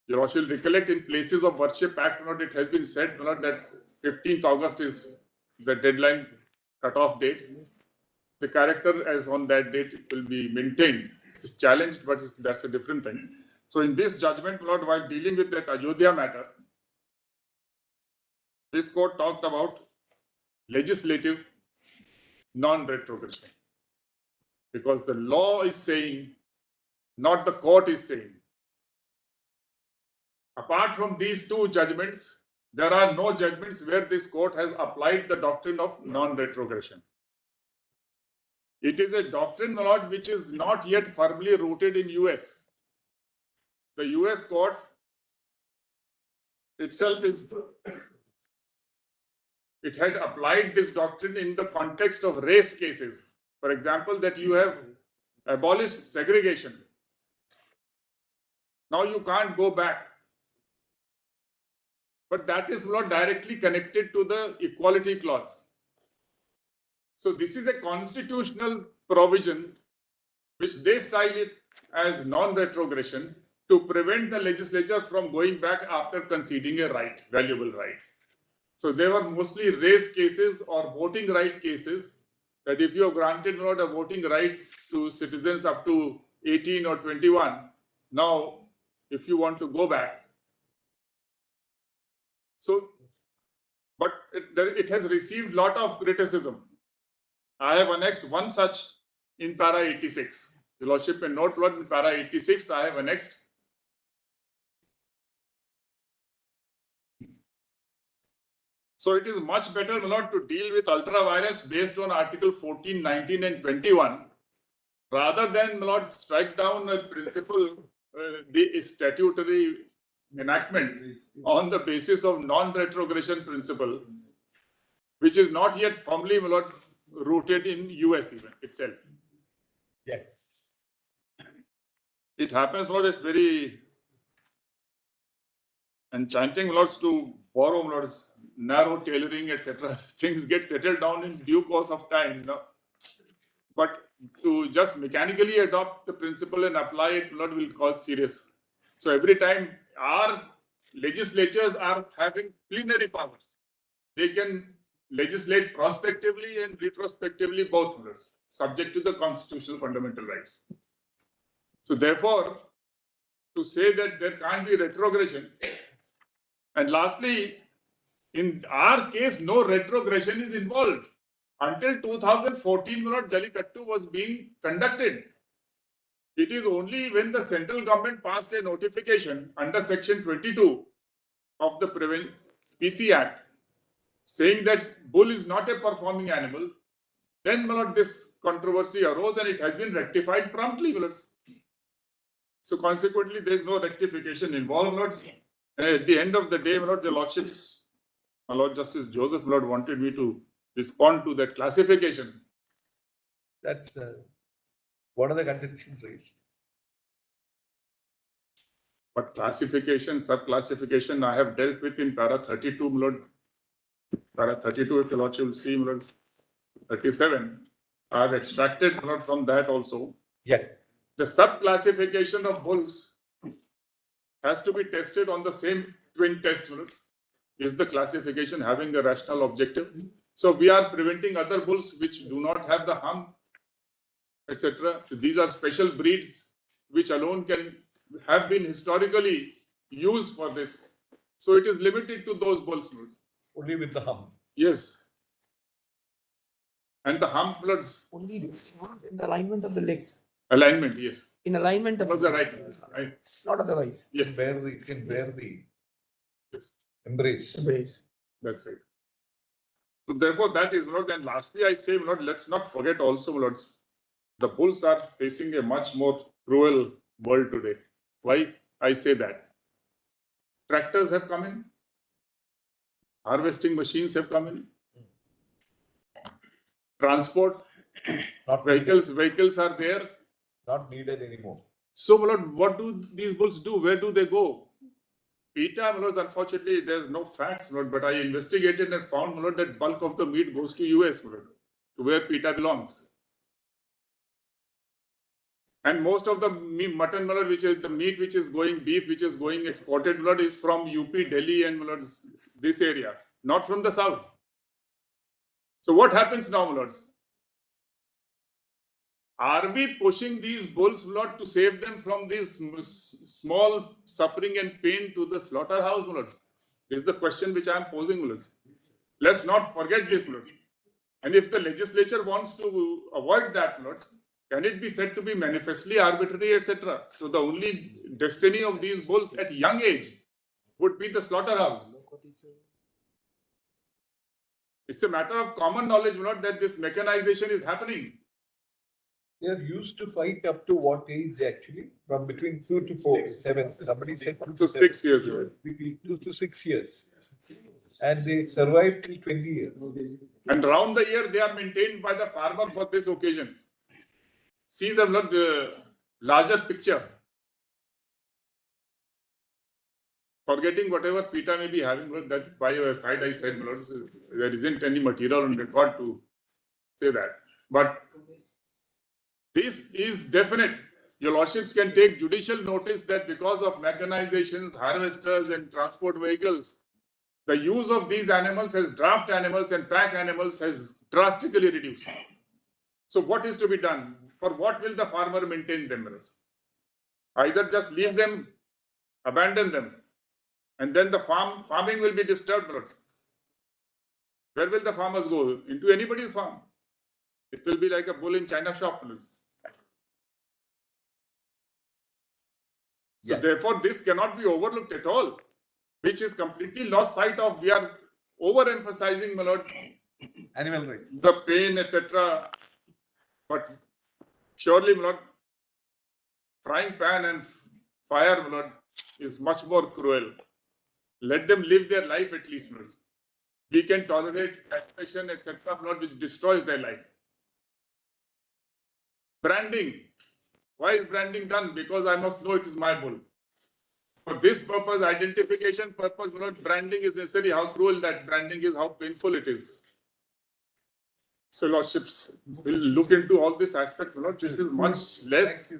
You shall recollect in places of worship act, my lord, it has been said, my lord, that 15th August is the deadline cut-off date. The character as on that date will be maintained. It's challenged, but that's a different thing. So in this judgment, my lord, while dealing with that Ayodhya matter, this court talked about legislative non-retrogression. Because the law is saying, not the court is saying. Apart from these two judgments, there are no judgments where this court has applied the doctrine of non-retrogression. It is a doctrine, my lord, which is not yet firmly rooted in US. The US court itself it had applied this doctrine in the context of race cases. For example, that you have abolished segregation. Now you can't go back. But that is not directly connected to the equality clause. So this is a constitutional provision which they style it as non-retrogression to prevent the legislature from going back after conceding a right, valuable right. So they were mostly race cases or voting right cases, that if you have granted not a voting right to citizens up to 18 or 21, now if you want to go back. So, but it has received lot of criticism. I have annexed one such in para 86. The Lordship may note, Lord, in para 86, I have annexed. So it is much better, my lord, to deal with ultra vires based on Article 14, 19 and 21, rather than, my lord, strike down a principle, the statutory enactment on the basis of non-retrogression principle, which is not yet firmly, my lord, rooted in US even itself. Yes. It happens, my lord, it's very enchanting, my lords, to borrow, my lords, narrow tailoring, etc. Things get settled down in due course of time. No? But to just mechanically adopt the principle and apply it, my lord, will cause serious. So every time our legislatures are having plenary powers, they can legislate prospectively and retrospectively both, my lords, subject to the constitutional fundamental rights. So therefore, to say that there can't be retrogression, and lastly, in our case, no retrogression is involved. Until 2014, my lord, Jallikattu was being conducted. It is only when the central government passed a notification under section 22 of the PC Act, saying that bull is not a performing animal, then, my lord, this controversy arose and it has been rectified promptly, my lord. So consequently, there is no rectification involved, my lord. And at the end of the day, my lord, the lordships, my Lord Justice Joseph, my lord, wanted me to respond to that classification. That's what are the contentions raised? But classification, sub-classification, I have dealt with in para 32, my lord. Para 32, if the lordship will see, my lord, 37. I have extracted, my lord, from that also. Yeah. The sub-classification of bulls has to be tested on the same twin test, my lord. Is the classification having a rational objective? So we are preventing other bulls which do not have the hump, etc. So these are special breeds which alone can have been historically used for this. So it is limited to those bulls. Only with the hump. Yes. And the hump bloods. Only in the alignment of the legs. Alignment, yes. In alignment of That was the right. not otherwise. Yes. It can bear the Yes. embrace. Embrace. That's right. So therefore, that is not. And lastly, I say, Lord, let's not forget also, Lords, the bulls are facing a much more cruel world today. Why I I say that. Tractors have come in. Harvesting machines have come in. Transport Not vehicles are there. not needed anymore. So, my lord, what do these bulls do? Where do they go? PETA, my lord, unfortunately, there's no facts, my lord, but I investigated and found, my lord, that bulk of the meat goes to US, my lord, to where PETA belongs. And most of the mutton, my lord, which is the meat which is going, beef which is going exported, my lord, is from UP, Delhi, and my lord, this area, not from the south. So what happens now, my lords? Are we pushing these bulls, my lord, to save them from this small suffering and pain to the slaughterhouse, my lords? This is the question which I am posing, my lords. Let's not forget this, my lords. And if the legislature wants to avoid that, my lords, can it be said to be manifestly arbitrary, etc.? So the only destiny of these bulls at young age would be the slaughterhouse. It's a matter of common knowledge, my lord, that this mechanization is happening. They are used to fight up to what age actually? From between 2 to 4, 7. Somebody said 2 So to 7. 6 years old. 2 to 6 years. And they survive till 20 years. And round the year, they are maintained by the farmer for this occasion. See the larger picture. Forgetting whatever PETA may be having, but that by your side I said, Lord, there isn't any material on record to say that. But this is definite. Your lordships can take judicial notice that because of mechanizations, harvesters, and transport vehicles, the use of these animals as draft animals and pack animals has drastically reduced. So what is to be done? For what will the farmer maintain them? Either just leave them, abandon them, and then the farming will be disturbed. Where will the farmers go? Into anybody's farm. It will be like a bull in China shop. So therefore, this cannot be overlooked at all, which is completely lost sight of. We are overemphasizing, my lord, Animal rights. the pain, etc. But surely, my lord, frying pan and fire, my lord, is much more cruel. Let them live their life at least, my lord. We can tolerate castration, etc., my lord, which destroys their life. Branding. Why is branding done? Because I must know it is my bull. For this purpose, identification purpose, my lord, branding is necessary. How cruel that branding is, how painful it is. So, lordships will look into all this aspect, my lord. This is much less,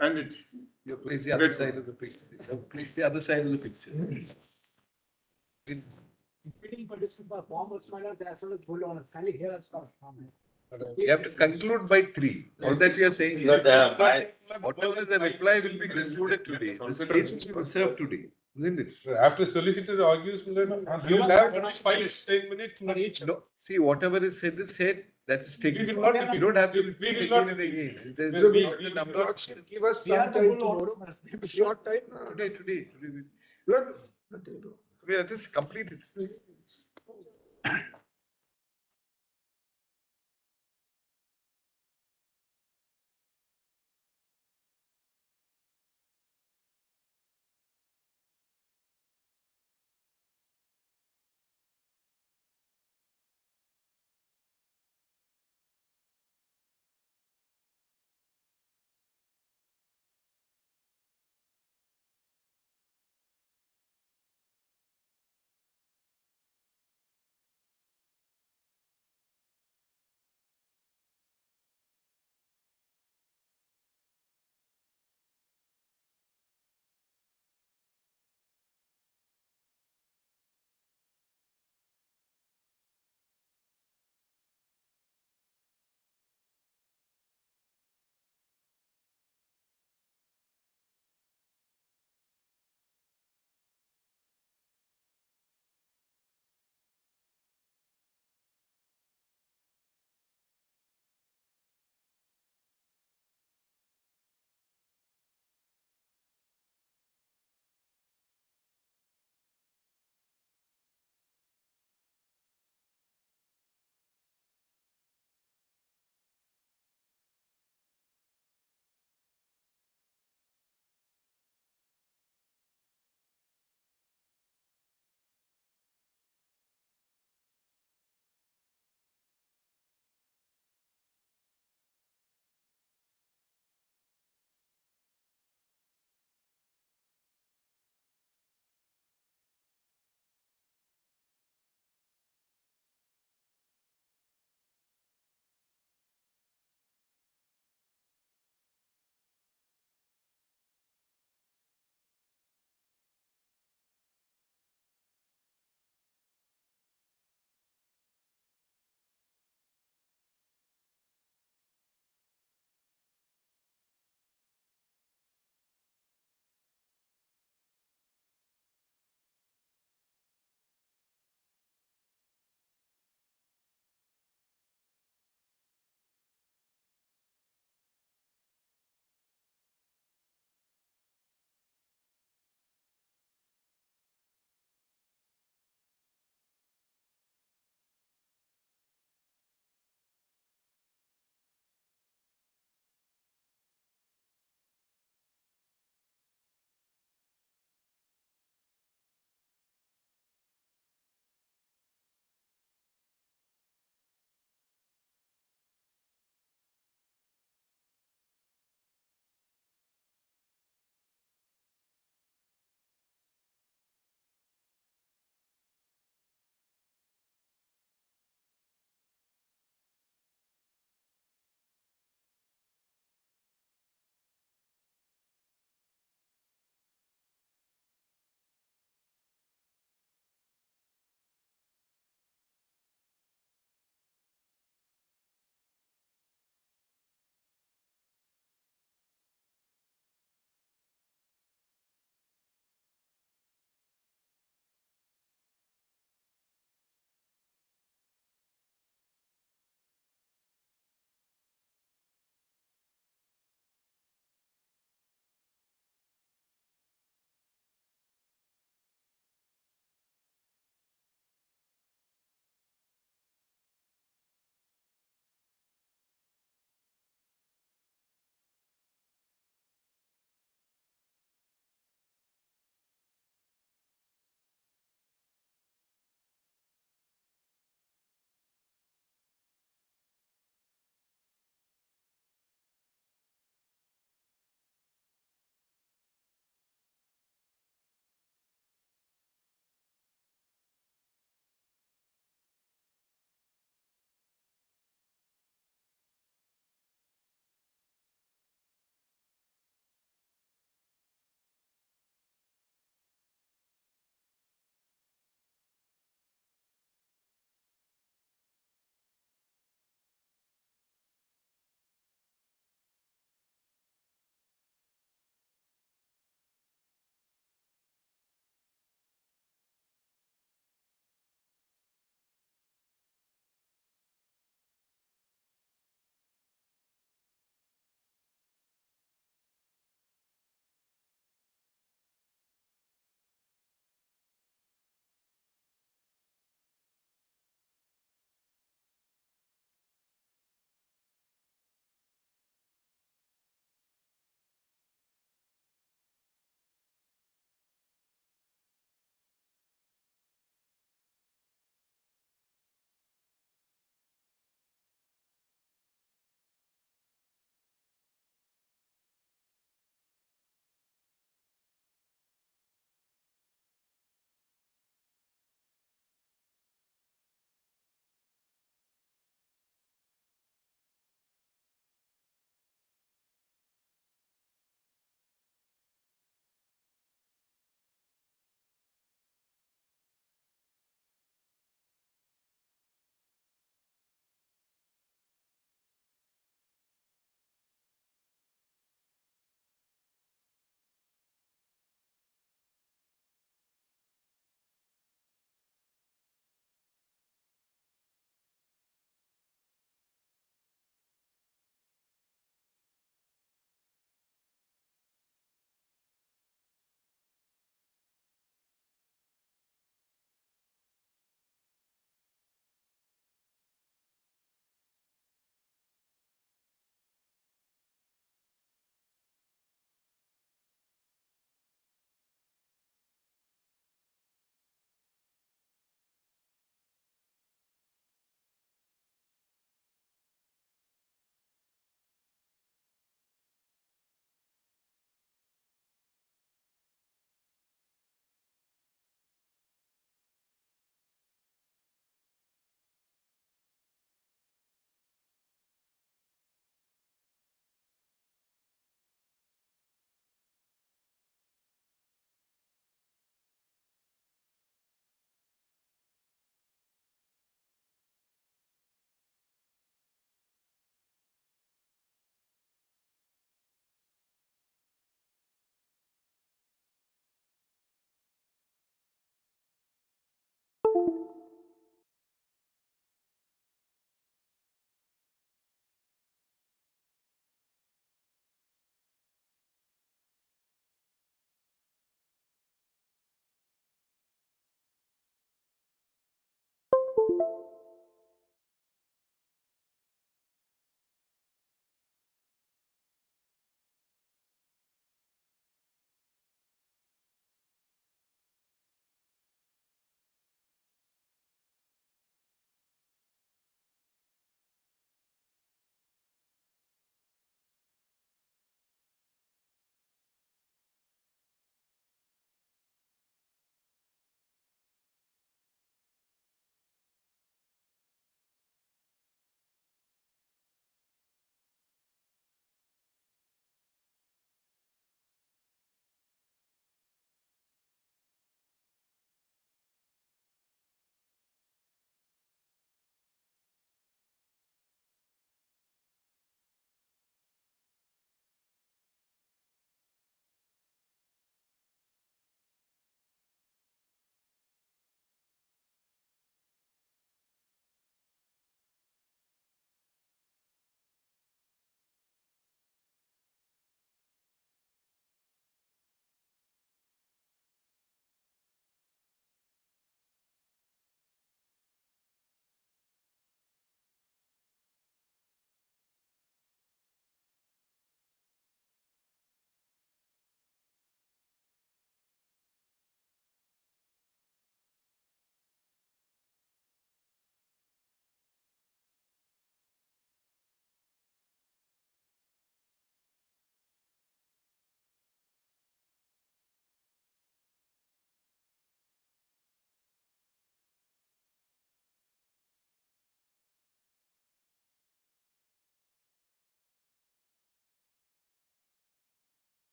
and it's You place the other side of the picture. You place the other side of the picture. Competing participants are farmers, miners, as well as bull owners. Kindly hear us out. You have to conclude by 3. All that we are saying is whatever the reply will be concluded today. The space will be reserved today. Isn't it? After solicitor argues, you will have 5-10 minutes. No, see, whatever is said, that is taken. We will not You don't have to we repeat will not- again and again. There's we- no we- certain we- number of- Give us some time tomorrow, maybe short time. Today. Blood. We are just completed.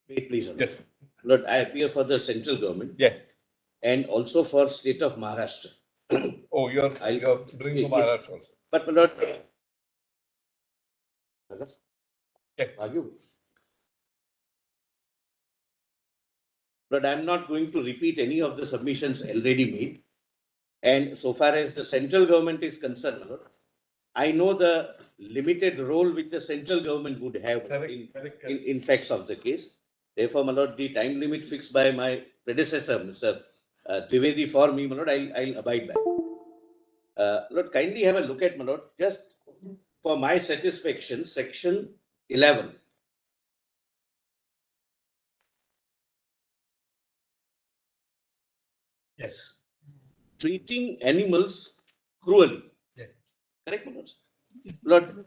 Wait, please. Yes. Lord, I appear for the central government. Yeah. And also for state of Maharashtra. Oh, you're I'll- doing the yes. Maharashtra also. But my lord. Yeah. Argue. But I'm not going to repeat any of the submissions already made. And so far as the central government is concerned, my lord, I know the limited role which the central government would have in facts of the case. Therefore, my lord, the time limit fixed by my predecessor, Mr. Trivedi, for me, my lord, I'll abide by. Lord, kindly have a look at, my lord, just for my satisfaction, section 11. Yes. Treating animals cruelly. Yeah. Correct, my lord? Lord,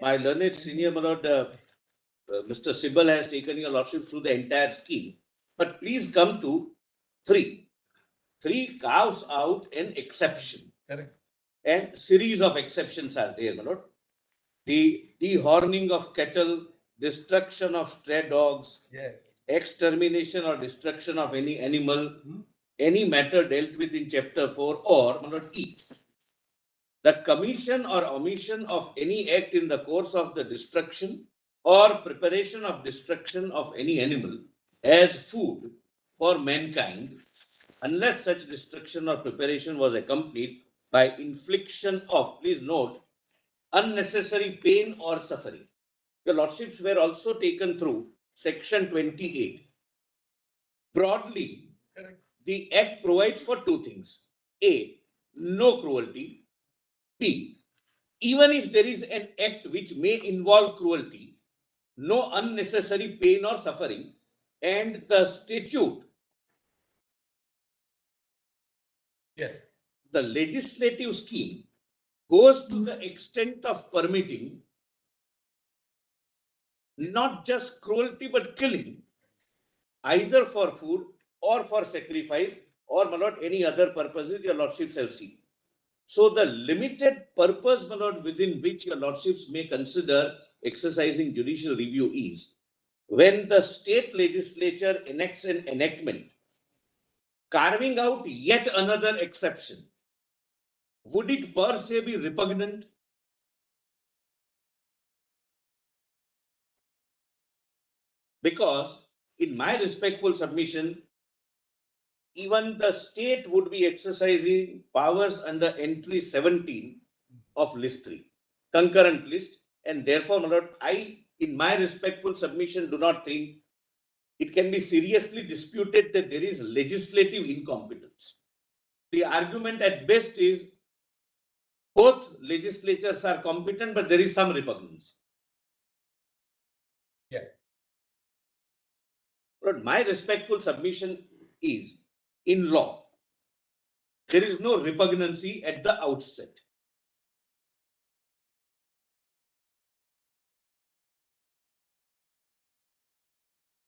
my learned senior, my lord, Mr. Sibal has taken your lordship through the entire scheme. But please come to 3. 3 carves out an exception. Correct. And series of exceptions are there, my lord. The dehorning of cattle, destruction of stray dogs, Yeah. extermination or destruction of any animal, any matter dealt with in chapter 4, or my lord, E. The commission or omission of any act in the course of the destruction or preparation of destruction of any animal as food for mankind, unless such destruction or preparation was accompanied by infliction of, please note, unnecessary pain or suffering. Your lordships were also taken through section 28. Broadly, the act provides for 2 things. A, no cruelty. B, even if there is an act which may involve cruelty, no unnecessary pain or suffering, and the statute, the legislative scheme, goes to the extent of permitting not just cruelty but killing, either for food or for sacrifice or, my lord, any other purposes your lordships have seen. So the limited purpose, my lord, within which your lordships may consider exercising judicial review is when the state legislature enacts an enactment carving out yet another exception. Would it per se be repugnant? Because in my respectful submission, even the state would be exercising powers under entry 17 of list 3, concurrent list, and therefore, my lord, I, in my respectful submission, do not think it can be seriously disputed that there is legislative incompetence. The argument at best is both legislatures are competent, but there is some repugnance. Yeah. But my respectful submission is, in law, there is no repugnancy at the outset.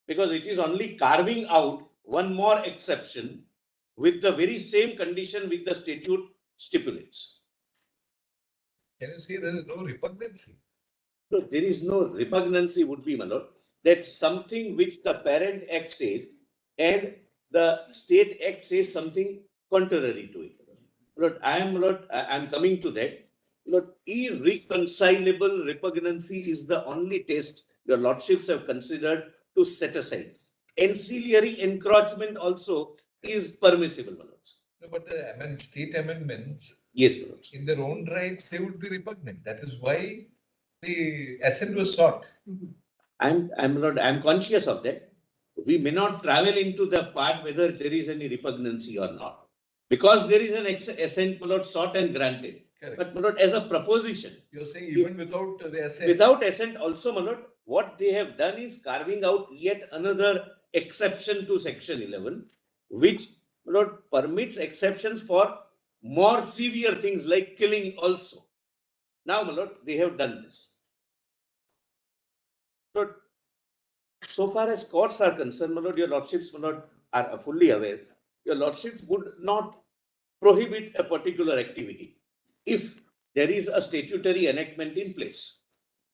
Because it is only carving out one more exception with the very same condition which the statute stipulates. Can you see there is no repugnancy? No, there is no repugnancy would be, my lord. That's something which the parent act says and the state act says something contrary to it. Lord, I'm coming to that. Lord, irreconcilable repugnancy is the only test your lordships have considered to set aside. Ancillary encroachment also is permissible, my lords. No, but the state amendments, Yes, my lords. in their own right, they would be repugnant. That is why the assent was sought. I'm conscious of that. We may not travel into the part whether there is any repugnancy or not. Because there is an assent, my lord, sought and granted. Correct. But, my lord, as a proposition, You're saying even without the assent. without assent also, my lord, what they have done is carving out yet another exception to section 11, which, my lord, permits exceptions for more severe things like killing also. Now, my lord, they have done this. Lord, so far as courts are concerned, my lord, your lordships, my lord, are fully aware. Your lordships would not prohibit a particular activity if there is a statutory enactment in place.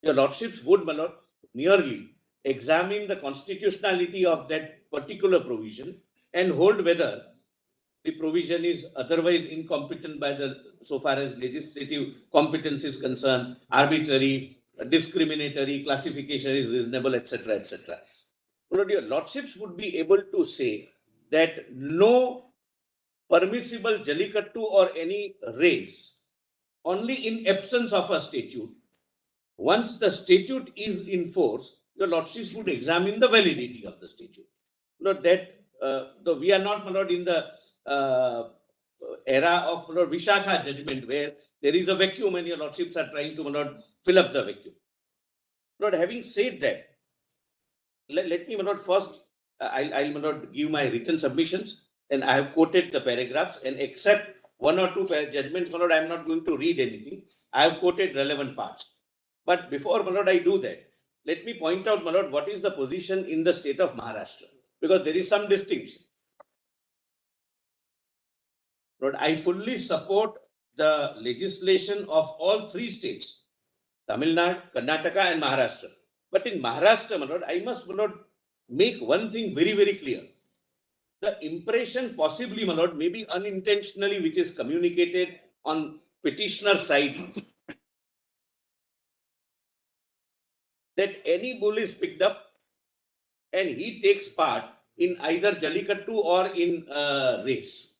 Your lordships would, my lord, merely examine the constitutionality of that particular provision and hold whether the provision is otherwise incompetent by the, so far as legislative competence is concerned, arbitrary, discriminatory, classification is reasonable, etc., etc. Lord, your lordships would be able to say that no permissible Jallikattu or any race, only in absence of a statute. Once the statute is in force, your lordships would examine the validity of the statute. Lord, that though we are not, my lord, in the era of, my lord, Vishakha judgment, where there is a vacuum and your lordships are trying to, my lord, fill up the vacuum. Lord, having said that, let me, my lord, first, I'll, my lord, give my written submissions, and I have quoted the paragraphs, and except one or two judgments, my lord, I am not going to read anything. I have quoted relevant parts. But before, my lord, I do that, let me point out, my lord, what is the position in the state of Maharashtra, because there is some distinction. Lord, I fully support the legislation of all three states, Tamil Nadu, Karnataka, and Maharashtra. But in Maharashtra, my lord, I must, my lord, make one thing very, very clear. The impression possibly, my lord, maybe unintentionally, which is communicated on petitioner side, that any bull is picked up and he takes part in either Jallikattu or in race.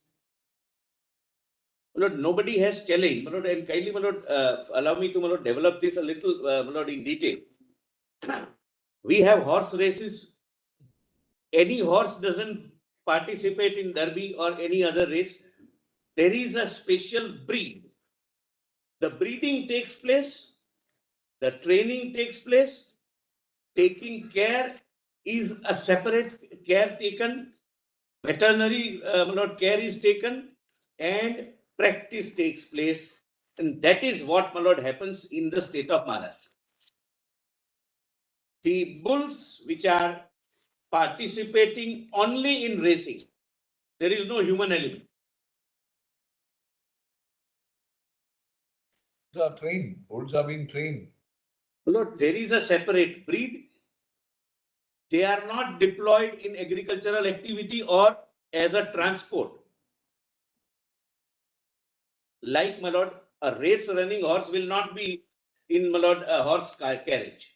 My lord, nobody has challenged, my lord, and kindly, my lord, allow me to, my lord, develop this a little, my lord, in detail. We have horse races. Any horse doesn't participate in derby or any other race. There is a special breed. The breeding takes place, the training takes place, taking care is a separate care taken, veterinary care is taken, and practice takes place. And that is what, my lord, happens in the state of Maharashtra. The bulls which are participating only in racing, there is no human element. Bulls are trained. Bulls are being trained. Lord, there is a separate breed. They are not deployed in agricultural activity or as a transport. Like, my lord, a race running horse will not be in, my lord, a horse carriage.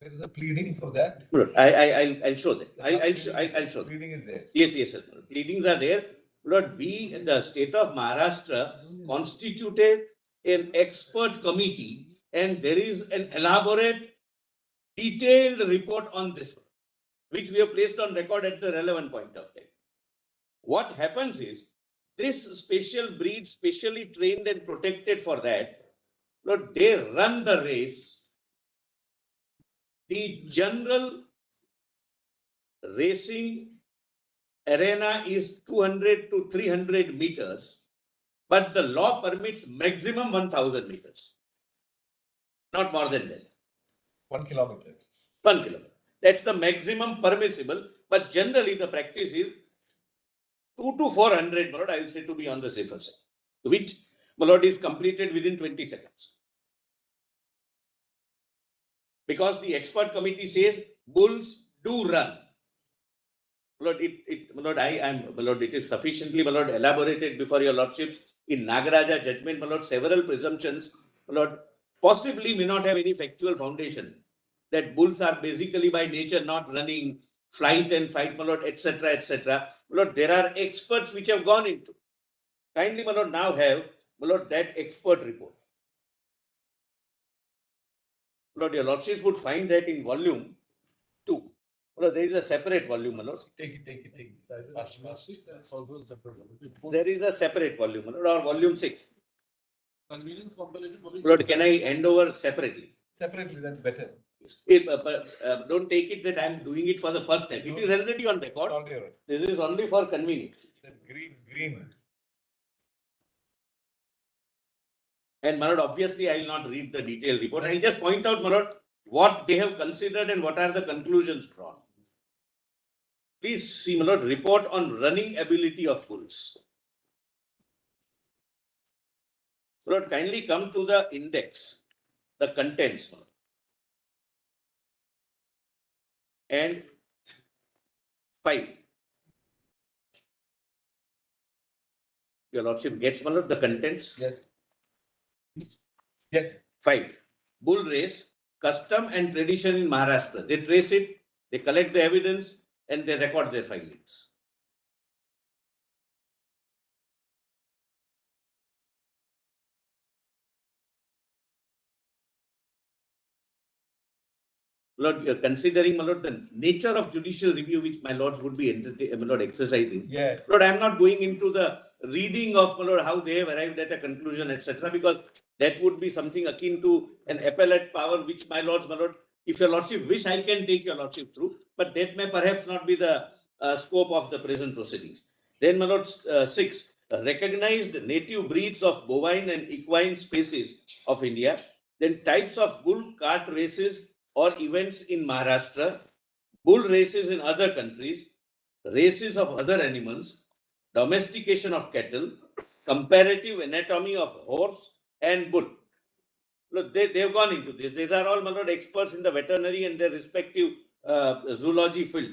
There is a pleading for that. Lord, I'll show that. I'll show that. Pleading is there. Yes, sir. Pleadings are there. Lord, we in the state of Maharashtra constituted an expert committee, and there is an elaborate, detailed report on this, which we have placed on record at the relevant point of time. What happens is, this special breed, specially trained and protected for that, Lord, they run the race. The general racing arena is 200 to 300 meters, but the law permits maximum 1,000 meters. Not more than that. 1 kilometer. 1 kilometer. That's the maximum permissible, but generally the practice is 2 to 400, my lord, I will say, to be on the safer side, which, my lord, is completed within 20 seconds. Because the expert committee says bulls do run. My lord, my lord, it is sufficiently, my lord, elaborated before your lordships in Nagaraja judgment, my lord, several presumptions, my lord, possibly may not have any factual foundation, that bulls are basically by nature not running, flight and fight, my lord, etc., etc. My lord, there are experts which have gone into. Kindly, my lord, now have, my lord, that expert report. My lord, your lordships would find that in volume 2. Well, there is a separate volume, my lord. Take it. There is a separate volume, my lord, or volume 6. Convenience compilation. Lord, can I hand over separately? Separately, that's better. Don't take it that I am doing it for the first time. It is already on record. This is only for convenience. Green. And, my lord, obviously, I will not read the detailed report. I will just point out, my lord, what they have considered and what are the conclusions drawn. Please see, my lord, report on running ability of bulls. My lord, kindly come to the index, the contents. and 5. Your Lordship gets one of the contents. Yes. Yeah. 5. Bull race, custom and tradition in Maharashtra. They trace it, they collect the evidence, and they record their findings. Lord, considering, my Lord, the nature of judicial review which my Lords would be my Lord, exercising. Yeah. Lord, I am not going into the reading of, my Lord, how they have arrived at a conclusion, etc., because that would be something akin to an appellate power, which my Lords, my Lord, if your Lordship wish, I can take your Lordship through, but that may perhaps not be the scope of the present proceedings. Then, my Lord, 6, recognized native breeds of bovine and equine species of India, then types of bull cart races or events in Maharashtra, bull races in other countries, races of other animals, domestication of cattle, comparative anatomy of horse and bull. Look, they've gone into this. These are all, my Lord, experts in the veterinary and their respective zoology field.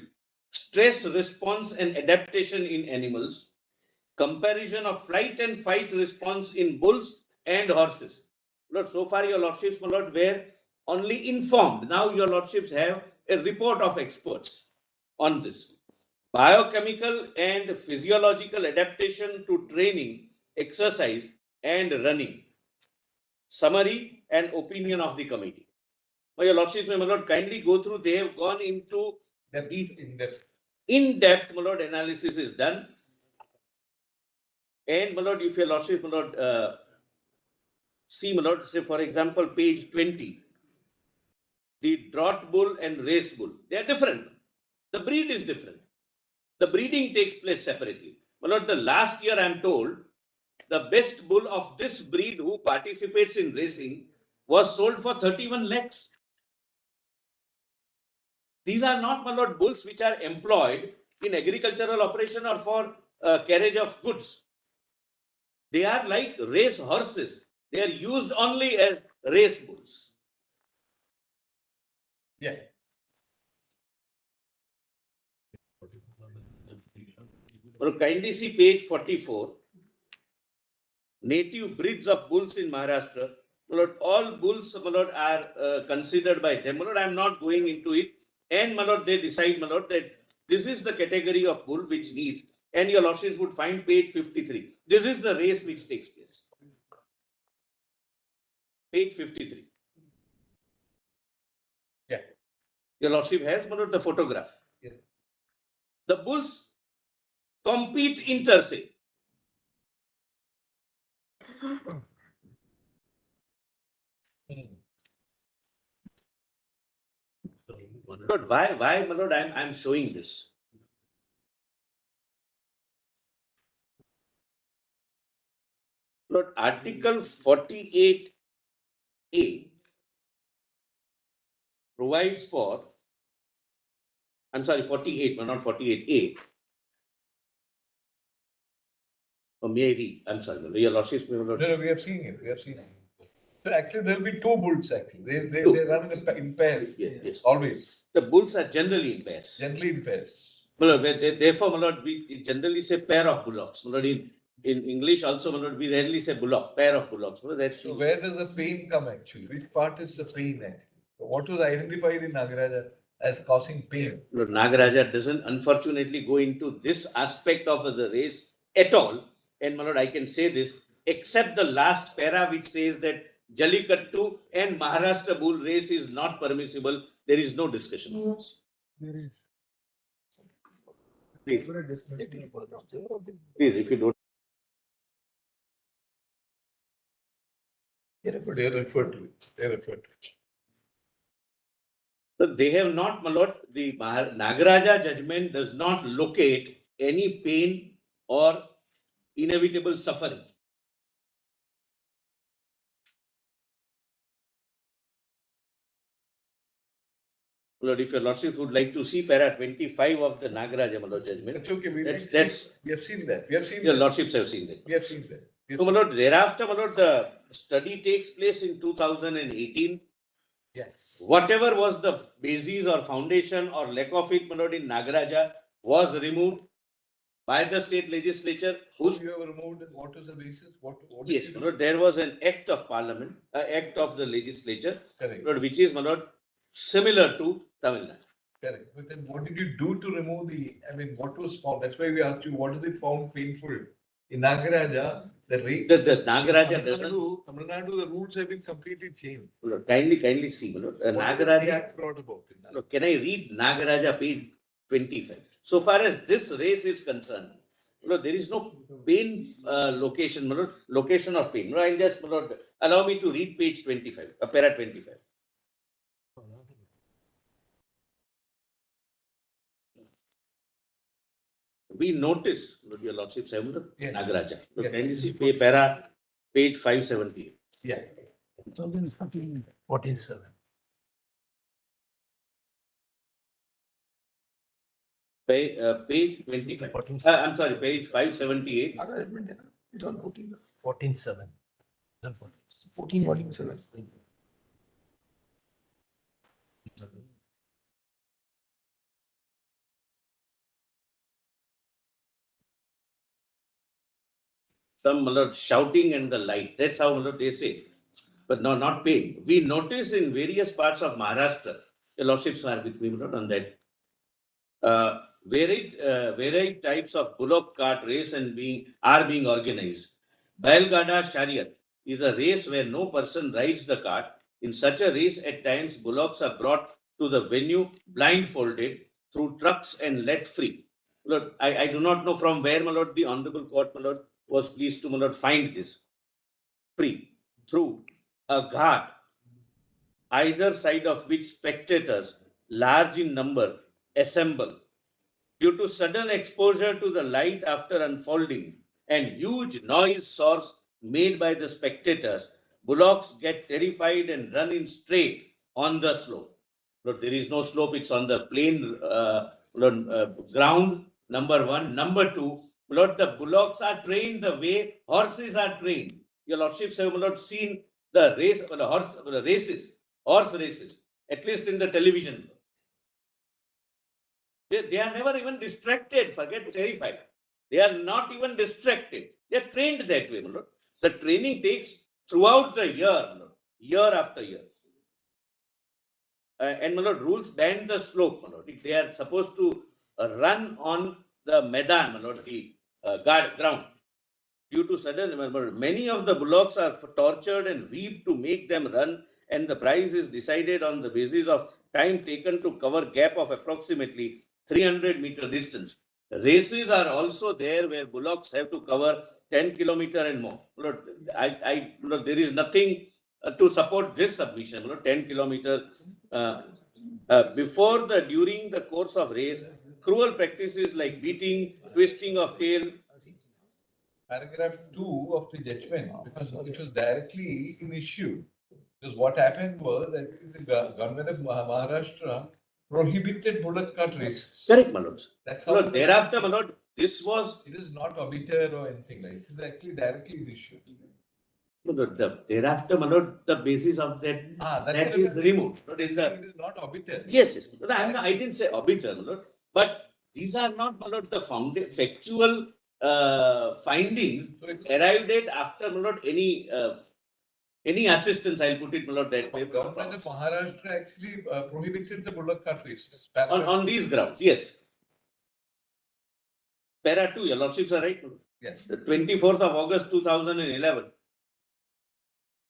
Stress response and adaptation in animals, comparison of flight and fight response in bulls and horses. Lord, so far your Lordships, my Lord, were only informed. Now your Lordships have a report of experts on this. Biochemical and physiological adaptation to training, exercise and running. Summary and opinion of the committee. Your Lordships, my Lord, kindly go through. They have gone into in-depth, my Lord, analysis is done. And, my Lord, if your Lordship, my Lord, see, my Lord, say, for example, page 20, the draught bull and race bull, they are different. The breed is different. The breeding takes place separately. My Lord, the last year I am told, the best bull of this breed who participates in racing was sold for 31 lakhs. These are not, my Lord, bulls which are employed in agricultural operation or for carriage of goods. They are like race horses. They are used only as race bulls. Yeah. Well, kindly see page 44. Native breeds of bulls in Maharashtra. My Lord, all bulls, my Lord, are considered by them. My Lord, I am not going into it. And, my Lord, they decide, my Lord, that this is the category of bull which needs. And your Lordships would find page 53. This is the race which takes place. Page 53. Yeah. Your Lordship has, my Lord, the photograph. Yeah. The bulls compete inter se. Lord, why, my Lord, I'm showing this. Lord, Article 48A provides for, I'm sorry, 48, but not 48A. Or may I read? I'm sorry, your Lordships, my Lord. No, we have seen it. We have seen it. So actually, there will be two bulls. Actually, they Two. run in pairs. Yes. Always. The bulls are generally in pairs. Generally in pairs. My Lord, therefore, my Lord, we generally say pair of bullocks. My Lord, in English also, my Lord, we rarely say bullock, pair of bullocks. My Lord, that's So where does the pain come actually? Which part is the pain actually? What was identified in Nagaraja as causing pain? Lord, Nagaraja doesn't unfortunately go into this aspect of the race at all. And, my Lord, I can say this, except the last para which says that Jallikattu and Maharashtra bull race is not permissible. There is no discussion on this. Please, if you don't. They referred to it. So they have not, my Lord, the Nagaraja judgment does not locate any pain or inevitable suffering. Lord, if your Lordship would like to see para 25 of the Nagaraja, my Lord, judgment. That's okay. We That's have seen that. We have seen your that. Lordships have seen that. We have seen that. So, my Lord, thereafter, my Lord, the study takes place in 2018. Yes. Whatever was the basis or foundation or lack of it, my lord, in Nagaraja was removed by the state legislature. Whose you have removed and what is the basis? What did Yes, you my do? lord, there was an act of parliament, act of the legislature, Correct. my lord, which is, my lord, similar to Tamil Nadu. Correct. But then what did you do to remove I mean, what was found? That's why we asked you, what is it found painful? In Nagaraja, the Nagaraja doesn't. Tamil Nadu, the rules have been completely changed. Lord, kindly see, my lord. What was Nagaraja, brought about in that? Lord, can I read Nagaraja page 25? So far as this race is concerned, Lord, there is no pain location, my lord, location of pain. Lord, I'll just, my lord, allow me to read page 25, para 25. We notice, Lord, your lordship, Yes. Nagaraja. Lord, Yes. kindly see para page 570. Yeah. 2014, 14.7. Page 25. I'm sorry, page 578. It's on 14. 14.7. 14, 47. Some shouting and the like. That's how they say. But no, not pain. We notice in various parts of Maharashtra, the lordships are with me on that. Varied types of bullock cart race are being organized. Bailgada Chariot is a race where no person rides the cart. In such a race, at times bullocks are brought to the venue blindfolded through trucks and let free. My lord, I do not know from where, my lord, the Honorable Court, my lord, was pleased to, my lord, find this free through a ghat, either side of which spectators, large in number, assemble. Due to sudden exposure to the light after unfolding and huge noise source made by the spectators, bullocks get terrified and run in straight on the slope. But there is no slope, it's on the plain ground, number one. Number two, Lord, the bullocks are trained the way horses are trained. Your lordships have not seen the horse races, at least in the television. They are never even distracted, forget terrified. They are not even distracted. They are trained that way, my lord. The training takes throughout the year, my lord, year after year. And my lord, rules ban the slope, my lord. If they are supposed to run on the Medan, my lord, the ground. Due to sudden, remember, many of the bullocks are tortured and whipped to make them run, and the price is decided on the basis of time taken to cover gap of approximately 300-meter distance. Races are also there where bullocks have to cover 10 kilometer and more. Lord, Lord, there is nothing to support this submission. Lord, 10 kilometer during the course of race, cruel practices like beating, twisting of tail. Paragraph 2 of the judgment, because it was directly in issue. Because what happened was that the government of Maharashtra prohibited bullock cart races. Correct, my lords. That's My lord, thereafter, my lord, this was. It is not obiter or anything like it. It is actually directly in issue. Thereafter, my lord, the basis of that that is removed. It is not obiter. Yes, yes. I didn't say obiter, my lord, but these are not, my lord, the factual findings arrived at after, my lord, any assistance. I'll put it, my lord, that way. Government of Maharashtra actually prohibited the bullock cart races. On these grounds, yes. Para 2, your lordships are right. Yes. The 24th of August 2011.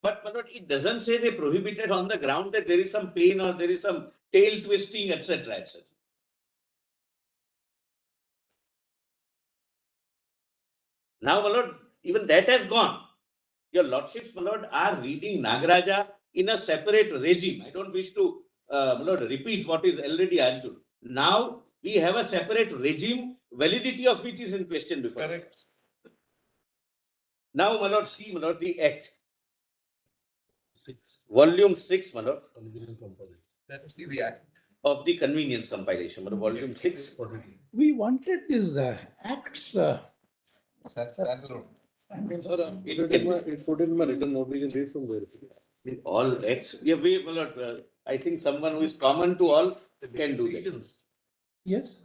But it doesn't say they prohibited on the ground that there is some pain or there is some tail twisting, etc., etc. Now, my lord, even that has gone. Your lordships, my lord, are reading Nagaraja in a separate regime. I don't wish to, my lord, repeat what is already argued. Now, we have a separate regime, validity of which is in question before. Correct. Now, my lord, see, my lord, the Act. Volume 6, my lord. Let us see the act. Of the convenience compilation, volume 6. We wanted these acts. Standalone. It put in my written note, we can read from there. All acts, yeah, I think someone who is common to all can do that. Yes,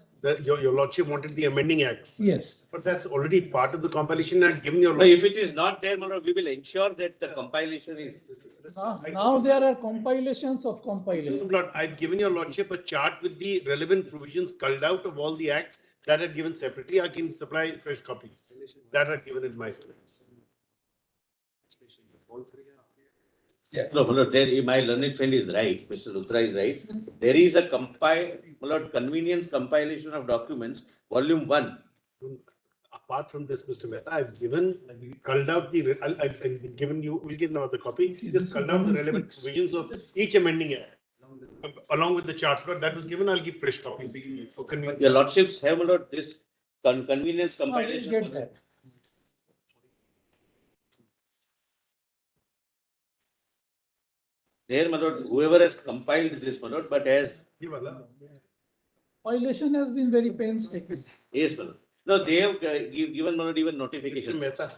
Your lordship wanted the amending acts, yes. but that's already part of the compilation and given your No, lordship. if it is not there, my lord, we will ensure that the compilation is. Now there are compilations of compilation. Lord, I've given your lordship a chart with the relevant provisions culled out of all the acts that are given separately. I can supply fresh copies that are given in my slides. No, my lord, there, my learned friend is right, Mr. Luthra is right. There is a my lord, convenience compilation of documents, volume 1. Apart from this, Mr. Mehta, I've culled out I've given you, we'll get another copy, just culled out the relevant provisions of each amending act. Along with the chart that was given, I'll give fresh copies. for convenience. Your lordships have, my lord, this convenience We'll compilation. get that. There, my lord, whoever has compiled this, my lord, but as, Compilation has been very painstaking. yes, my lord. No, they have given, my lord, even Mr. notification. Mehta,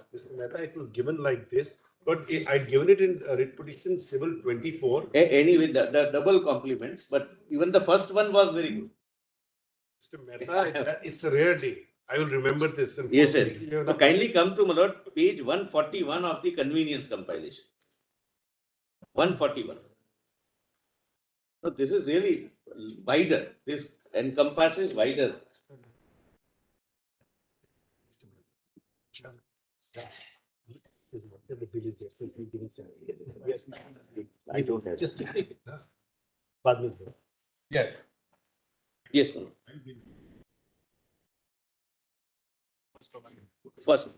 it was given like this, but I'd given it in writ petition civil 24. Anyway, the double compliments, but even the first one was very good. Mr. Mehta, it's a rare day. I will remember this. And Yes, yes. So kindly come to, my lord, page 141 of the convenience compilation. 141. So this is really wider. This encompasses wider. I don't have. Just take it. Yes. Yes, my lord. First,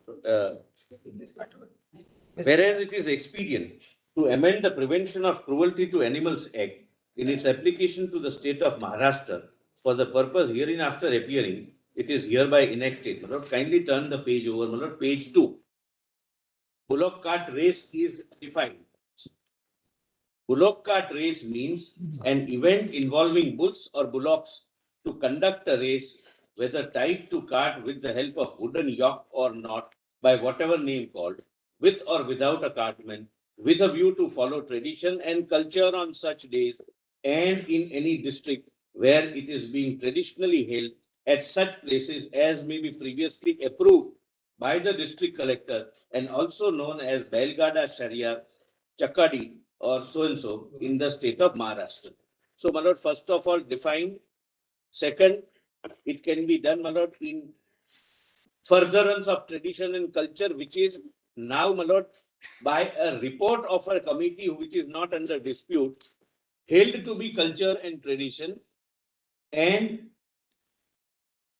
whereas it is expedient to amend the Prevention of Cruelty to Animals Act in its application to the state of Maharashtra for the purpose hereinafter appearing, it is hereby enacted. My lord, kindly turn the page over, my lord, page 2. Bullock cart race is defined. Bullock cart race means an event involving bulls or bullocks to conduct a race, whether tied to cart with the help of wooden yoke or not, by whatever name called, with or without a cartman, with a view to follow tradition and culture on such days, and in any district where it is being traditionally held at such places as may be previously approved by the district collector, and also known as Belgada Sharia, Chakadi, or so and so in the state of Maharashtra. So, my lord, first of all, define. Second, it can be done, my lord, in furtherance of tradition and culture, which is now, my lord, by a report of a committee which is not under dispute, held to be culture and tradition, and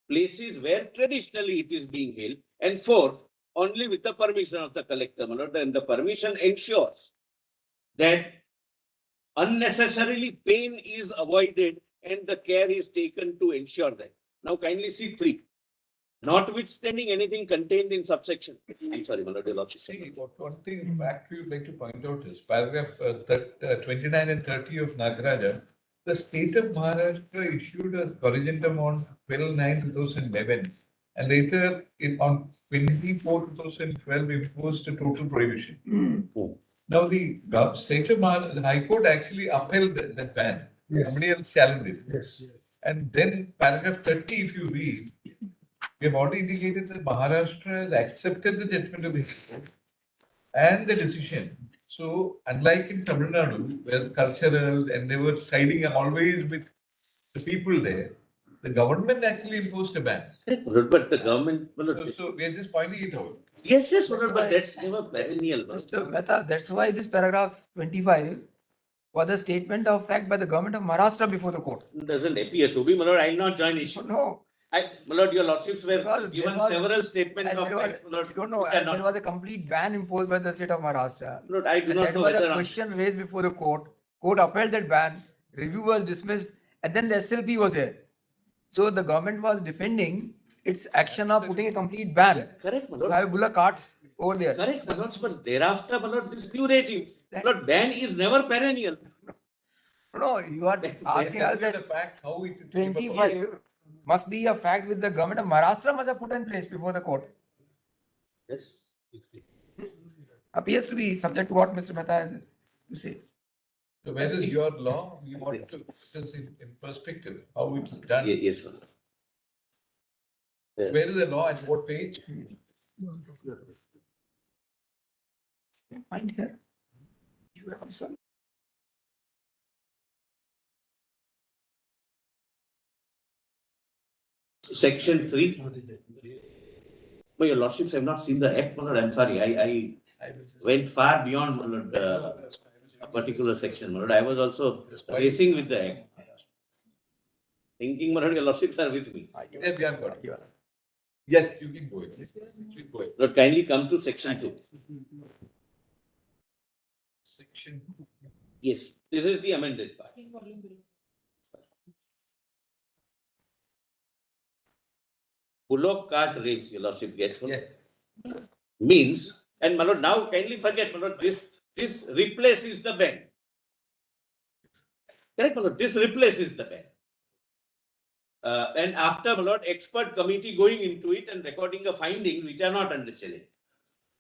places where traditionally it is being held. And fourth, only with the permission of the collector, my lord, and the permission ensures that unnecessarily pain is avoided and the care is taken to ensure that. Now kindly see 3. Notwithstanding anything contained in subsection. I'm sorry, my lord, your lordship. See, one thing in fact we would like to point out is paragraph 29 and 30 of Nagaraja. The state of Maharashtra issued a corrigendum on 12/9/2011 and later on 24/2012 imposed a total prohibition. Now the state of Maharashtra, the High Court actually upheld that ban. Yes. Somebody else challenged it. Yes. And then paragraph 30, if you read, we have already indicated that Maharashtra has accepted the judgment of the High Court and the decision. So, unlike in Tamil Nadu, where cultural and they were siding always with the people there, the government actually imposed a ban. But the government. So we are just pointing it out. Yes, but that's never perennial. Mr. Mehta, that's why this paragraph 25 was a statement of fact by the government of Maharashtra before the court. Doesn't appear to be, my lord. I'll not join issue. No, My lord, your lordships were given several statements and of there was, facts, my lord. you don't know, You and cannot. there was a complete ban imposed by the state of Maharashtra. Lord, I do And not that know was whether. a question raised before the court. Court upheld that ban, review was dismissed, and then the SLP was there. So the government was defending its action of putting a complete ban Correct, my to lord. have bullock carts over there. Correct, my lords, but thereafter, my lord, this new regime. My lord, ban is never perennial. No, you are asking us The that facts how it came about. 25 must be a fact which the government of Maharashtra must have put in place before the court. Yes. Appears to be subject to what Mr. Mehta has to say. So where is your law? You want to, just in perspective, how it is done. Yes, my lord. Where is the law at what page? Find here. You have some. Section 3. But your lordships have not seen the act, my lord. I'm sorry. I went far beyond, my lord, a particular section, my lord. I was also racing with the act. Thinking, my lord, your lordships are with me. Yes, we have got it. Yes, you can go ahead. You go ahead. Lord, kindly come to section 2. Section. Yes, this is the amended part. Bullock cart race, your lordship gets one. Yeah. Means, and my lord, now kindly forget, my lord, this replaces the ban. Correct, my lord, this replaces the ban. And after, my lord, expert committee going into it and recording the findings which are not under challenge.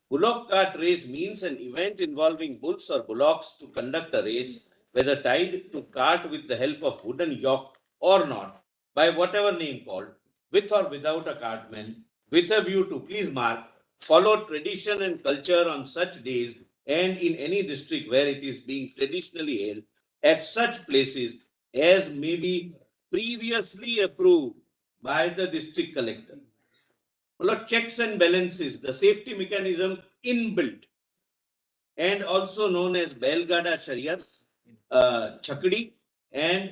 Bullock cart race means an event involving bulls or bullocks to conduct a race, whether tied to cart with the help of wooden yoke or not, by whatever name called, with or without a cartman, with a view to, please mark, follow tradition and culture on such days and in any district where it is being traditionally held at such places as may be previously approved by the district collector. Lord, checks and balances, the safety mechanism inbuilt, and also known as Belgada Sharia, Chakdi, and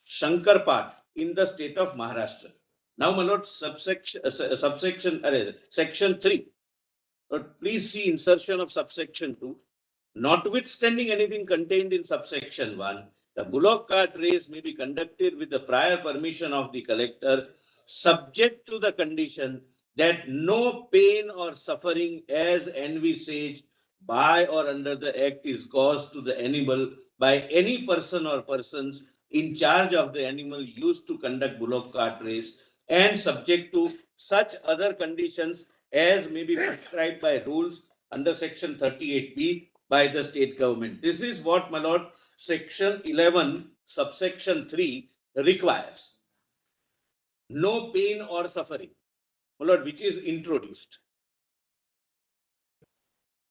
Shankarpat in the state of Maharashtra. Now, my lord, section 3. Lord, please see insertion of subsection 2. Notwithstanding anything contained in subsection 1, the bullock cart race may be conducted with the prior permission of the collector, subject to the condition that no pain or suffering as envisaged by or under the act is caused to the animal by any person or persons in charge of the animal used to conduct bullock cart race, and subject to such other conditions as may be prescribed by rules under section 38B by the state government. This is what, my lord, section 11, subsection 3 requires. No pain or suffering, my lord, which is introduced.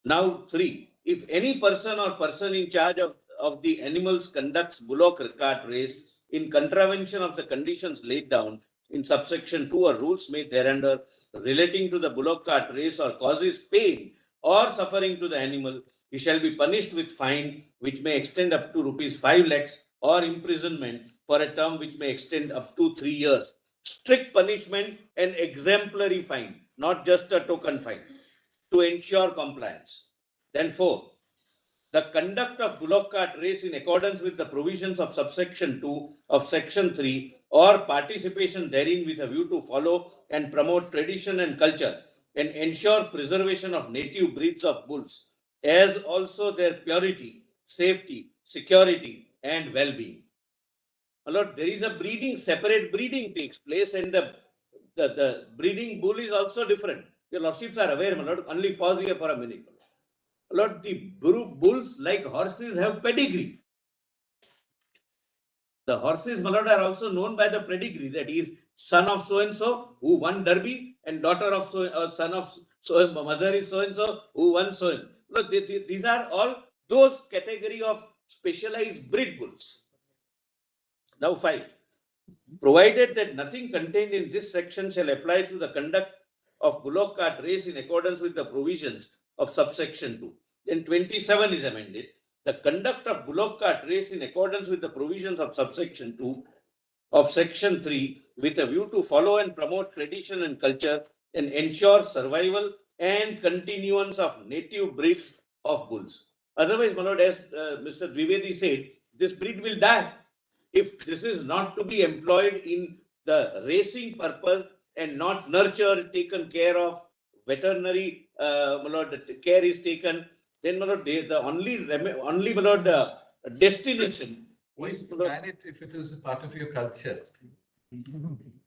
Now 3, if any person or person in charge of the animals conducts bullock cart race in contravention of the conditions laid down in subsection 2 or rules made thereunder relating to the bullock cart race or causes pain or suffering to the animal, he shall be punished with fine which may extend up to rupees 5 lakhs or imprisonment for a term which may extend up to 3 years. Strict punishment and exemplary fine, not just a token fine, to ensure compliance. Then 4, the conduct of bullock cart race in accordance with the provisions of subsection 2 of section 3 or participation therein with a view to follow and promote tradition and culture and ensure preservation of native breeds of bulls, as also their purity, safety, security, and well-being. My lord, there is a breeding, separate breeding takes place, and the breeding bull is also different. Your lordships are aware, my lord. Only pause here for a minute. Lord, the bulls, like horses, have pedigree. The horses, my lord, are also known by the pedigree, that he is son of so and so who won Derby, and daughter of son of so, mother is so and so who won so and so. Look, these are all those category of specialized breed bulls. Now 5, provided that nothing contained in this section shall apply to the conduct of bullock cart race in accordance with the provisions of subsection 2. Then 27 is amended. The conduct of bullock cart race in accordance with the provisions of subsection 2 of section 3 with a view to follow and promote tradition and culture and ensure survival and continuance of native breeds of bulls. Otherwise, my lord, as Mr. Dwivedi said, this breed will die if this is not to be employed in the racing purpose and not nurtured, taken care of, veterinary my lord, care is taken, then my lord, the only my lord, destination Why ban it if it is a part of your culture?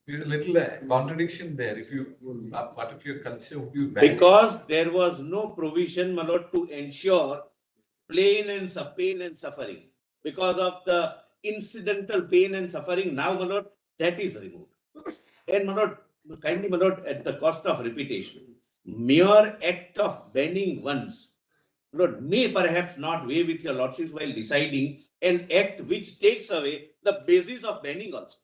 There's a little contradiction there. If you are part of your culture, would you ban it? Because there was no provision, my lord, to ensure pain and suffering. because of the incidental pain and suffering, now, my lord, that is removed. And, my lord, kindly, my lord, at the cost of repetition, mere act of banning once, my lord, may perhaps not weigh with your lordships while deciding an act which takes away the basis of banning also.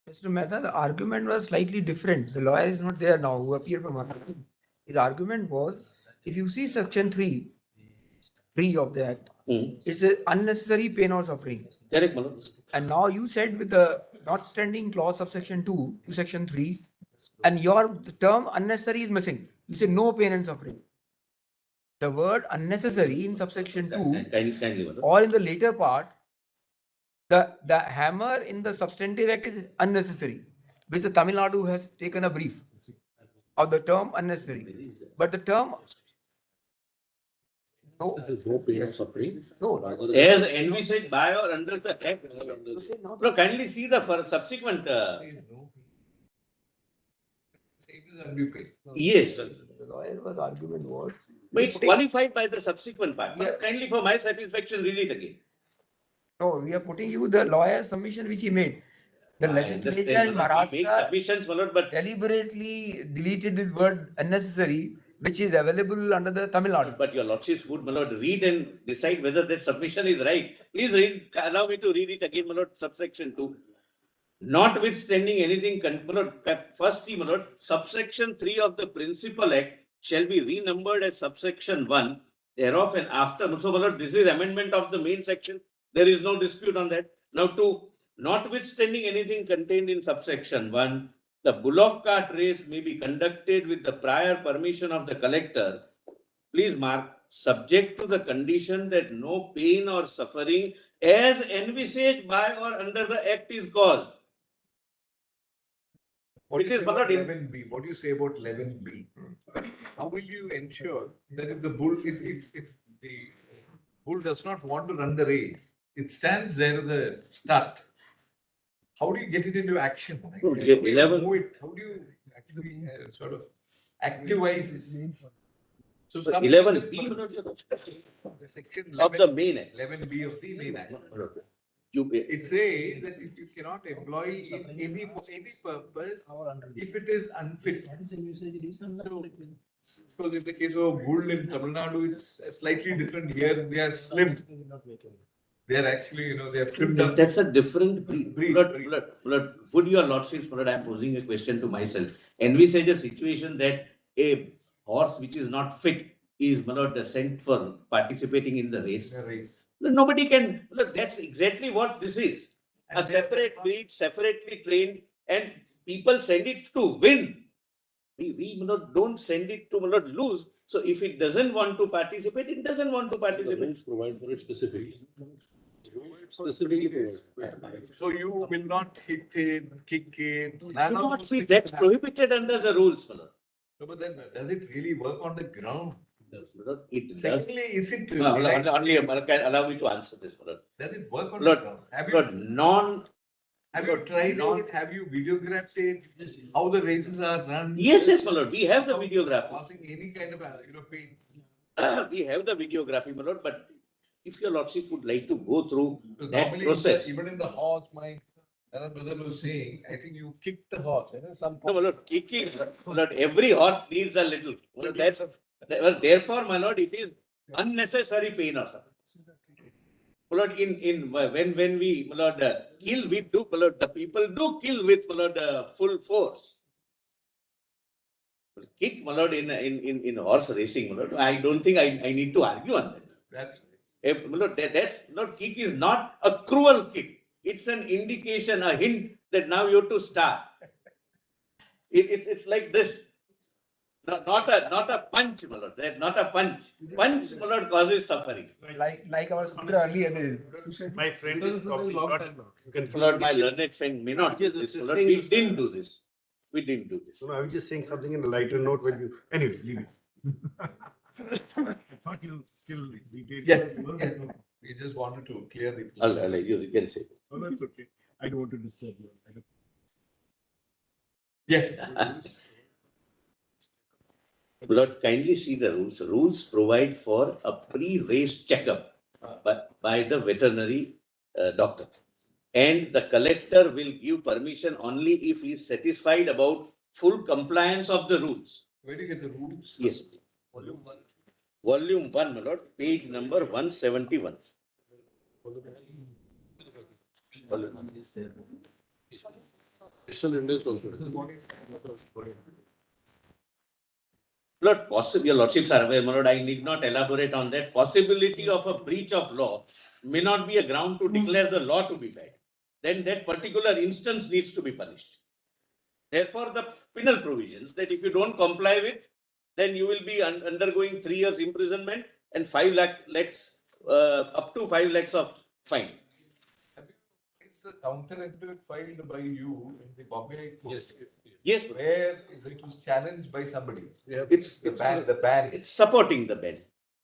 Mr. Mehta, the argument was slightly different. The lawyer is not there now who appeared from argument. His argument was, if you see section 3 of the act, it's an unnecessary pain or suffering. Correct, my lord. And now you said with the notwithstanding clause of section 2 to section 3, and the term unnecessary is missing. You say no pain and suffering. The word unnecessary in subsection 2 Kindly, my lord. or in the later part, the hammer in the substantive act is unnecessary, which the Tamil Nadu has taken a brief of the term unnecessary. But the term no, As envisaged by or under the act. No, kindly see the subsequent. Yes, the lawyer's argument was. but it's qualified by the subsequent part. But kindly, for my satisfaction, read it again. No, we are putting you the lawyer's submission which he made. The legislature in He makes Maharashtra submissions, my lord, but deliberately deleted this word unnecessary, which is available under the Tamil Nadu. But your lordships would, my lord, read and decide whether that submission is right. Please read, allow me to read it again, my lord, subsection 2. Notwithstanding anything, my lord, first see, my lord, subsection 3 of the principal act shall be renumbered as subsection 1 thereof and after. So, my lord, this is amendment of the main section. There is no dispute on that. Now, 2, notwithstanding anything contained in subsection 1, the bullock cart race may be conducted with the prior permission of the collector. Please mark, subject to the condition that no pain or suffering as envisaged by or under the act is caused. What It do you is say about not in- 11B? What do you say about 11B? How will you ensure that if the bull, if the bull does not want to run the race, it stands there at the start? How do you get it into action? How do you 11. move it? How do you actually sort of activize it? So So something 11B the section of the main act. 11B of the main act. You, It says that if you cannot employ in any purpose, if it is unfit. Because in the case of bull in Tamil Nadu, it's slightly different. Here they are slim. They are actually, they are trimmed up. that's a different breed. Breed. Would your lordships, I am posing a question to myself. Envisage a situation that a horse which is not fit is sent for participating in the race. The race. Nobody can. That's exactly what this is. And A separate breed, separately trained, and people send it to win. We don't send it to lose. So if it doesn't want to participate, it doesn't want to participate. Provide for it specifically. So you will not hit it, kick it. None of those that's prohibited under the rules, my lord. No, but then does it really work on the ground? It does. Secondly, is it No, like- only allow me to answer this, my lord. does it work on Lord, the ground? Have Lord, you tried it? Have you videographed it? How the races are run? Yes, my lord. We have the videography. Causing any kind of pain. We have the videography, my lord. But if your lordship would like to go through Because that normally, process, even in the horse, my other brother was saying, I think you kick the horse. Some no, my lord, kicking, my lord, every horse needs a little. My lord, therefore, my lord, it is unnecessary pain or something. My lord, when we, my lord, kill, we do, my lord, the people do kill with, my lord, full force. Kick, my lord, in horse racing, my lord, I don't think I need to argue on that. That's My lord, that's not, kick is not a cruel kick. It's an indication, a hint that now you have to start. It's like this. Not a punch, my lord. Not a punch. Punch, my lord, causes suffering. Like our speaker earlier did. My friend is probably not My lord, my learned friend may not do this. My lord, we didn't do this. We didn't do this. No, I was just saying something in a lighter note when you, anyway, leave it. I thought you still detailed. yes. We just wanted to clear the. You can say. Oh, that's okay. I don't want to disturb you. Yeah. Lord, kindly see the rules. Rules provide for a pre-race checkup. by the veterinary doctor. And the collector will give permission only if he is satisfied about full compliance of the rules. Where do you get the rules? Yes. Volume 1, my lord, page number 171. Lord, your lordships are aware, my lord, I need not elaborate on that. Possibility of a breach of law may not be a ground to declare the law to be bad. Then that particular instance needs to be punished. Therefore, the penal provisions that if you don't comply with, then you will be undergoing 3 years imprisonment and 5 lakhs, up to 5 lakhs of fine. It's a counter affidavit filed by you in the Bombay High Court. Yes, Where it was challenged by somebody. it's The ban. it's supporting the ban.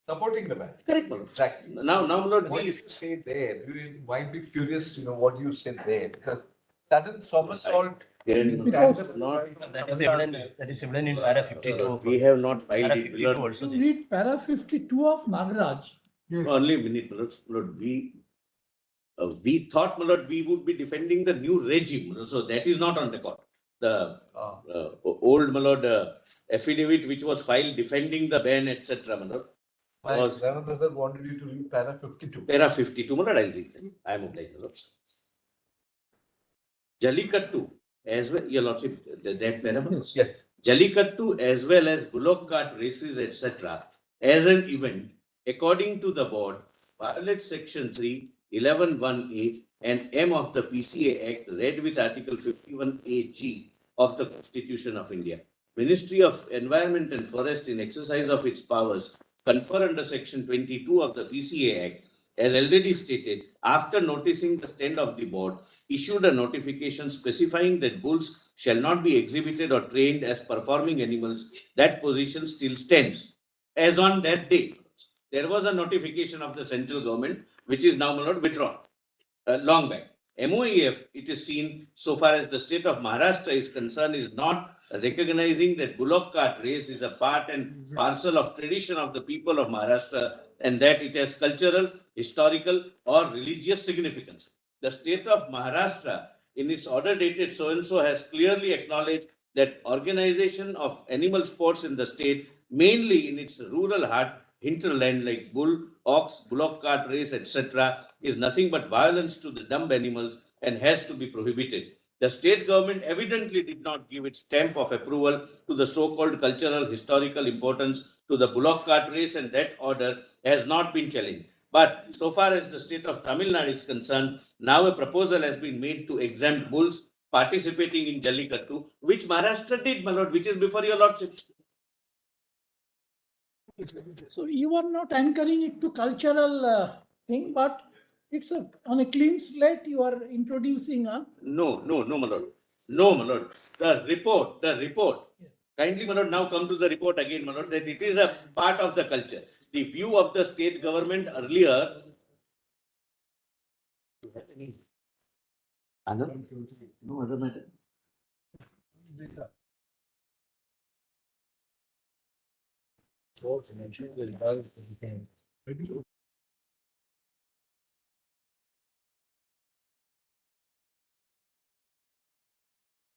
Supporting the ban. Correct, my lord. Exactly. Now, Lord, What you say there, you might be curious to know what you said there, because sudden somersault. Because That is evident in para 52. We have not filed Para it. 52 Lord. also. you read para 52 of Nagaraj. Only a minute, my lord. We thought, my lord, we would be defending the new regime. So that is not on the court. The old, my lord, affidavit which was filed defending the ban, etc., my lord. My Was- grandmother wanted you to read para 52. Para 52, my lord, I'll read them. I am obliged, my lord. Jallikattu, as well, your lordship, that para, my lord? Yes. Jallikattu as well as bullock cart races, etc., as an event, according to the board, violates section 3, 11(1)(a) and M of the PCA Act, read with Article 51(a)(g) of the Constitution of India. Ministry of Environment and Forest, in exercise of its powers conferred under section 22 of the PCA Act, as already stated, after noticing the stand of the board, issued a notification specifying that bulls shall not be exhibited or trained as performing animals. That position still stands. As on that day, there was a notification of the central government, which is now not withdrawn. Long back. MOEF, it is seen, so far as the state of Maharashtra is concerned, is not recognizing that bullock cart race is a part and parcel of tradition of the people of Maharashtra, and that it has cultural, historical, or religious significance. The state of Maharashtra, in its order dated so-and-so, has clearly acknowledged that organization of animal sports in the state, mainly in its rural hinterland like bull, ox, bullock cart race, etc., is nothing but violence to the dumb animals and has to be prohibited. The state government evidently did not give its stamp of approval to the so-called cultural historical importance to the bullock cart race, and that order has not been challenged. But so far as the state of Tamil Nadu is concerned, now a proposal has been made to exempt bulls participating in Jallikattu, which Maharashtra did, my lord, which is before your lordships. So you are not anchoring it to cultural thing, but it's on a clean slate you are introducing a. No, my lord. No, my lord. The report. Kindly, my lord, now come to the report again, my lord, that it is a part of the culture. The view of the state government earlier. No other matter.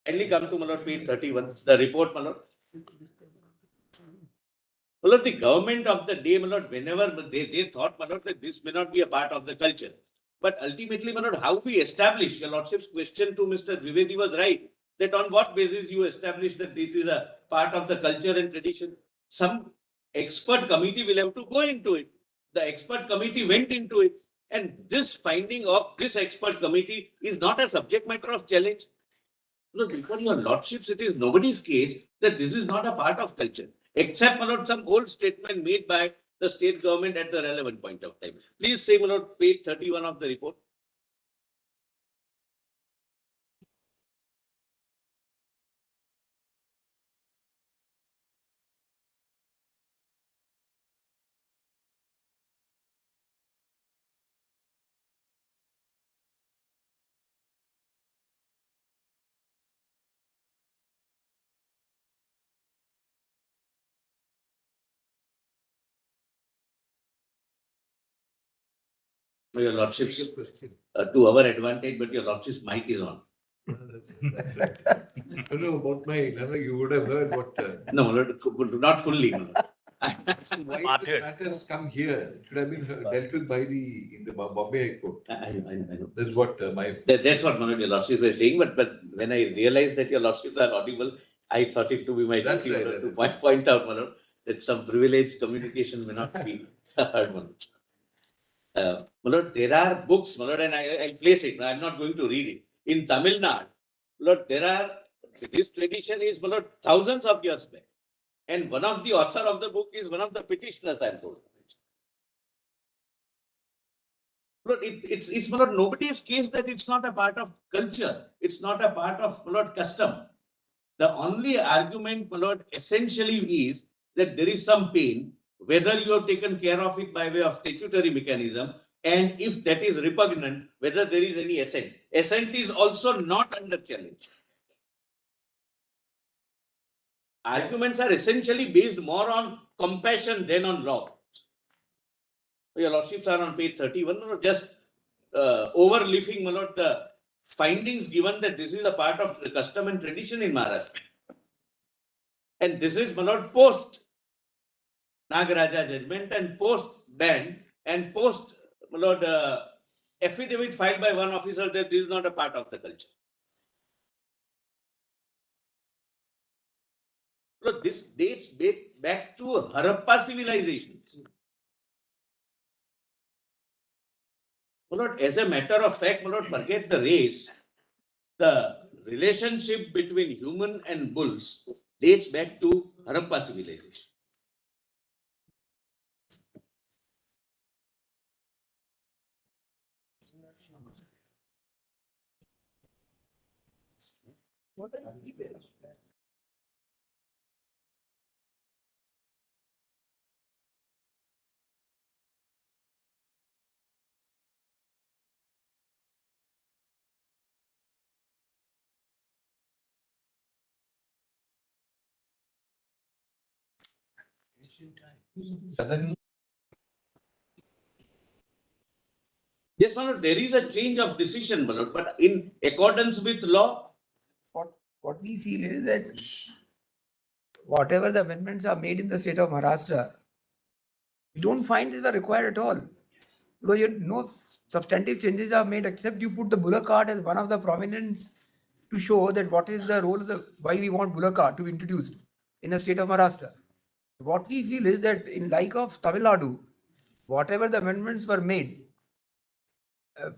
Kindly come to, my lord, page 31, the report, my lord. My lord, the government of the day, my lord, whenever they thought, my lord, that this may not be a part of the culture. But ultimately, my lord, how we establish, your lordship's question to Mr. Dwivedi was right, that on what basis you establish that it is a part of the culture and tradition. Some expert committee will have to go into it. The expert committee went into it. And this finding of this expert committee is not a subject matter of challenge. No, before your lordships, it is nobody's case that this is not a part of culture, except, my lord, some old statement made by the state government at the relevant point of time. Please say, my lord, page 31 of the report. Your lordship's to our advantage, but your lordship's mic is on. I don't know about you would have heard what. No, my lord, not fully. My lord. Why this matter has come here? It should have been dealt with by in the Bombay High Court. I know. That's what That's what one of your lordships were saying, but when I realized that your lordships are audible, I thought it to be my That's duty right, to point out, my lord, that some privileged communication may not be heard. My lord. My lord, there are books, my lord, and I'll place it. I'm not going to read it. In Tamil Nadu, Lord, this tradition is, my lord, thousands of years back. And one of the author of the book is one of the petitioners, I'm told. Lord, it's my lord, nobody's case that it's not a part of culture. It's not a part of, my lord, custom. The only argument, my lord, essentially is that there is some pain, whether you have taken care of it by way of statutory mechanism, and if that is repugnant, whether there is any assent. Assent is also not under challenge. Arguments are essentially based more on compassion than on law. Your lordships are on page 31, just overleafing, my lord, the findings given that this is a part of the custom and tradition in Maharashtra. And this is, my lord, post Nagaraja judgment and post ban and post, my lord, affidavit filed by one officer that this is not a part of the culture. Look, this dates back to Harappa civilization. My lord, as a matter of fact, my lord, forget the race. The relationship between human and bulls dates back to Harappa civilization. Yes, my lord, there is a change of decision, my lord, but in accordance with law. What we feel is that whatever the amendments are made in the state of Maharashtra, we don't find they were required at all. Because no substantive changes are made except you put the bullock cart as one of the prominents to show that what is the role of why we want bullock cart to be introduced in the state of Maharashtra. What we feel is that in like of Tamil Nadu, whatever the amendments were made,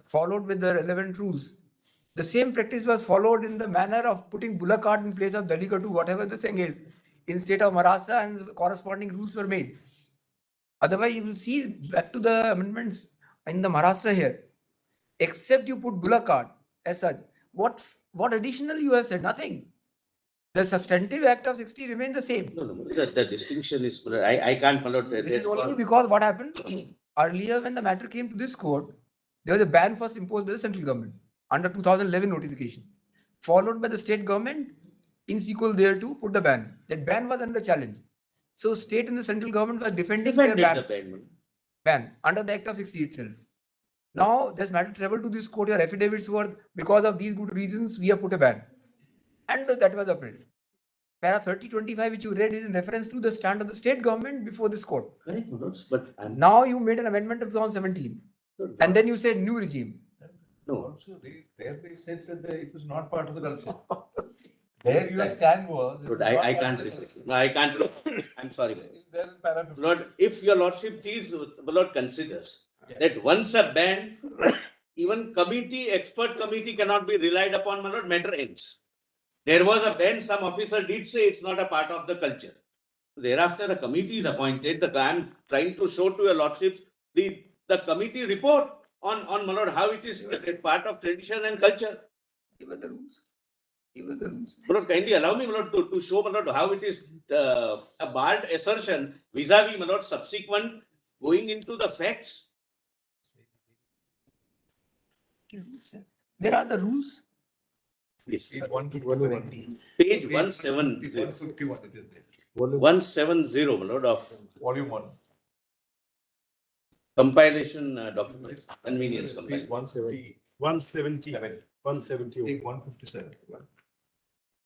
followed with the relevant rules, the same practice was followed in the manner of putting bullock cart in place of Jallikattu, whatever the thing is, in state of Maharashtra, and the corresponding rules were made. Otherwise, you will see back to the amendments in the Maharashtra here, except you put bullock cart as such. What additional you have said? Nothing. The substantive act of 60 remains the same. No, the distinction is, I can't follow that. This is only because what happened earlier when the matter came to this court, there was a ban first imposed by the central government under 2011 notification, followed by the state government in sequel there to put the ban. That ban was under challenge. So state and the central government were defending their ban under the Act of 60 itself. Now this matter traveled to this court, your affidavits were because of these good reasons we have put a ban. And that was upheld. Para 3025 which you read is in reference to the stand of the state government before this court. Correct, but now you made an amendment of 2017 and then you said new regime. No. Also, they said that it was not part of the culture. There your stand was. I can't reply. No, I can't. I'm sorry. Lord, if your lordship thinks, Lord considers that once a ban, even expert committee cannot be relied upon, my lord, matter ends. There was a ban, some officer did say it's not a part of the culture. Thereafter, a committee is appointed. I'm trying to show to your lordships the committee report on my lord, how it is part of tradition and culture. Give us the rules. Give us the rules. My lord, kindly allow me, my lord, to show, my lord, how it is a bald assertion vis-a-vis, my lord, subsequent going into the facts. Where are the rules? Yes. Page 150. Page 170. 151. 170, my lord, of Volume 1. Compilation document, convenience compilation. 170. 170. 170. Take 157.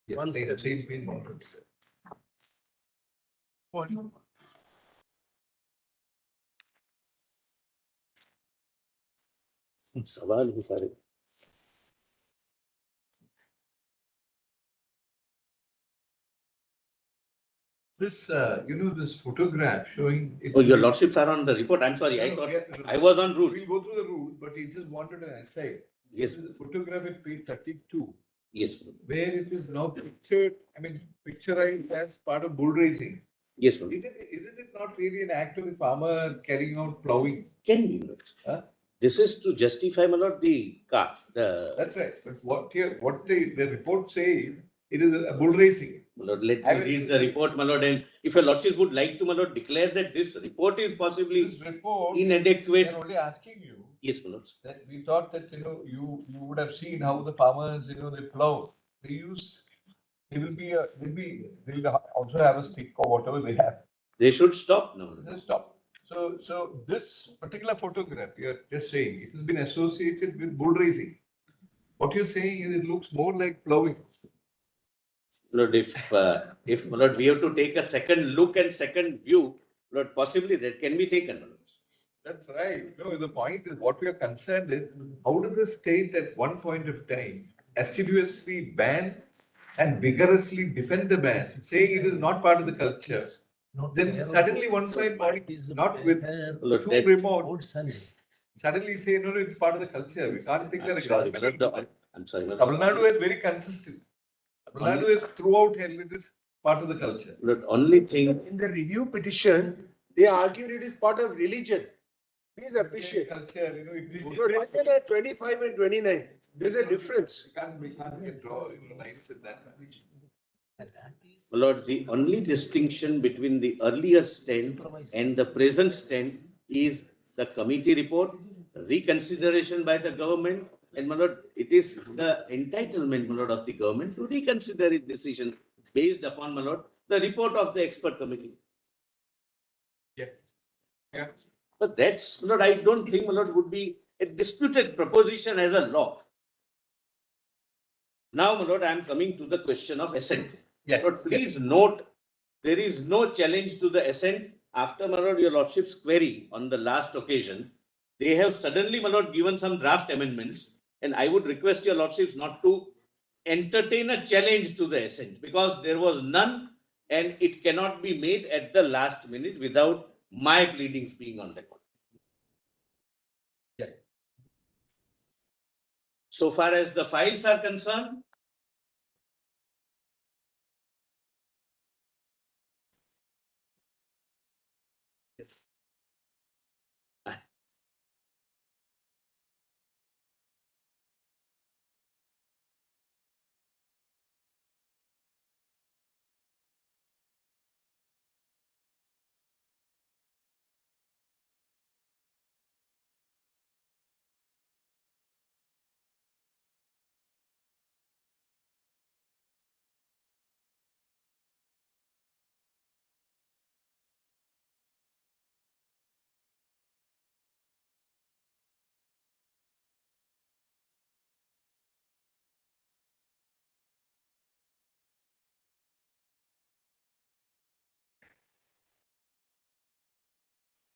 Yes, One take the seventy. same pin 157. सवाल ही सारे. This, this photograph showing. Oh, your lordships are on the report. I'm sorry. I thought I was on route. We'll go through the rules, but he just wanted an essay. Yes. This is a photograph at page 32, Yes. where it is now pictured, picturized as part of bull racing. Yes. Isn't it not really an act of a farmer carrying out plowing? Can be. Huh? This is to justify, my lord, the car. That's right. But what the report say, it is a bull racing. My lord, let me read the report, my lord, and if your lordship would like to, my lord, declare that this report is possibly This report, inadequate. we are only asking you. Yes, my lord. That we thought that, you would have seen how the farmers, they plow. They'll also have a stick or whatever they have. They should stop now. Just stop. So this particular photograph, you're just saying, it has been associated with bull racing. What you're saying is it looks more like plowing. Lord, if my lord, we have to take a second look and second view, Lord, possibly that can be taken, my lord. That's right. No, the point is what we are concerned is, how does the state at one point of time assiduously ban and vigorously defend the ban, saying it is not part of the culture? Then suddenly one side body is not with too remote. Suddenly say, no, it's part of the culture. We can't take that. I'm sorry, my lord. Tamil Nadu is very consistent. Tamil Nadu is throughout held it is part of the culture. The only thing, In the review petition, they argued it is part of religion. Please appreciate. Culture, Look at 25 and 29. There's a difference. we can't draw lines in that. my lord, the only distinction between the earlier stand and the present stand is the committee report, reconsideration by the government, and my lord, it is the entitlement, my lord, of the government to reconsider its decision based upon, my lord, the report of the expert committee. Yeah. But that's, my lord, I don't think, my lord, would be a disputed proposition as a law. Now, my lord, I am coming to the question of assent. Yes. But please note, there is no challenge to the assent. After, my lord, your lordship's query on the last occasion, they have suddenly, my lord, given some draft amendments, and I would request your lordships not to entertain a challenge to the assent, because there was none, and it cannot be made at the last minute without my pleadings being on record. Yeah. So far as the files are concerned,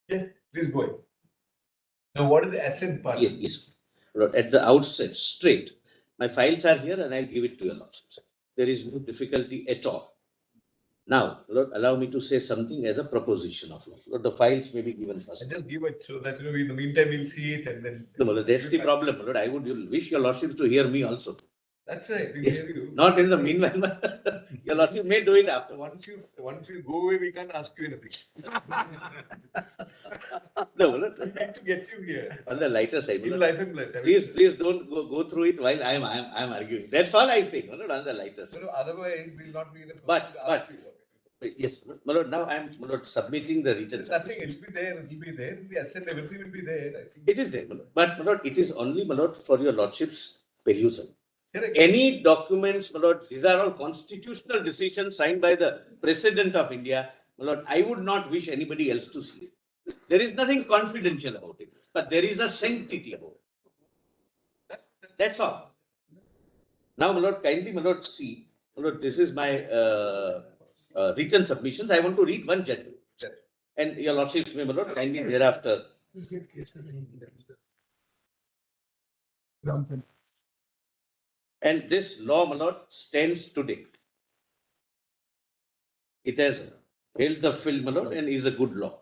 Yes, please go ahead. Now, what is the assent part? yes. At the outset, straight, my files are here and I'll give it to your lordships. There is no difficulty at all. Now, Lord, allow me to say something as a proposition of law. Lord, the files may be given first. And just give it so that, in the meantime, we'll see it and then. No, Lord, that's the problem, Lord. I would wish your lordships to hear me also. That's right, we Yes. hear you. Not in the meanwhile. Your lordship may do it after. Once you go away, we can't ask you anything. No, Lord, We need to get you here. on the lighter side. In Lord. life and life. Please don't go through it while I'm arguing. That's all I say, Lord, on the lighter side. No, otherwise we'll not be in a position But- to ask you. Yes, my lord, now I'm, my lord, submitting the written. There's nothing, it'll be there, the assent, everything will be there, I think. It is there, my lord. But, my lord, it is only, my lord, for your lordship's perusal. Correct. Any documents, my lord, these are all constitutional decisions signed by the President of India. My lord, I would not wish anybody else to see it. There is nothing confidential about it, but there is a sanctity about it. That's all. Now, my lord, kindly, my lord, see, my lord, this is my written submissions. I want to read one judgment. And your lordships may, my lord, kindly thereafter. And this law, my lord, stands today. It has held the field, my lord, and is a good law.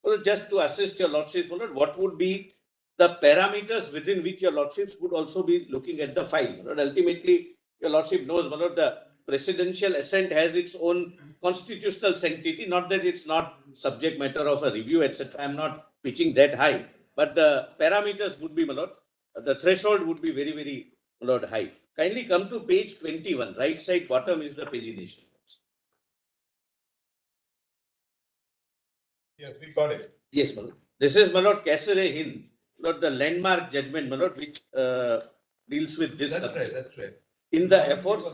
Well, just to assist your lordships, my lord, what would be the parameters within which your lordships would also be looking at the file? My lord, ultimately, your lordship knows, my lord, the presidential assent has its own constitutional sanctity. Not that it's not subject matter of a review, etc. I'm not pitching that high, but the parameters would be, my lord, the threshold would be very, very, my lord, high. Kindly come to page 21. Right side bottom is the pagination. Yes, we got it. Yes, my lord. This is, my lord, Cassere Hind, Lord, the landmark judgment, my lord, which deals with this. That's right, that's right. In the efforts.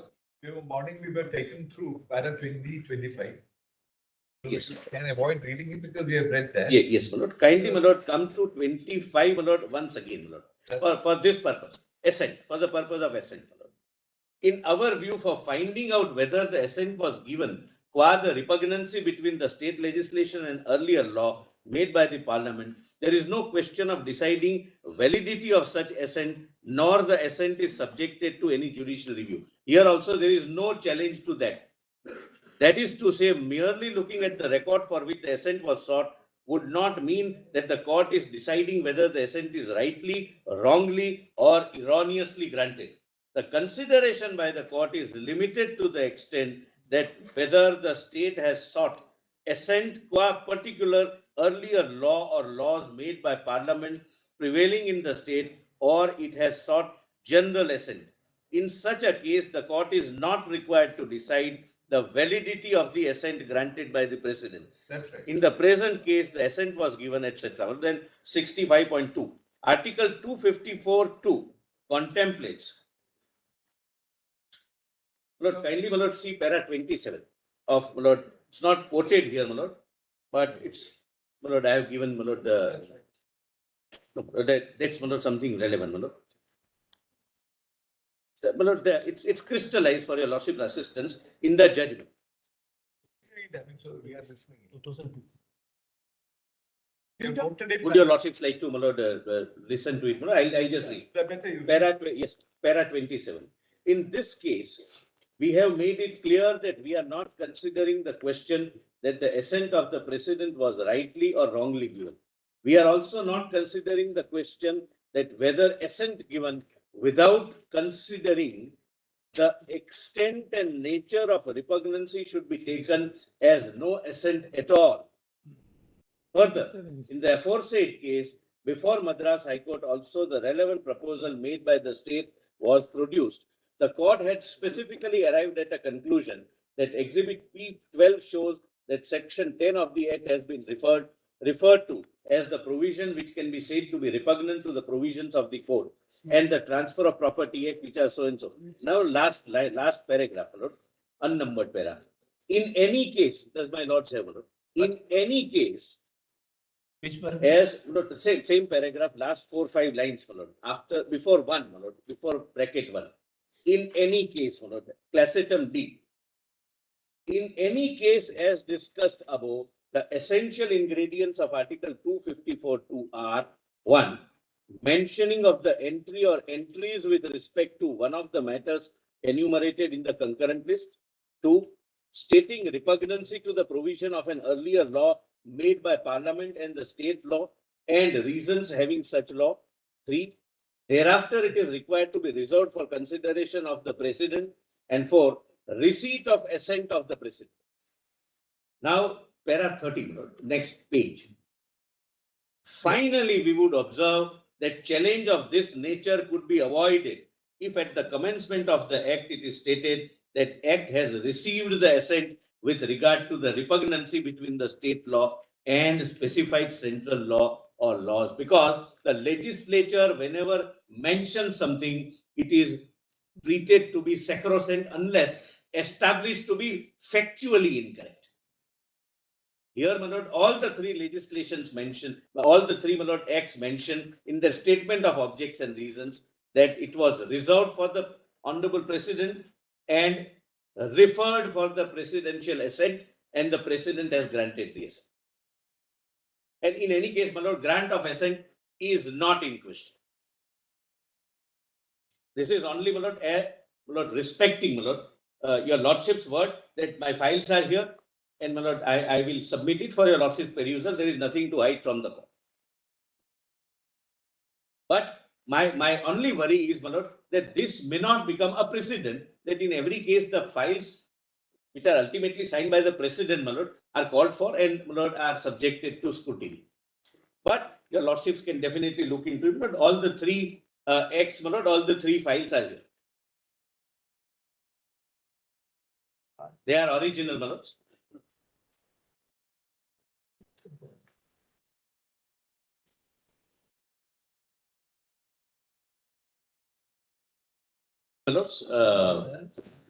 Morning we were taken through para 20, 25. Yes. Can I avoid reading it because we have read that? Yes, my lord. Kindly, my lord, come to 25, my lord, once again, my lord, for this purpose, assent, for the purpose of assent, my lord. In our view, for finding out whether the assent was given qua the repugnancy between the state legislation and earlier law made by the parliament, there is no question of deciding validity of such assent, nor the assent is subjected to any judicial review. Here also, there is no challenge to that. That is to say, merely looking at the record for which the assent was sought would not mean that the court is deciding whether the assent is rightly, wrongly, or erroneously granted. The consideration by the court is limited to the extent that whether the state has sought assent qua particular earlier law or laws made by parliament prevailing in the state, or it has sought general assent. In such a case, the court is not required to decide the validity of the assent granted by the president. That's right. In the present case, the assent was given, etc. Then 65.2. Article 254.2 contemplates. Lord, kindly, my lord, see para 27 of, my lord, it's not quoted here, my lord, but it's, my lord, I have given, my lord, that's, my lord, something relevant, my lord. My lord, it's crystallized for your lordship's assistance in the judgment. So we are listening. 2002. We have quoted it. Would your lordships like to, my lord, listen to it? I'll just read. Para 27. In this case, we have made it clear that we are not considering the question that the assent of the president was rightly or wrongly given. We are also not considering the question that whether assent given without considering the extent and nature of repugnancy should be taken as no assent at all. Further, in the aforesaid case, before Madras High Court, also the relevant proposal made by the state was produced. The court had specifically arrived at a conclusion that Exhibit P12 shows that Section 10 of the Act has been referred to as the provision which can be said to be repugnant to the provisions of the code and the Transfer of Property Act, which are so and so. Now, last paragraph, Lord, unnumbered para. In any case, does my lord say, Lord? In any case, Which paragraph? as the same paragraph, last 4 or 5 lines, my lord, after before one, my lord, before bracket 1. In any case, my lord, classitum D. In any case, as discussed above, the essential ingredients of Article 254.2 are 1. Mentioning of the entry or entries with respect to one of the matters enumerated in the concurrent list. 2. Stating repugnancy to the provision of an earlier law made by Parliament and the state law and reasons having such law. 3. Thereafter, it is required to be reserved for consideration of the President. And 4. Receipt of assent of the President. Now, para 30, next page. Finally, we would observe that challenge of this nature could be avoided if at the commencement of the Act it is stated that Act has received the assent with regard to the repugnancy between the state law and specified central law or laws, because the legislature, whenever mentions something, it is treated to be sacrosanct unless established to be factually incorrect. Here, my lord, all the three legislations mentioned, all the three, my lord, acts mentioned in the statement of objects and reasons that it was reserved for the Honorable President and referred for the presidential assent, and the President has granted the assent. And in any case, my lord, grant of assent is not in question. This is only, my lord, respecting, my lord, your lordship's word that my files are here, and my lord, I will submit it for your lordship's perusal. There is nothing to hide from the court. But my only worry is, my lord, that this may not become a precedent, that in every case the files which are ultimately signed by the President, my lord, are called for and, my lord, are subjected to scrutiny. But your lordships can definitely look into it. But all the three acts, my lord, all the three files are here. They are original, my lords. My lords,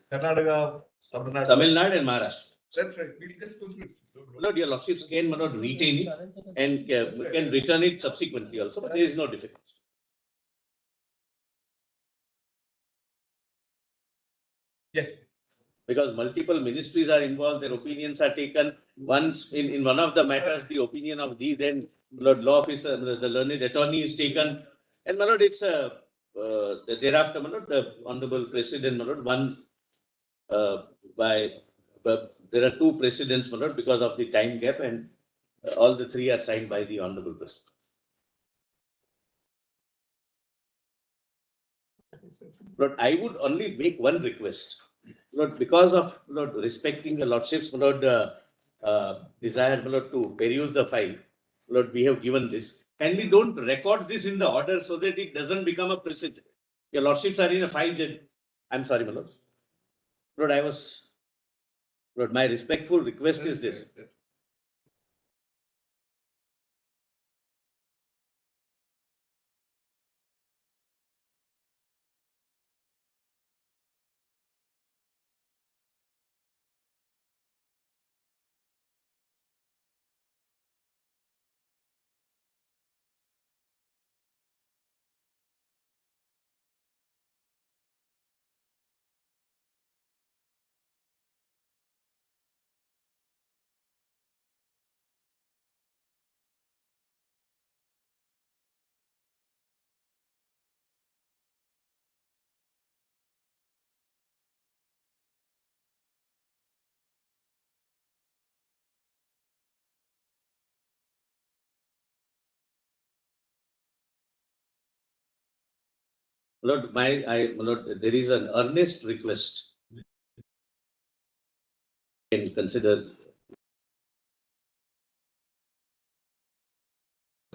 Karnataka, Tamil Nadu and Maharashtra. That's right. We'll just go through. My lord, your lordships can, my lord, retain it and can return it subsequently also, but there is no difficulty. Yeah. Because multiple ministries are involved, their opinions are taken. Once in one of the matters, the opinion of the then Lord Law Officer, the learned attorney is taken. And my lord, it's thereafter, my lord, the Honorable President, my lord, one there are two presidents, my lord, because of the time gap, and all the three are signed by the Honorable President. Lord, I would only make one request. Lord, because of Lord respecting the lordships, Lord, desire, Lord, to peruse the file, Lord, we have given this. Kindly don't record this in the order so that it doesn't become a precedent. Your lordships are in a file judge. I'm sorry, my lord. Lord, Lord, my respectful request is this. Lord, Lord, there is an earnest request. Can consider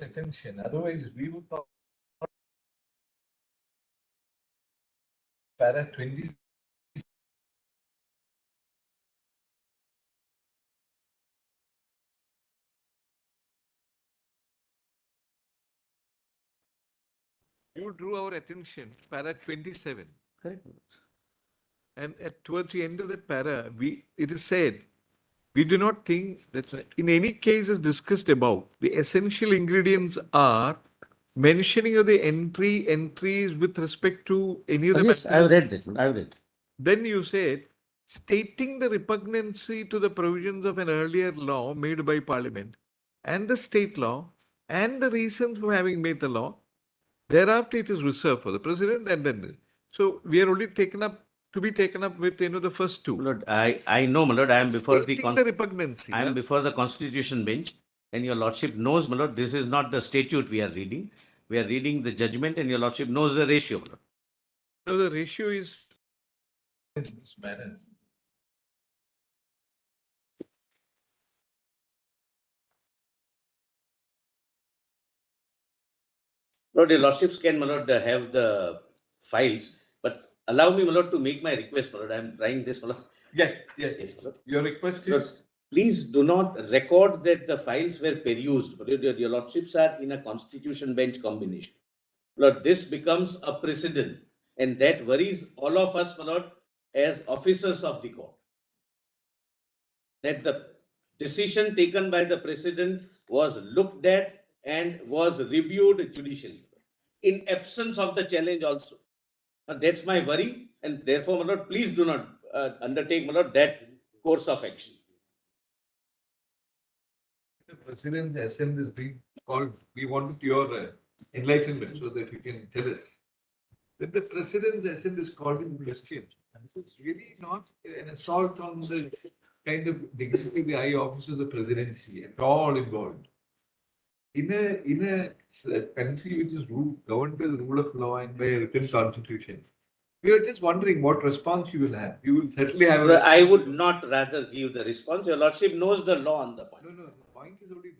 Attention. Otherwise, we would not. Para 20. You drew our attention, para 27. correct. And towards the end of that para, it is said, we do not think that in any case as discussed above, the essential ingredients are mentioning of the entries with respect to any of the Yes, I've read that. I've read. Then you said, stating the repugnancy to the provisions of an earlier law made by Parliament and the state law and the reasons for having made the law, thereafter it is reserved for the President and then. So we are only taken up with the first two. Lord, I know, my lord, I am before Stating the repugnancy. I am before the Constitution bench, and your lordship knows, my lord, this is not the statute we are reading. We are reading the judgment, and your lordship knows the ratio, my lord. So the ratio is in this manner. Lord, your lordships can, my lord, have the files, but allow me, my lord, to make my request, my lord. I am trying this, my lord. Yes, Yes, my lord. Your request Lord, is. please do not record that the files were perused. Your lordships are in a Constitution bench combination. Lord, this becomes a precedent, and that worries all of us, my lord, as officers of the court. That the decision taken by the president was looked at and was reviewed judicially in absence of the challenge also. That's my worry, and therefore, my lord, please do not undertake, my lord, that course of action. The president's assent is being called, we wanted your enlightenment so that you can tell us. That the president's assent is called in question. It's really not an assault on the kind of dignity of the high office of the presidency at all involved. In a country which is governed by the rule of law and by a written constitution, we are just wondering what response you will have. You will certainly have a response. I would not rather give the response. Your lordship knows the law on the point. No, the point is only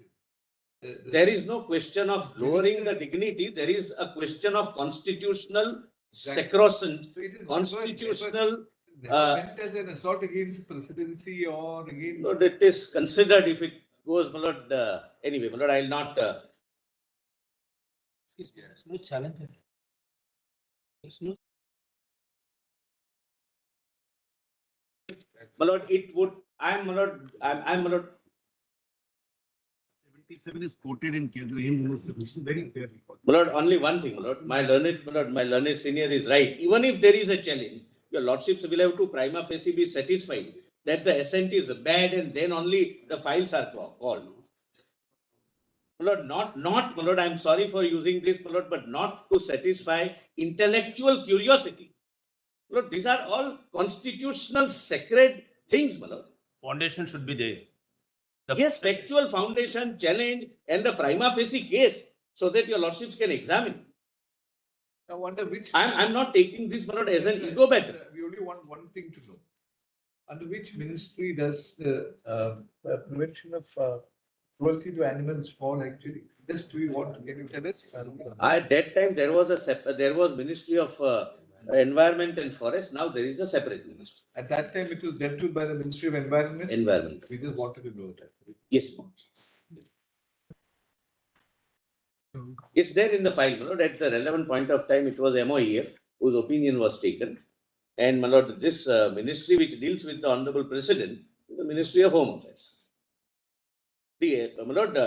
this. There is no question of lowering the dignity. There is a question of constitutional sacrosanct, So it is constitutional. never meant as an assault against the presidency or against. Lord, it is considered if it goes, my lord. Anyway, my lord, I will not. There's no challenge. There's no. My lord, it would. I'm, my lord. I'm, my lord. 77 is quoted in Kendrian in the submission very fairly. My lord, only one thing, my lord. My learned senior is right. Even if there is a challenge, your lordships will have to prima facie be satisfied that the assent is bad, and then only the files are called. My lord, my lord, I'm sorry for using this, my lord, but not to satisfy intellectual curiosity. My lord, these are all constitutional sacred things, my lord. Foundation should be there. Yes, factual foundation, challenge, and the prima facie case, so that your lordships can examine. I wonder which. I'm not taking this, my lord, as an ego matter. We only want one thing to know. Under which ministry does the prevention of cruelty to animals fall actually? Just we want to get you tell us. At that time, there was Ministry of Environment and Forest. Now there is a separate ministry. At that time, it was dealt with by the Ministry of Environment. Environment. We just wanted to know that. Yes. It's there in the file, my lord. At the relevant point of time, it was MOEF whose opinion was taken. And, my lord, this ministry which deals with the Honorable President is the Ministry of Home Affairs. My lord,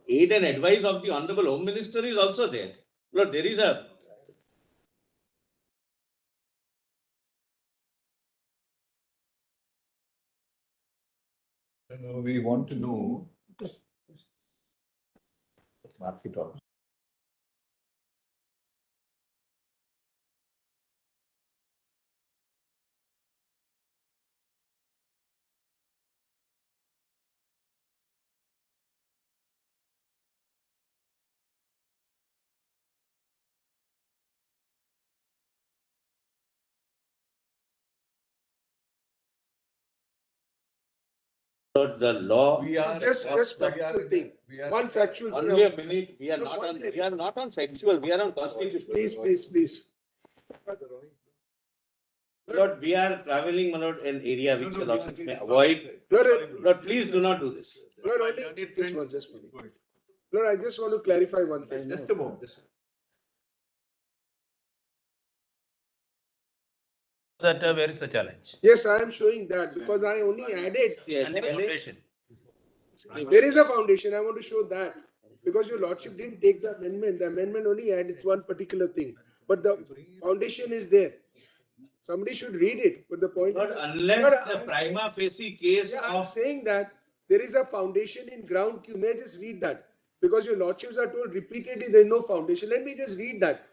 aid and advice of the Honorable Home Minister is also there. My lord, there is a. No, we want to know. Market off. The law. We are Just factual thing. One factual thing. Only a minute. We are No, not one on. minute. We are not on factual. We are on constitutional. Please. Lord, we are traveling, my lord, an area which the lordships may avoid. Lord, Lord, please do not do this. Lord, just one. Lord, I just want to clarify one thing. Just a moment. That where is the challenge? Yes, I am showing that because I only added. And the foundation. There is a foundation. I want to show that because your lordship didn't take the amendment. The amendment only adds one particular thing, but the foundation is there. Somebody should read it. But the point. Lord, unless the prima facie case I'm of. saying that there is a foundation in ground. You may just read that because your lordships are told repeatedly there is no foundation. Let me just read that.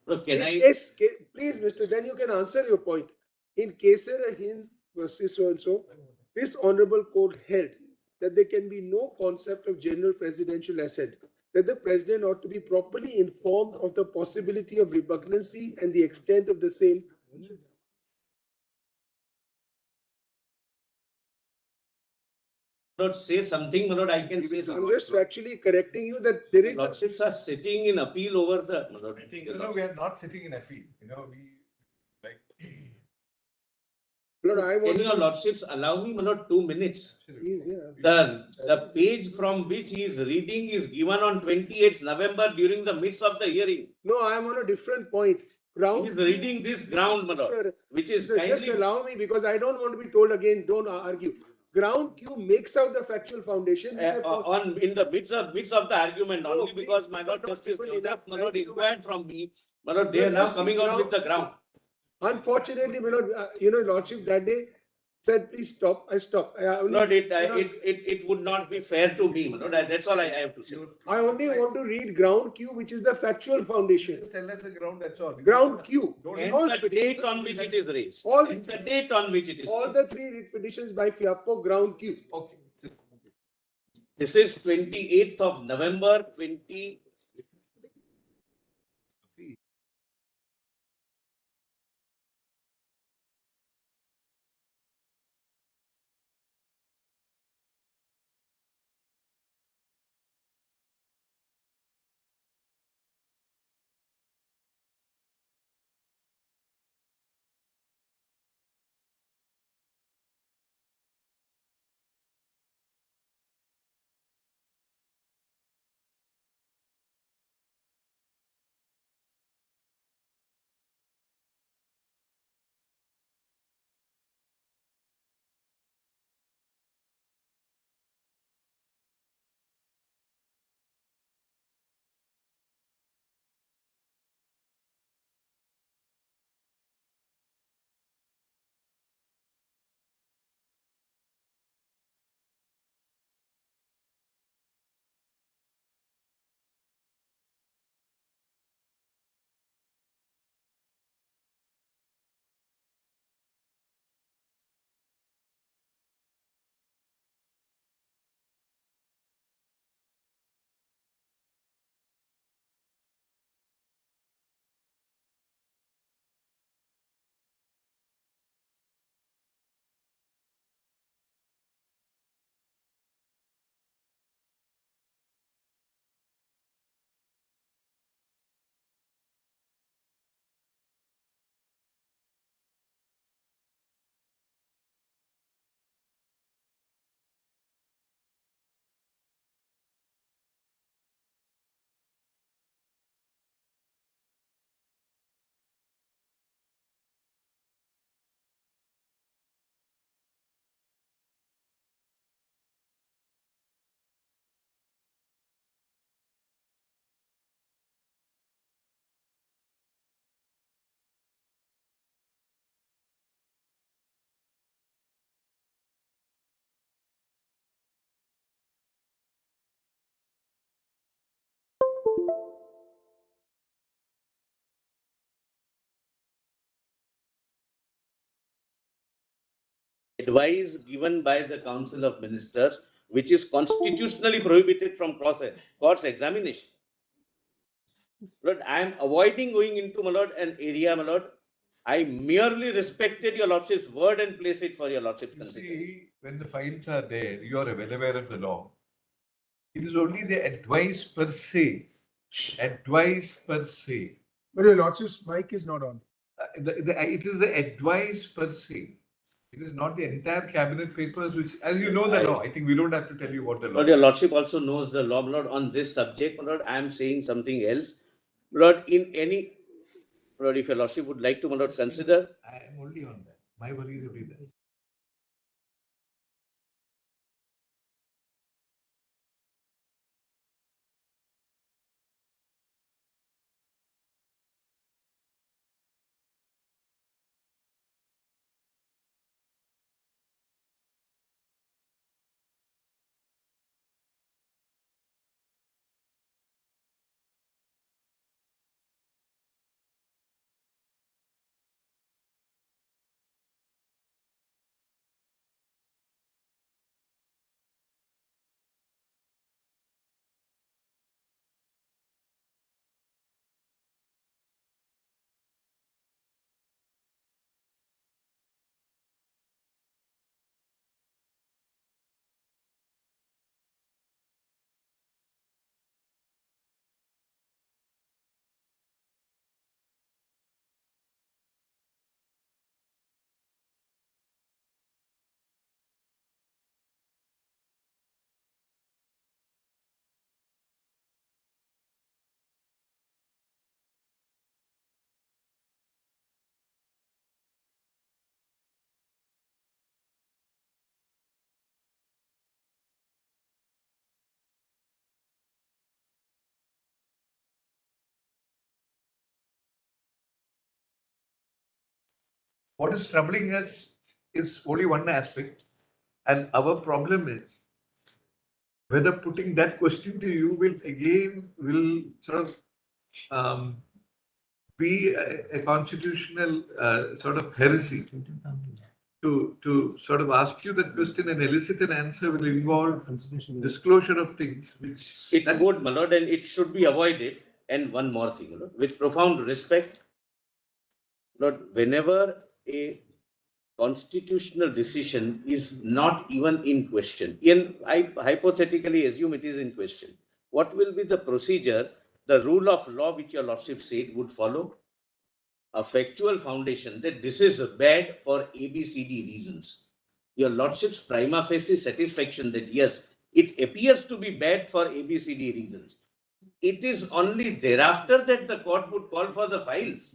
Look, can I? Yes, please, Mr. Then you can answer your point. In Kesara Hind versus so and so, this honorable court held that there can be no concept of general presidential assent, that the president ought to be properly informed of the possibility of repugnancy and the extent of the same. Lord, say something, my lord, I can say I'm something. just actually correcting you that there is. Lordships are sitting in appeal over the. My lord, I think, we are not sitting in appeal. Lord, I want. Can your lordships allow me, my lord, 2 minutes? Please, yeah. The page from which he is reading is given on 28th November during the midst of the hearing. No, I am on a different point. He is reading this ground, my lord, which is Just kindly. allow me because I don't want to be told again, don't argue. ground Q makes out the factual foundation. which are On, in the midst of the argument, No, only please, because my you Lord are not Justice given Joseph, enough my Lord time to- inquired from me, my Lord, they No, are now just coming out with the ground. Unfortunately, my lord, lordship that day said, please stop. I stopped. Lord, it would not be fair to me, my Lord, that's all I have to say. I only want to read ground Q, which is the factual foundation. Just tell us the ground, that's all. Ground Q. And All the date on which it is raised. All And the date on which it is all raised. the three writ petitions by Fiapo, ground Q. Okay. This is 28th of November 20. Advice given by the Council of Ministers, which is constitutionally prohibited from court's examination. Lord, I am avoiding going into, my Lord, an area, my Lord. I merely respected your Lordship's word and place it for your Lordship's You consideration. see, when the files are there, you are well aware of the law. It is only the advice per se. Advice per se. But your lordship's mic is not on. It is the advice per se. It is not the entire cabinet papers, which, as you know the law, I think we don't have to tell you what the law Lord, your Lordship also knows the law, Lord, on this subject. Lord, I am saying something else. Lord, Lord, if your Lordship would like to, my Lord, consider. I am only on that. My worry is only that. what is troubling us is only one aspect. And our problem is whether putting that question to you will sort of be a constitutional sort of heresy to sort of ask you that question and elicit an answer will involve disclosure of things which It would, my lord, and it should be avoided. And one more thing, my lord, with profound respect, Lord, whenever a constitutional decision is not even in question, I hypothetically assume it is in question, what will be the procedure, the rule of law which your lordship said would follow? A factual foundation that this is bad for ABCD reasons. Your lordship's prima facie satisfaction that yes, it appears to be bad for ABCD reasons. It is only thereafter that the court would call for the files.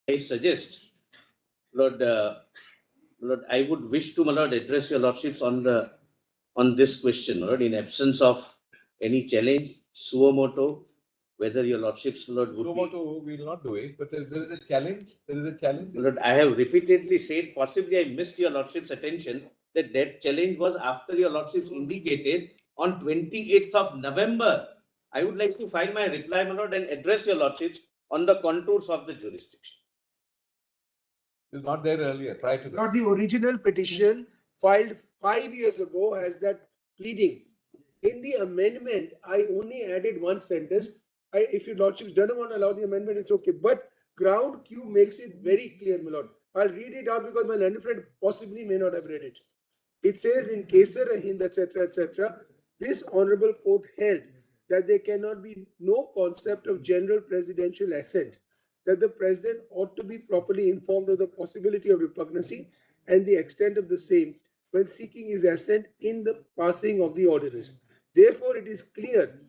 I suggest, Lord, Lord, I would wish to, my lord, address your lordships on this question, my lord, in absence of any challenge, suo moto, whether your lordships, my lord, would be. Sumoto will not do it, but there is a challenge. There is a challenge. Lord, I have repeatedly said, possibly I missed your lordship's attention, that that challenge was after your lordships indicated on 28th of November. I would like to file my reply, my lord, and address your lordships on the contours of the jurisdiction. It was not there earlier, prior to that. Not the original petition filed 5 years ago has that pleading. In the amendment, I only added one sentence. If your lordship doesn't want to allow the amendment, it's okay. But ground Q makes it very clear, my lord. I'll read it out because my learned friend possibly may not have read it. It says in Kesar Hind, etc., this honorable court held that there cannot be no concept of general presidential assent that the president ought to be properly informed of the possibility of repugnancy and the extent of the same when seeking his assent in the passing of the ordinance. Therefore, it is clear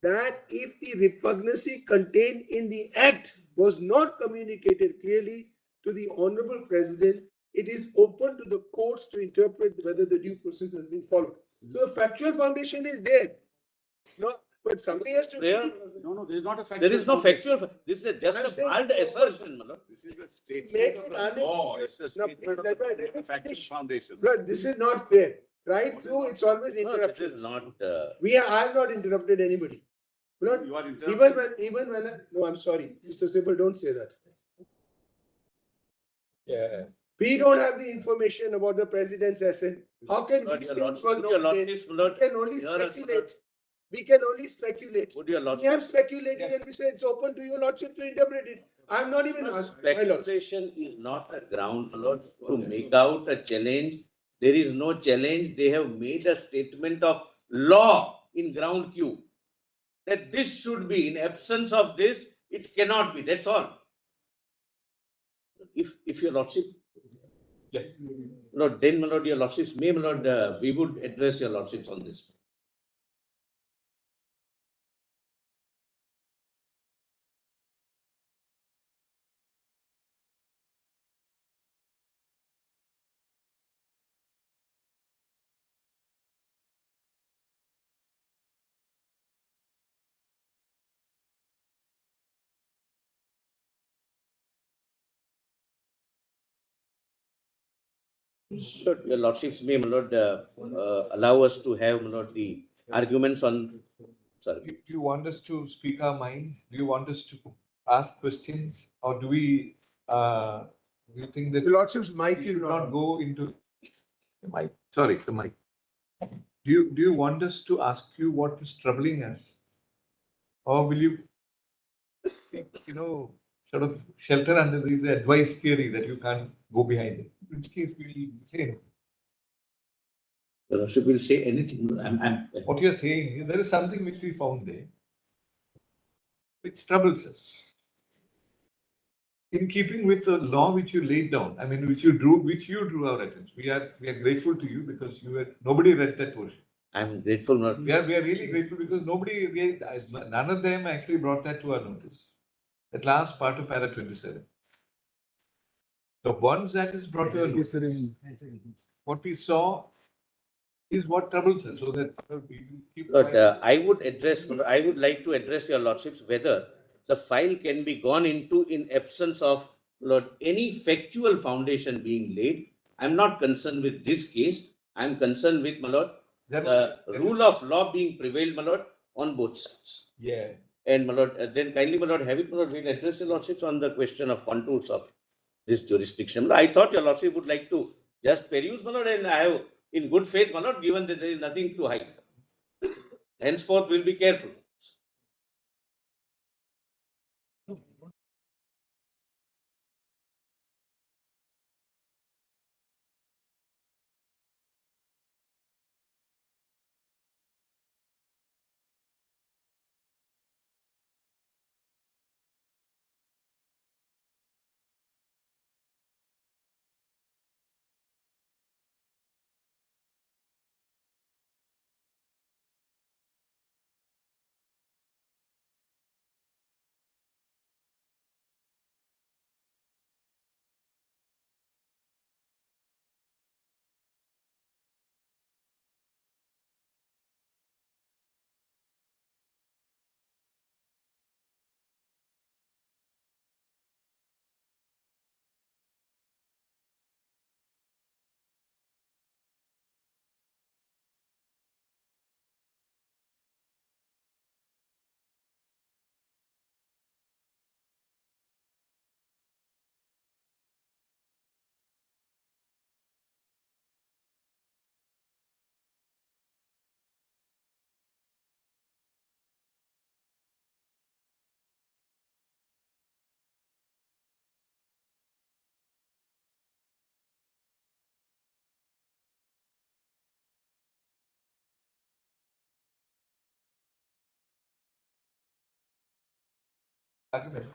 that if the repugnancy contained in the act was not communicated clearly to the honorable president, it is open to the courts to interpret whether the due process has been followed. So the factual foundation is there. No, but somebody has to. There- No, there is not a factual. There is no foundation. factual, this is just I'm a saying- bald assertion, my lord. This is the Make statement it of the un- law. It's a No, statement please, of let me the factual finish. foundation. But this is not fair. Right through, it's always No, this interruptions. is not, I have not interrupted anybody. Lord, You are even when, no, I'm sorry, Mr. Sibal, don't say that. Yeah. We don't have the information about the president's assent. How can Lord, we your say lordship, it was would your not there? lordships, my lord, We can only hear us, my lord. speculate. We can only speculate. Would your We have lordship, speculated and we say it's open to your lordship to interpret it. I'm not even asked, my lord. speculation is not a ground, my lord, to make out a challenge. There is no challenge. They have made a statement of law in ground Q. That this should be, in absence of this, it cannot be, that's all. If your lordship. Yes. Lord, then, my lord, your lordships, may, my lord, we would address your lordships on this. Your lordships may, my lord, allow us to have, my lord, the arguments on, sorry. Do you want us to speak our mind? Do you want us to ask questions? Or do we, do you think that Your lordship's mic we is should not. not go into, The mic. sorry, the mic. Do you want us to ask you what is troubling us? Or will you, sort of shelter under the advice theory that you can't go behind it? In which case we'll say no. Your lordship will say anything. What you're saying is there is something which we found there, which troubles us. In keeping with the law which you laid down, I mean, which you drew our attention. We are grateful to you because nobody read that portion. I'm grateful, my lord. We are really grateful because none of them actually brought that to our notice. That last part of para 27. The ones that is brought to our notice, what we saw is what troubles us, so that we keep. But I would like to address your lordships whether the file can be gone into in absence of, Lord, any factual foundation being laid. I'm not concerned with this case. I'm concerned with, my lord, the rule of law being prevailed, my lord, on both sides. Yeah. And, my lord, then kindly, my lord, have it, my lord, we'll address your lordships on the question of contours of this jurisdiction. I thought your lordship would like to just peruse, my lord, and I have, in good faith, my lord, given that there is nothing to hide. Henceforth, we'll be careful. Argument.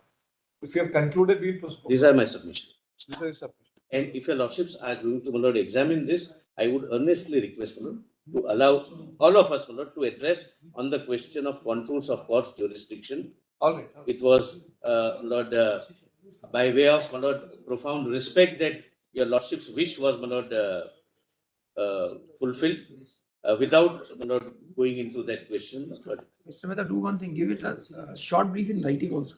If you have concluded, we'll postpone. These are my submissions. These are your submissions. And if your lordships are going to, my lord, examine this, I would earnestly request, my lord, to allow all of us, my lord, to address on the question of contours of court's jurisdiction. All right. It was, Lord, by way of, my lord, profound respect that your lordship's wish was, my lord, fulfilled, without, my lord, going into that question. But Mr. Mehta, do one thing, give it a short brief in writing also.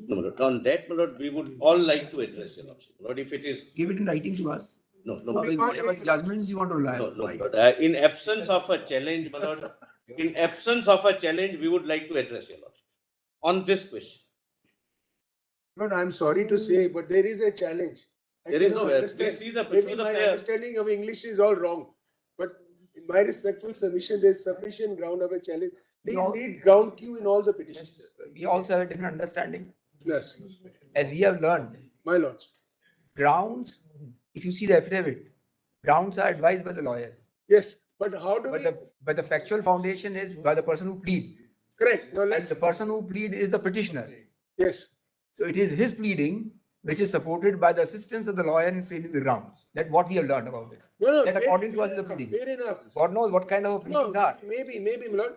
no, my lord, on that, my lord, we would all like to address your lordship. My lord, if it is, Give it in writing to us. no, my With lord. whatever judgments you want to rely No, on. no, my lord. In absence of a challenge, my lord, in absence of a challenge, we would like to address your lordship on this question. Lord, I'm sorry to say, but there is a challenge. I There is cannot no way. understand. Please see the- Maybe show the my player. understanding of English is all wrong, but in my respectful submission, there's sufficient ground of a challenge. Please No. read ground Q in all the petitions. We also have a different understanding. Yes, As we have learned, my lords. grounds, if you see the affidavit, grounds are advised by the lawyers. Yes, but how do we? But the factual foundation is by the person who plead. Correct. Now And let's. the person who plead is the petitioner. Yes, So it is his pleading which is supported by the assistance of the lawyer in framing the grounds. That's what we have learned about it. no, That fair- according to us fair is the enough, pleading. Fair enough. God knows what kind of No, pleadings are. maybe, my lord.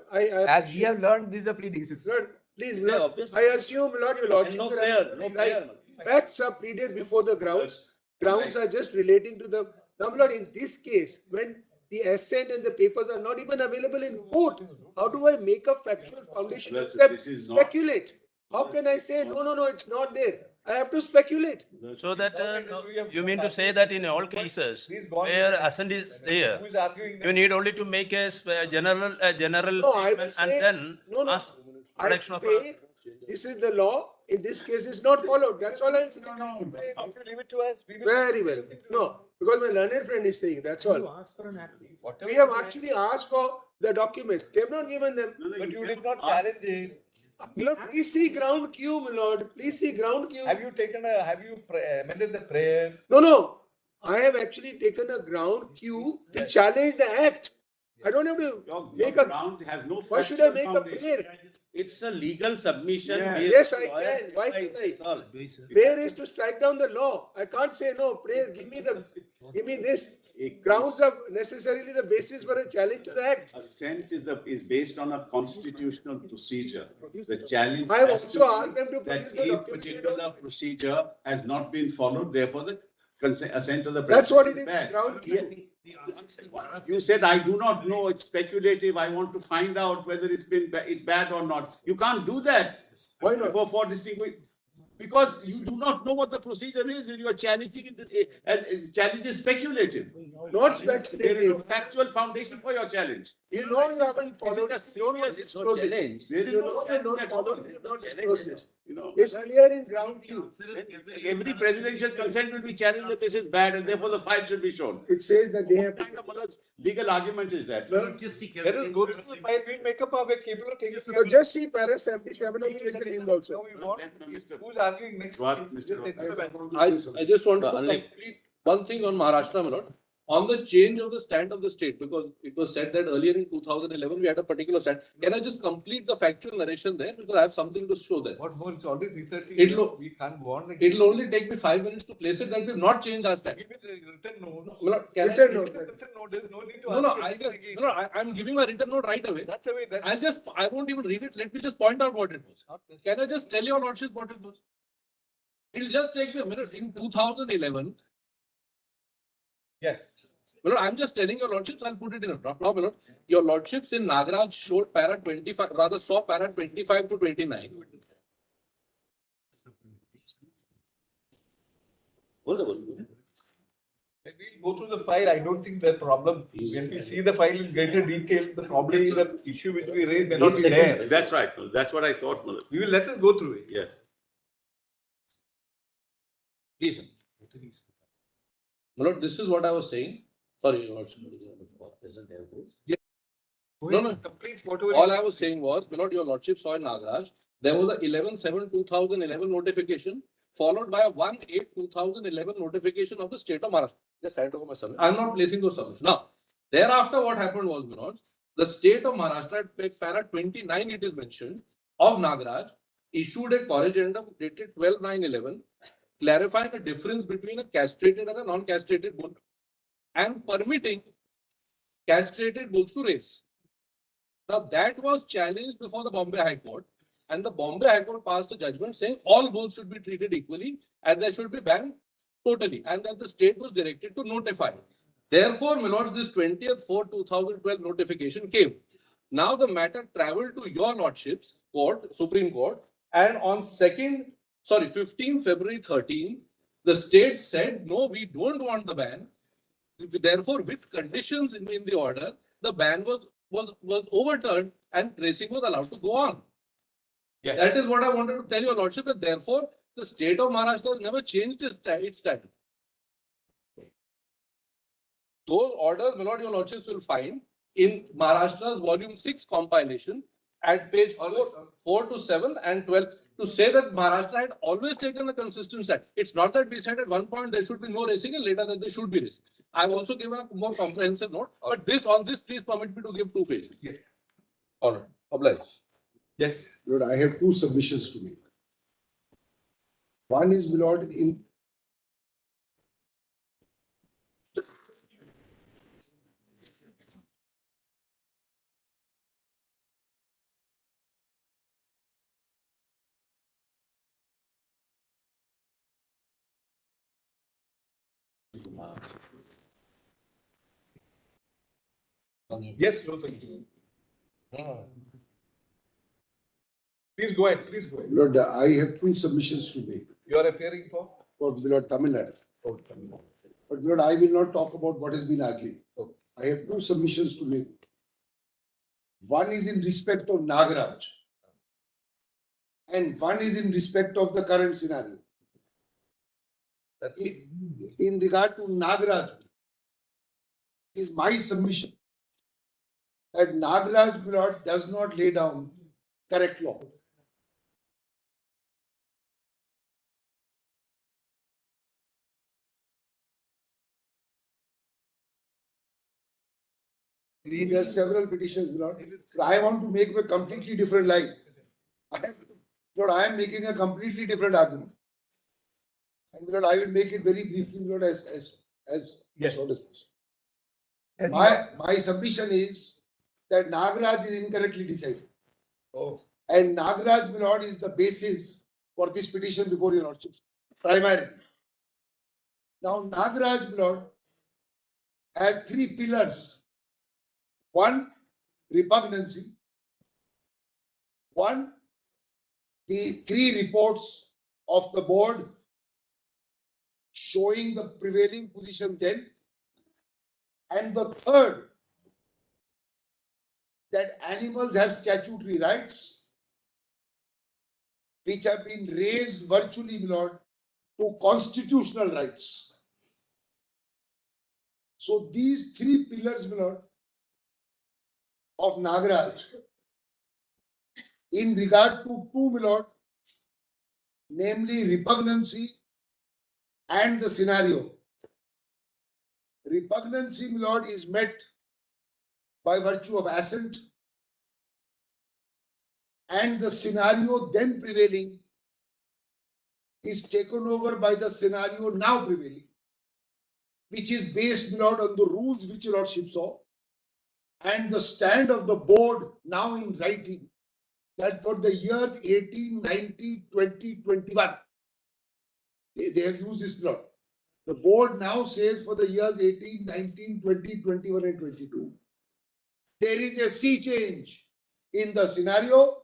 As we have learned, this is the pleading system. Lord, please, my Yeah, lord. obviously. I assume, my lord, your lordship. And no are prayer, absolutely no prayer, right. Facts are pleaded before the grounds. Grounds are just relating to the. Now, my lord, in this case, when the assent and the papers are not even available in court, how do I make a factual foundation except this is not- speculate? How can I say, no, it's not there? I have to speculate. So that, no, you mean to say that in all cases where assent is there, Who is arguing you need only to make a general No, I will statement say, and then no, ask I production of a. say, this is the law. In this case, it's not followed. That's all I'm saying. Leave it to us. We will- Very well. No, because my learned friend is saying, that's all. We have actually asked for the documents. They have not given them. But you did not challenge it. Lord, please see ground Q, my lord. Please see ground Q. Have you amended the prayer? No. I have actually taken a ground Q to challenge the act. I don't have to make a. Ground has no. Why should I factual make a foundation. prayer? It's a legal submission. Yeah. based Yes, on I lawyer's can. Why advice, can't I? that's all. Prayer is to strike down the law. I can't say no. Prayer, give me this. Grounds are necessarily the basis for a challenge to the act. Assent is based on a constitutional procedure. The challenge. I have has also to be asked them to that produce the a document. particular procedure has not been followed, therefore the assent of the That's what it president is. bad. Ground Q. You said, I do not know, it's speculative, I want to find out whether it's bad or not. You can't do that. Why not? For distinguish, because you do not know what the procedure is and you are challenging it, and challenge is speculative. Not There is speculative. no factual foundation for your challenge. You know you haven't This followed. is a You know serious disclose it. challenge. There is You no know you challenge not at all. followed. You not disclosed it. You know, It's clear in ground Q. every presidential consent will be challenged that this is bad and therefore the file should be shown. It says that they have. What kind of legal argument is that? Let us go through the file. We'll make up our way. Capable of taking So just see para 77 of case again also. No, we want. Who's arguing next? What, Mr. I just want to Unlike- complete one thing on Maharashtra, my lord. On the change of the stand of the state, because it was said that earlier in 2011 we had a particular stand. Can I just complete the factual narration there, because I have something to show there. What more? It's already 3:30. It'll- We can't go on. It'll only take me 5 minutes to place it that we've not changed our stand. Give it a written note. My lord, can I- Written note. Written note. There's no need to. No, ask I anything just, again. no, I'm giving a written note right away. That's the way. That's I won't even read it. Let me just point out what it was. not this. Can I just tell your lordship what it was? It'll just take me a minute. In 2011, Yes. well, I'm just telling your lordships, I'll put it in a draft. Now, my lord, your lordships in Nagaraj showed para 25, rather saw para 25 to 29. Hold on. We'll go through the file. I don't think the problem, when we see the file in greater detail, the problem is the issue which we raised may not be there. That's right. That's what I thought. We will let us go through it. Yes. Please. My lord, this is what I was saying. Sorry, your lordship. Doesn't have this. No. Complete whatever. All I was saying was, my lord, your lordship saw in Nagaraj, there was a 11/7/2011 notification followed by a 1/8/2011 notification of the state of Maharashtra. Just hand over my submission. I'm not placing those submissions. Now, thereafter, what happened was, my lord, the state of Maharashtra, at para 29, it is mentioned, of Nagaraj, issued a corrigendum dated 12/9/11, clarifying the difference between a castrated and a non-castrated bull and permitting castrated bulls to race. Now that was challenged before the Bombay High Court, and the Bombay High Court passed a judgment saying all bulls should be treated equally and they should be banned totally, and that the state was directed to notify. Therefore, my lords, this 20th/4/2012 notification came. Now the matter travelled to your lordships court, Supreme Court, and on 15 February 13, the state said, no, we don't want the ban. Therefore, with conditions in the order, the ban was overturned and racing was allowed to go on. Yeah. That is what I wanted to tell your lordship, that therefore the state of Maharashtra has never changed its status. Those orders, my lord, your lordships will find in Maharashtra's volume 6 compilation at page 4 to 7 and 12, to say that Maharashtra had always taken a consistent stand. It's not that we said at one point there should be no racing and later that there should be racing. I've also given a more comprehensive note, but on this, please permit me to give 2 pages. Yeah. All right, oblige. Yes. Lord, I have 2 submissions to make. One is, my lord, in Yes, Lothar. Please go ahead, please go ahead. Lord, I have 2 submissions to make You are appearing for? for my lord Tamil Nadu. But Lord, I will not talk about what has been argued. I have 2 submissions to make. One is in respect of Nagaraj, and one is in respect of the current scenario. That's In regard to Nagaraj, is my submission that Nagaraj, my lord, does not lay down correct law. There are several petitions, my lord. So I want to make a completely different line. Lord, I am making a completely different argument. And Lord, I will make it very briefly, Lord, as Yes. short as possible. My submission is that Nagaraj is incorrectly decided. Oh. And Nagaraj, my lord, is the basis for this petition before your lordship, primarily. Now, Nagaraj, my lord, has 3 pillars. One, repugnancy. One, the 3 reports of the board showing the prevailing position then. And the third, that animals have statutory rights, which have been raised virtually, my lord, to constitutional rights. So these 3 pillars, my lord, of Nagaraj, in regard to 2, my lord, namely repugnancy and the scenario. Repugnancy, my lord, is met by virtue of assent, and the scenario then prevailing is taken over by the scenario now prevailing, which is based, my lord, on the rules which your lordship saw, and the stand of the board now in writing that for the years 18, 19, 20, 21, they have used this plot. The board now says for the years 18, 19, 20, 21 and 22, there is a sea change in the scenario,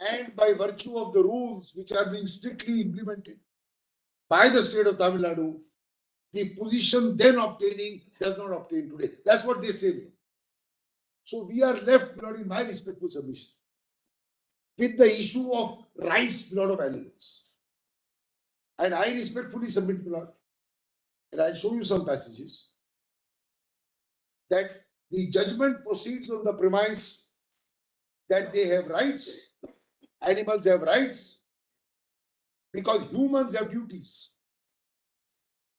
and by virtue of the rules which are being strictly implemented by the state of Tamil Nadu, the position then obtaining does not obtain today. That's what they say. So we are left, in my respectful submission, with the issue of rights of animals. And I respectfully submit, and I'll show you some passages, that the judgment proceeds on the premise that they have rights, animals have rights, because humans have duties.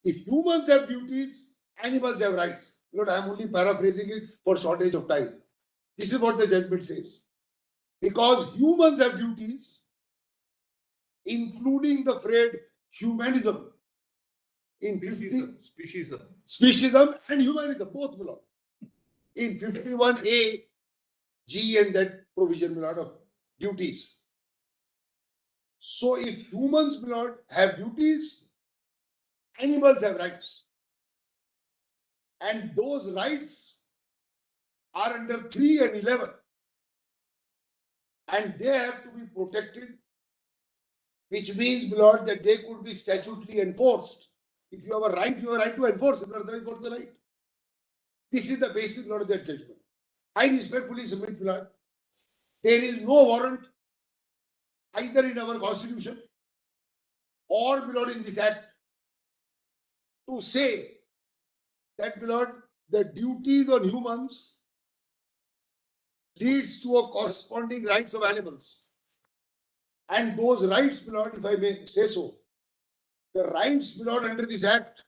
If humans have duties, animals have rights. I'm only paraphrasing it for shortage of time. This is what the judgment says. Because humans have duties, including the phrase humanism. In speciesism. Speciesism and humanism, both, my lord. In 51A, G and that provision, my lord, of duties. So if humans, my lord, have duties, animals have rights. And those rights are under 3 and 11. And they have to be protected, which means, my lord, that they could be statutorily enforced. If you have a right, you have a right to enforce it, otherwise what's the right? This is the basic, my lord, of that judgment. I respectfully submit, my lord, there is no warrant either in our constitution or, my lord, in this act to say that, my lord, the duties on humans leads to a corresponding rights of animals. And those rights, my lord, if I may say so, the rights, my lord, under this act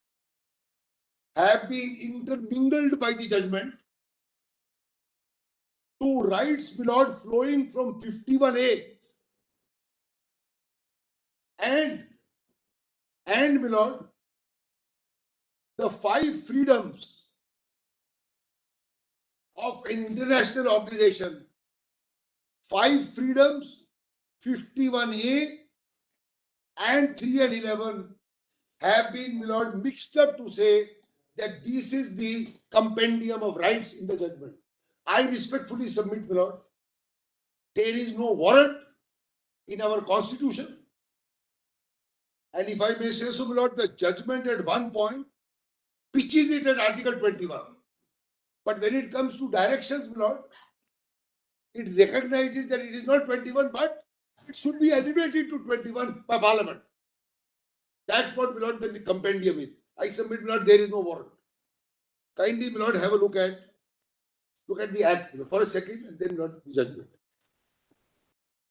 have been intermingled by the judgment to rights, my lord, flowing from 51A and my lord, the 5 freedoms of an international organization, 5 freedoms, 51A and 3 and 11 have been, my lord, mixed up to say that this is the compendium of rights in the judgment. I respectfully submit, my lord, there is no warrant in our constitution. And if I may say so, my lord, the judgment at one point pitches it at Article 21. But when it comes to directions, my lord, it recognizes that it is not 21, but it should be elevated to 21 by Parliament. That's what, my lord, the compendium is. I submit, my lord, there is no warrant. Kindly, my lord, have a look at the act for a second and then, my lord, the judgment.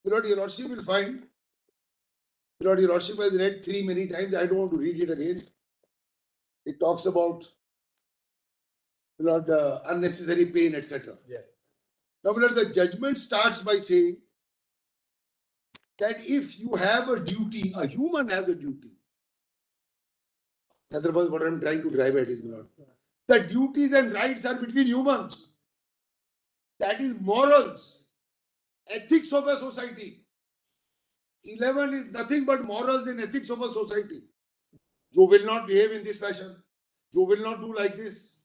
My lord, your lordship will find, my lord, your lordship has read 3 many times. I don't want to read it again. It talks about, my lord, unnecessary pain, etc. Yeah. Now, my lord, the judgment starts by saying that if you have a duty, a human has a duty. That was what I'm trying to drive at is, my lord. The duties and rights are between humans. That is morals, ethics of a society. 11 is nothing but morals and ethics of a society. You will not behave in this fashion. You will not do like this.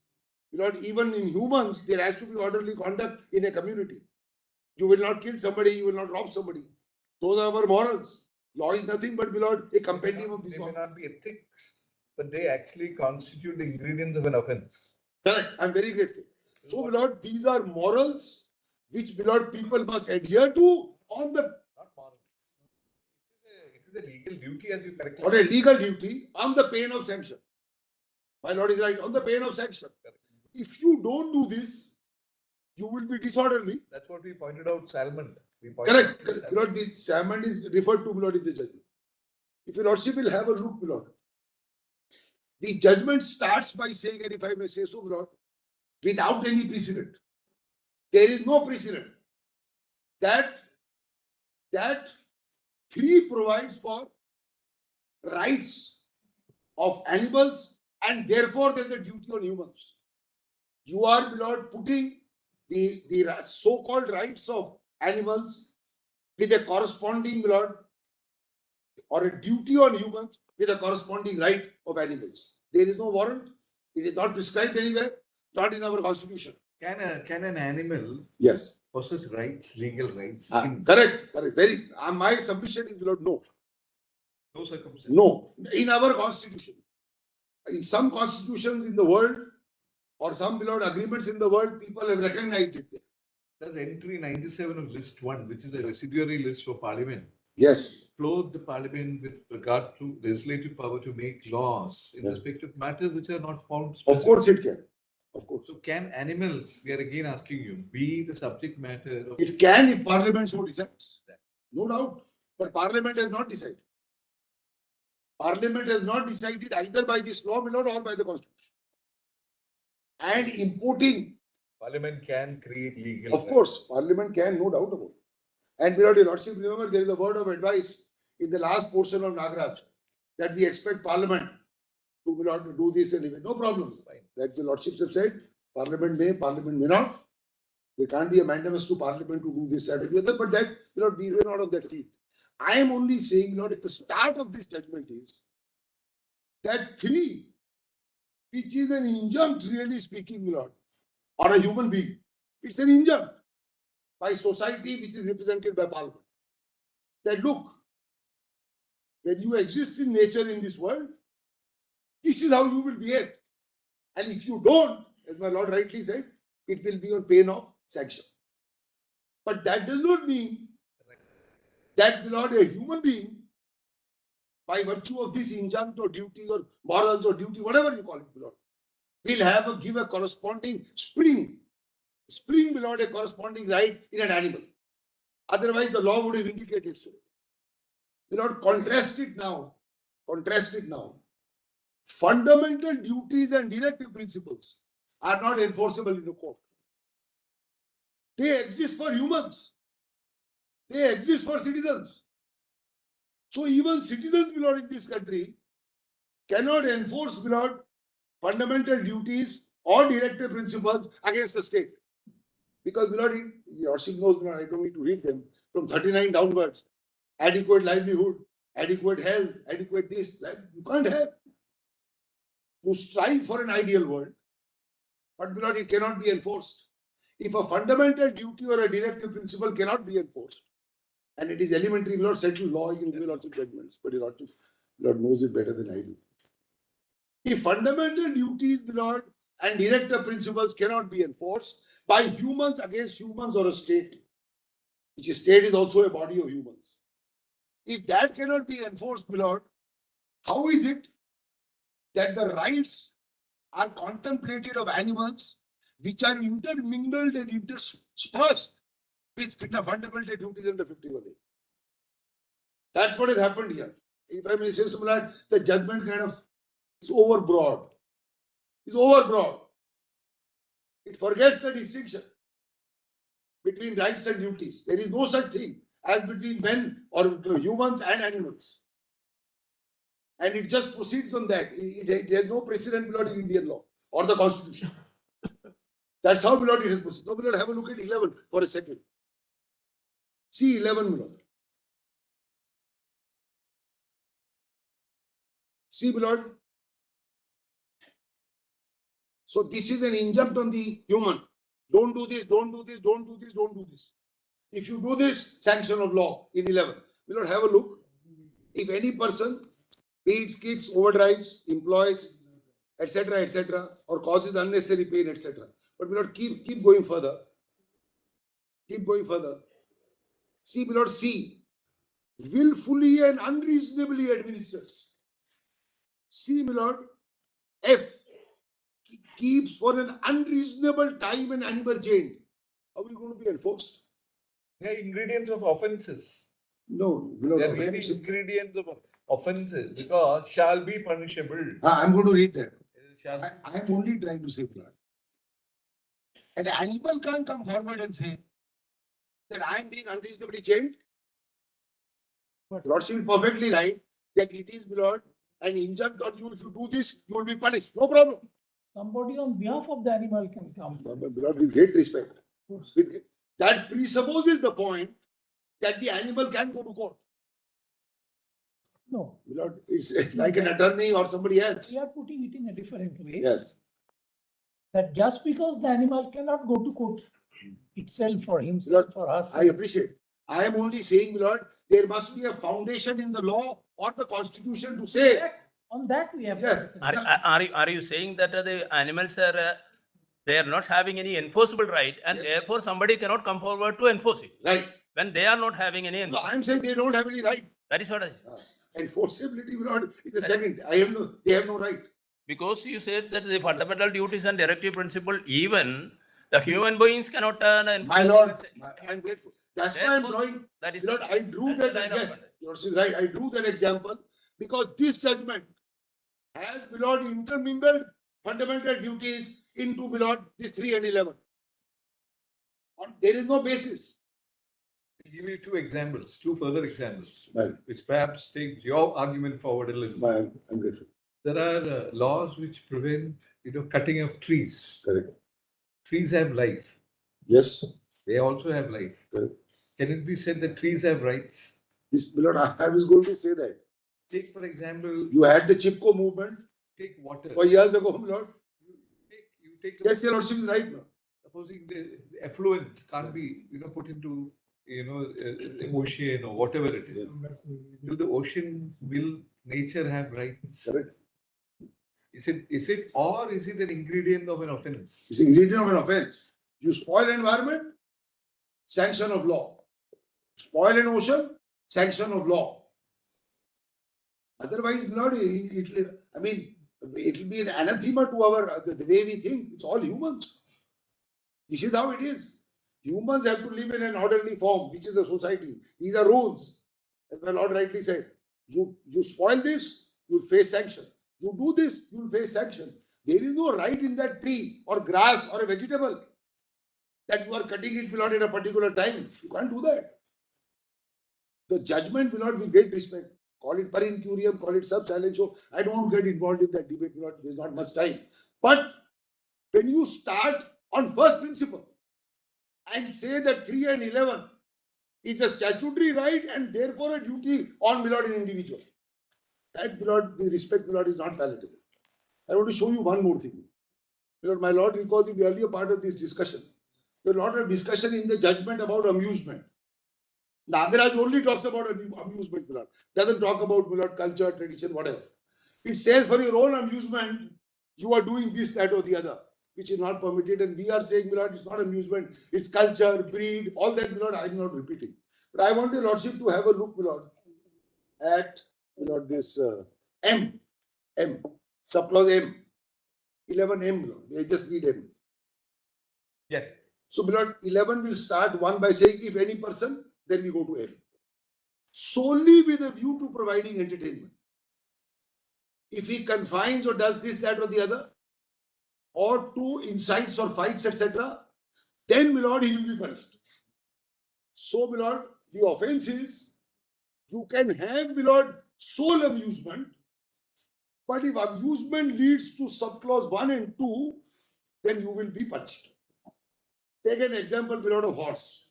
Not even in humans, there has to be orderly conduct in a community. You will not kill somebody, you will not rob somebody. Those are our morals. Law is nothing but, my lord, a compendium of this They may law. not be ethics, but they actually constitute the ingredients of an offense. Correct. I'm very grateful. So, my lord, these are morals which, my lord, people must adhere to on the Not morals. It is a legal duty, as you correctly or a legal duty on the pain of sanction. My lord is right, on the pain of sanction. If you don't do this, you will be disorderly. That's what we pointed out, salmon. Correct. Correct. My lord, the salmon is referred to, my lord, in the judgment. If your lordship will have a look, my lord, the judgment starts by saying, and if I may say so, my lord, without any precedent. There is no precedent that 3 provides for rights of animals and therefore there's a duty on humans. You are, my lord, putting the so-called rights of animals with a corresponding, my lord, or a duty on humans with a corresponding right of animals. There is no warrant. It is not prescribed anywhere, not in our constitution. Can an animal Yes. possess rights, legal rights? Correct. Very. My submission is, my lord, no. No circumstances. No. In our constitution. In some constitutions in the world or some, my lord, agreements in the world, people have recognized it there. Does entry 97 of list 1, which is a residuary list for parliament, Yes. clothe the parliament with regard to legislative power to make laws in respect of matters which are not found specific? Of course it can. Of course. So can animals, we are again asking you, be the subject matter of... It can if parliament so decides. No doubt. But parliament has not decided. Parliament has not decided either by this law, my lord, or by the constitution. And importing. Parliament can create legal Of course, parliament can, no doubt about it. And, my lord, your lordship, remember, there is a word of advice in the last portion of Nagaraj that we expect Parliament to do this anyway. No problem. That the Lordships have said, Parliament may not. There can't be a mandamus to Parliament to do this, that, and the other, but that, we were not on that field. I am only saying, at the start of this judgment is that 3, which is an injunct, really speaking, on a human being. It's an injunct by society which is represented by Parliament. That look, when you exist in nature in this world, this is how you will behave. And if you don't, as my Lord rightly said, it will be on pain of sanction. But that does not mean that a human being, by virtue of this injunct or duty or morals or duty, whatever you call it, will give a corresponding spring, a corresponding right in an animal. Otherwise, the law would have indicated so. Contrast it now. Fundamental duties and directive principles are not enforceable in the court. They exist for humans. They exist for citizens. So even citizens in this country cannot enforce fundamental duties or directive principles against the state. Because Lordship knows, I don't need to read them, from 39 downwards, adequate livelihood, adequate health, adequate this, that, you can't have. You strive for an ideal world, but it cannot be enforced. If a fundamental duty or a directive principle cannot be enforced, and it is elementary, settled law, you can give lots of judgments, but Lord knows it better than I do. If fundamental duties, and directive principles cannot be enforced by humans against humans or a state, which is state is also a body of humans. If that cannot be enforced, how is it that the rights are contemplated of animals which are intermingled and interspersed with fundamental duties under 51A? That's what has happened here. If I may say so, the judgment is overbroad. It's overbroad. It forgets the distinction between rights and duties. There is no such thing as between men or humans and animals. And it just proceeds on that. There is no precedent in Indian law or the Constitution. That's how it has proceeded. No, have a look at 11 for a second. See 11, See, beloved. So this is an injunct on the human. Don't do this, don't do this, don't do this, don't do this. If you do this, sanction of law in 11. Beloved, have a look. If any person beats, kicks, overdrives, employs, etc., or causes unnecessary pain, etc. But beloved, keep going further. Keep going further. See, beloved, C. Willfully and unreasonably administers. See, beloved, F. Keeps for an unreasonable time an animal chained. How are we going to be enforced? They are ingredients of offences. No, They are really ingredients of offences because shall be punishable. I'm going to read that. I'm only trying to say that. An animal can't come forward and say that I'm being unreasonably chained. But Lordship is perfectly right that it is, beloved, an injunct on you. If you do this, you will be punished. No problem. Somebody on behalf of the animal can come. Beloved, with great respect. That presupposes the point that the animal can go to court. No. Beloved, it's like an attorney or somebody else. We are putting it in a different way. Yes. That just because the animal cannot go to court itself for himself or herself. I appreciate. I am only saying, Lord, there must be a foundation in the law or the Constitution to say. On that we have. Yes. Are you saying that the animals are they are not having any enforceable right, and therefore somebody cannot come forward to enforce it? Right. When they are not having any. No, I am saying they don't have any right. That is what I. Enforceability, Lord, is a second. They have no right. Because you said that the fundamental duties and directive principle, even the human beings cannot enforce. My Lord, I'm grateful. That's why I'm drawing. That is Lord, I drew that. Yes, you're right. I drew that example because this judgment has, Lord, intermingled fundamental duties into, Lord, this 3 and 11. There is no basis. give you two examples, two further examples, Right. which perhaps take your argument forward a little. I'm grateful. There are laws which prevent, cutting of trees. Correct. Trees have life. Yes. They also have life. Correct. Can it be said that trees have rights? This, Lord, I was going to say that. Take, for example, You had the Chipko movement take water. 4 years ago, Lord. You take Yes, your Lordship is right. No? supposing the effluents can't be, put into, ocean or whatever it is. Do the ocean, will nature have rights? Correct. Is it, or is it an ingredient of an offense? It's ingredient of an offense. You spoil environment, sanction of law. Spoil an ocean, sanction of law. Otherwise, Lord, it'll be an anathema to our the way we think. It's all humans. This is how it is. Humans have to live in an orderly form, which is the society. These are rules. As my Lord rightly said, you spoil this, you'll face sanction. You do this, you'll face sanction. There is no right in that tree or grass or a vegetable that you are cutting it, Lord, at a particular time. You can't do that. The judgment will not be great respect. Call it per incurium, call it sub silentio. I don't want to get involved in that debate. There's not much time. But when you start on first principle and say that 3 and 11 is a statutory right and therefore a duty on Milord an individual, that Milord, the respect Milord is not palatable. I want to show you one more thing. Milord, my Lord recalls in the earlier part of this discussion, there was a lot of discussion in the judgment about amusement. Nagaraj only talks about amusement, Milord. Doesn't talk about, Milord, culture, tradition, whatever. It says for your own amusement, you are doing this, that, or the other, which is not permitted. And we are saying, Milord, it's not amusement, it's culture, breed, all that, Milord, I'm not repeating. But I want your Lordship to have a look, Milord, at, Milord, this M, subclause M, 11M, Milord. I just read M. Yeah. So, Milord, 11 will start one by saying, if any person, then we go to M. Solely with a view to providing entertainment. If he confines or does this, that, or the other, or to incites or fights, etc., then, Milord, he will be punished. So, Milord, the offense is, you can have, Milord, sole amusement, but if amusement leads to subclause 1 and 2, then you will be punished. Take an example, Milord, of horse.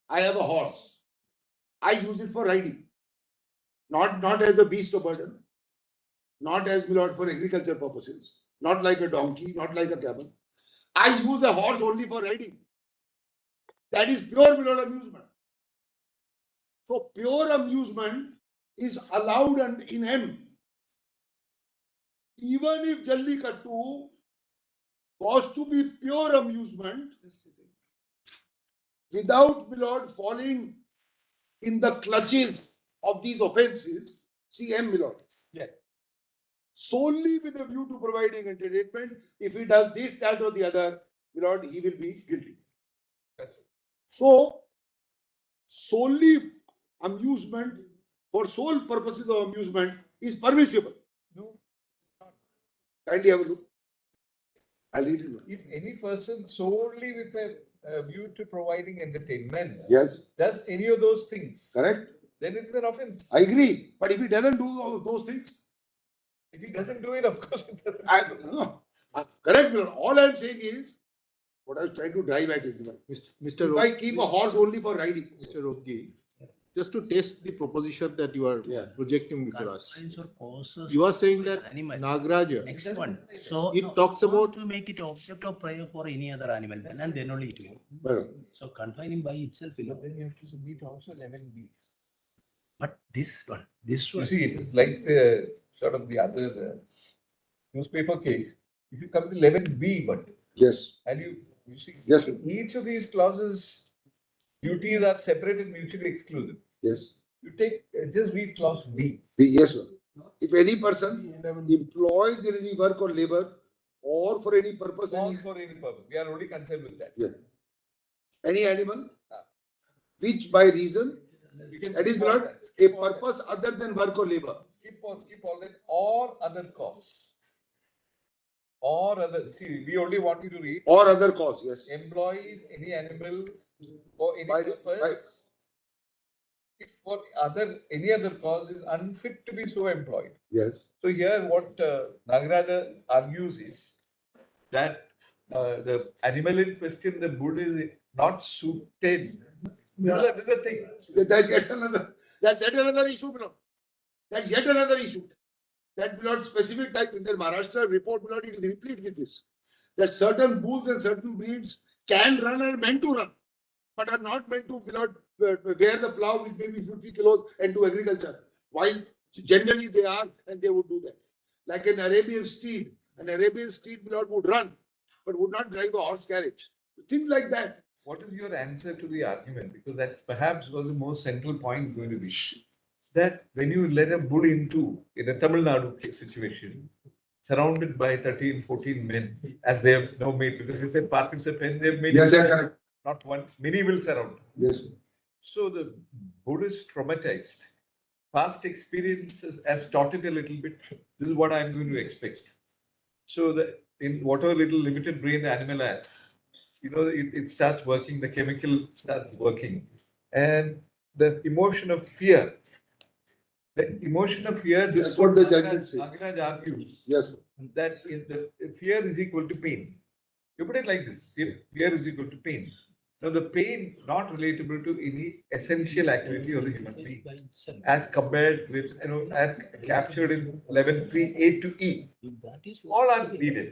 I have a horse. I use it for riding. Not as a beast of burden. Not as, Milord, for agriculture purposes. Not like a donkey, not like a camel. I use a horse only for riding. That is pure, Milord, amusement. So pure amusement is allowed in M. Even if Jallikattu was to be pure amusement, without, Milord, falling in the clutches of these offenses, see M, Milord. Yeah. Solely with a view to providing entertainment, if he does this, that, or the other, Milord, he will be guilty. So, solely amusement, for sole purposes of amusement, is permissible. No. Kindly have a look. I'll read it. If any person solely with a view to providing entertainment, Yes. does any of those things, Correct? then it's an offense. I agree. But if he doesn't do all of those things, If he doesn't do it, of course it doesn't. correct, Milord. All I'm saying is, what I was trying to drive at is, Mr. if I keep a horse only for riding, Mr. Rogi, just to test the proposition that you are projecting before us. You are saying that Nagraja, Next one. So it talks about to make it object of prayer for any other animal, then and then only it will. well, So confining by itself will. Then you have to meet also 11B. But this one. You see, it is like the sort of the other newspaper case. If you come to 11B, but yes, and you see, yes, each of these clauses, duties are separate and mutually exclusive. yes, You take just read clause B. yes, sir. If any person employs in any work or labor or for any purpose, All for any purpose. We are only concerned with that. yeah, any animal, which by reason, We can that is skip all not that. a Skip all that. purpose other than work or labor. Skip all that or other cause. Or other, see, we only want you to read Or other cause, yes. employs any animal for any By- purpose by- if for any other cause is unfit to be so employed. Yes. So here what Nagaraja argues is that the animal in question, the bull, is not suited. Yeah. This is the thing. That's yet another issue, Milord. That's yet another issue. That Milord specific type in the Maharashtra report, Milord, it is replete with this. That certain bulls and certain breeds can run and are meant to run, but are not meant to, Milord, wear the plow with maybe 50 kilos and do agriculture. While generally they are, and they would do that. Like an Arabian steed, Milord, would run, but would not drive a horse carriage. Things like that. What is your answer to the argument? Because that's perhaps was the most central point going to be that when you let a bull into in a Tamil Nadu situation, surrounded by 13, 14 men, as they have now made, because if they participate, they've made Yes, sir, correct. not one, many will surround. Yes. So the bull is traumatized. Past experiences has taught it a little bit. This is what I'm going to expect. So in whatever little limited brain the animal has, it starts working, the chemical starts working. And the emotion of fear, That's what the judgment says. Nagaraj argues Yes. that the fear is equal to pain. You put it like this, fear is equal to pain. Now the pain not relatable to any essential activity of the human being, as compared with, as captured in 11.3 A to E. All are needed.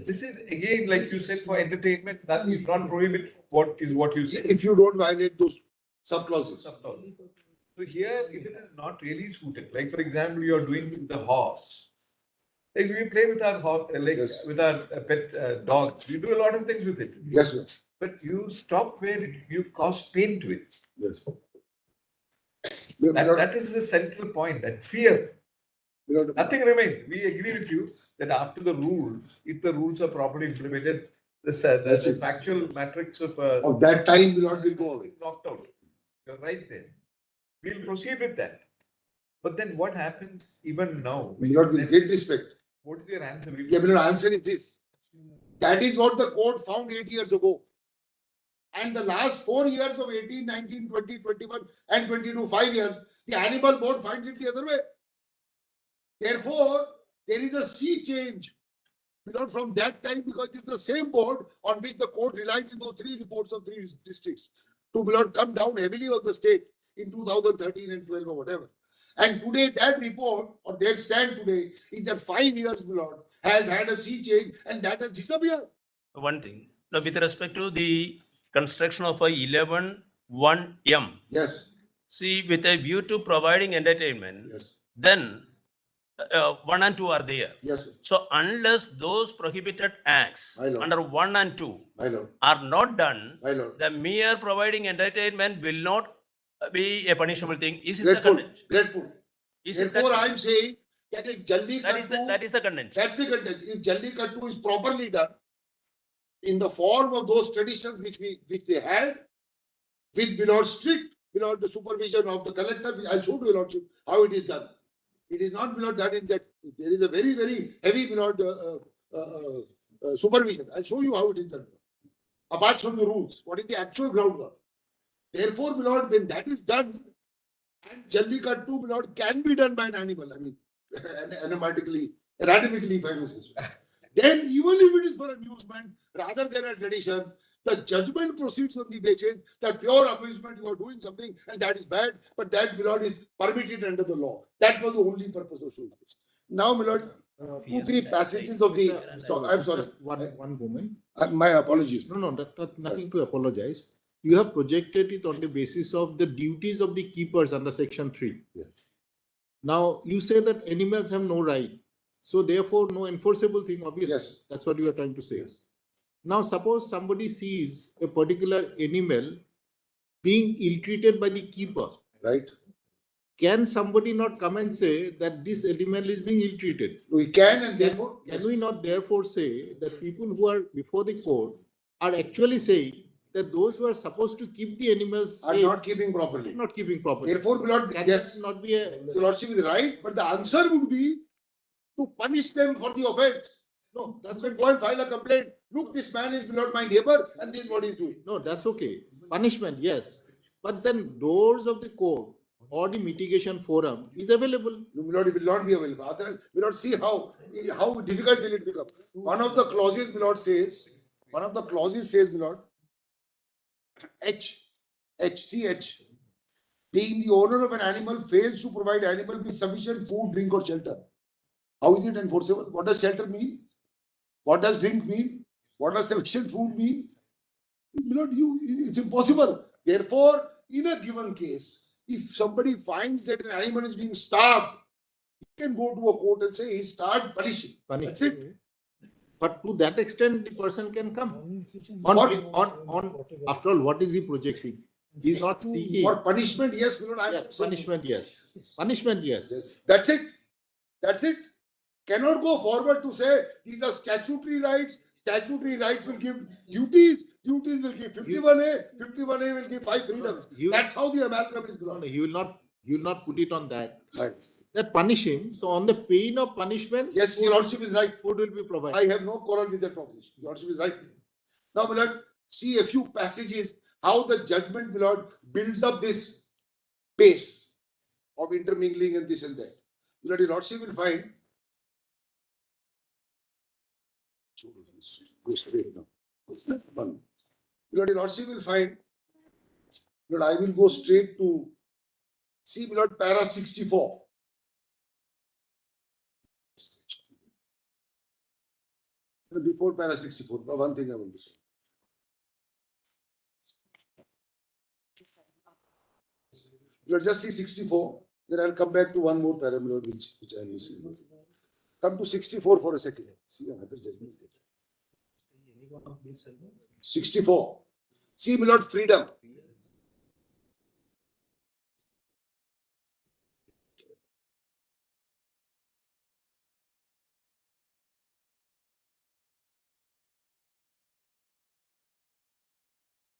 This is again, like you said, for entertainment, that is not prohibit what you said. If you don't violate those subclauses. So here, if it is not really suited, like for example, you are doing with the horse. Like we play with our horse, Yes. with our pet dog. We do a lot of things with it. Yes, sir. But you stop where you cause pain to it. Yes. That is the central point, that fear. Nothing remains. We agree with you that after the rules, if the rules are properly implemented, the factual matrix of that time will go away. Knocked out. You're right there. We'll proceed with that. But then what happens even now? With great respect. What is your answer? Yeah, but your answer is this. That is what the court found 8 years ago. And the last 4 years of 18, 19, 20, 21 and 22, 5 years, the animal board finds it the other way. Therefore, there is a sea change from that time, because it's the same board on which the court relies in those 3 reports of 3 districts to come down heavily on the state in 2013 and 12 or whatever. And today that report or their stand today is that 5 years has had a sea change and that has disappeared. One thing, now with respect to the construction of a 11.1M. Yes. See, with a view to providing entertainment, Yes. then 1 and 2 are there. Yes, sir. So unless those prohibited acts under 1 and 2 are not done, the mere providing entertainment will not be a punishable thing. Is it Grateful. Is Therefore, I am saying that if Jallikattu, that is the contention. That's the contention. If Jallikattu is properly done in the form of those traditions which they had, with strict the supervision of the collector, I'll show to your lordship how it is done. It is not done in that. There is a very, very heavy supervision. I'll show you how it is done. Apart from the rules, what is the actual groundwork? Therefore, when that is done, and Jallikattu, can be done by an animal, I mean, anatomically, if I may say so. Then, even if it is for amusement, rather than a tradition, the judgment proceeds on the basis that pure amusement, you are doing something and that is bad, but that, is permitted under the law. That was the only purpose of showing this. Now, 2-3 passages of the. I'm sorry. One moment. My apologies. No, that's nothing to apologize. You have projected it on the basis of the duties of the keepers under Section 3. Yes. Now, you say that animals have no right. So, therefore, no enforceable thing, obviously. Yes. That's what you are trying to say. Yes. Now, suppose somebody sees a particular animal being ill-treated by the keeper. Right. Can somebody not come and say that this animal is being ill-treated? We can, and therefore. Can we not therefore say that people who are before the court are actually saying that those who are supposed to keep the animals are not keeping properly. Not keeping properly. Therefore, yes, not be a. Your Lordship is right, but the answer would be to punish them for the offense. No, that's when go and file a complaint. Look, this man is my neighbor, and this is what he's doing. No, that's okay. Punishment, yes. But then doors of the court or the mitigation forum is available. No, my lord, it will not be available. Otherwise, we will not see how difficult will it become. One of the clauses, my lord, says, my lord, HCH, being the owner of an animal fails to provide animal with sufficient food, drink or shelter. How is it enforceable? What does shelter mean? What does drink mean? What does sufficient food mean? My lord, it's impossible. Therefore, in a given case, if somebody finds that an animal is being starved, he can go to a court and say he's starved, punishing. That's it. But to that extent, the person can come. After all, what is he projecting? He's not seeking. For punishment, yes, my lord. Punishment, yes. Punishment, yes. That's it. That's it. Cannot go forward to say these are statutory rights. Statutory rights will give duties. Duties will give 51A. 51A will give 5 freedoms. That's how the amalgam is grown. He will not put it on that. Right. That punishing. So on the pain of punishment, yes, your lordship is right. Food will be provided. I have no quarrel with that proposition. Your lordship is right. Now, my lord, see a few passages how the judgment, my lord, builds up this base of intermingling and this and that. My lord, your lordship will find. Go straight now. One. My lord, your lordship will find. My lord, I will go straight to. See, my lord, para 64. Before para 64, one thing I want to say. Let's just see 64, then I'll come back to one more parameter which I am missing. Come to 64 for a second. See another judgment. 64. See, my lord, freedom.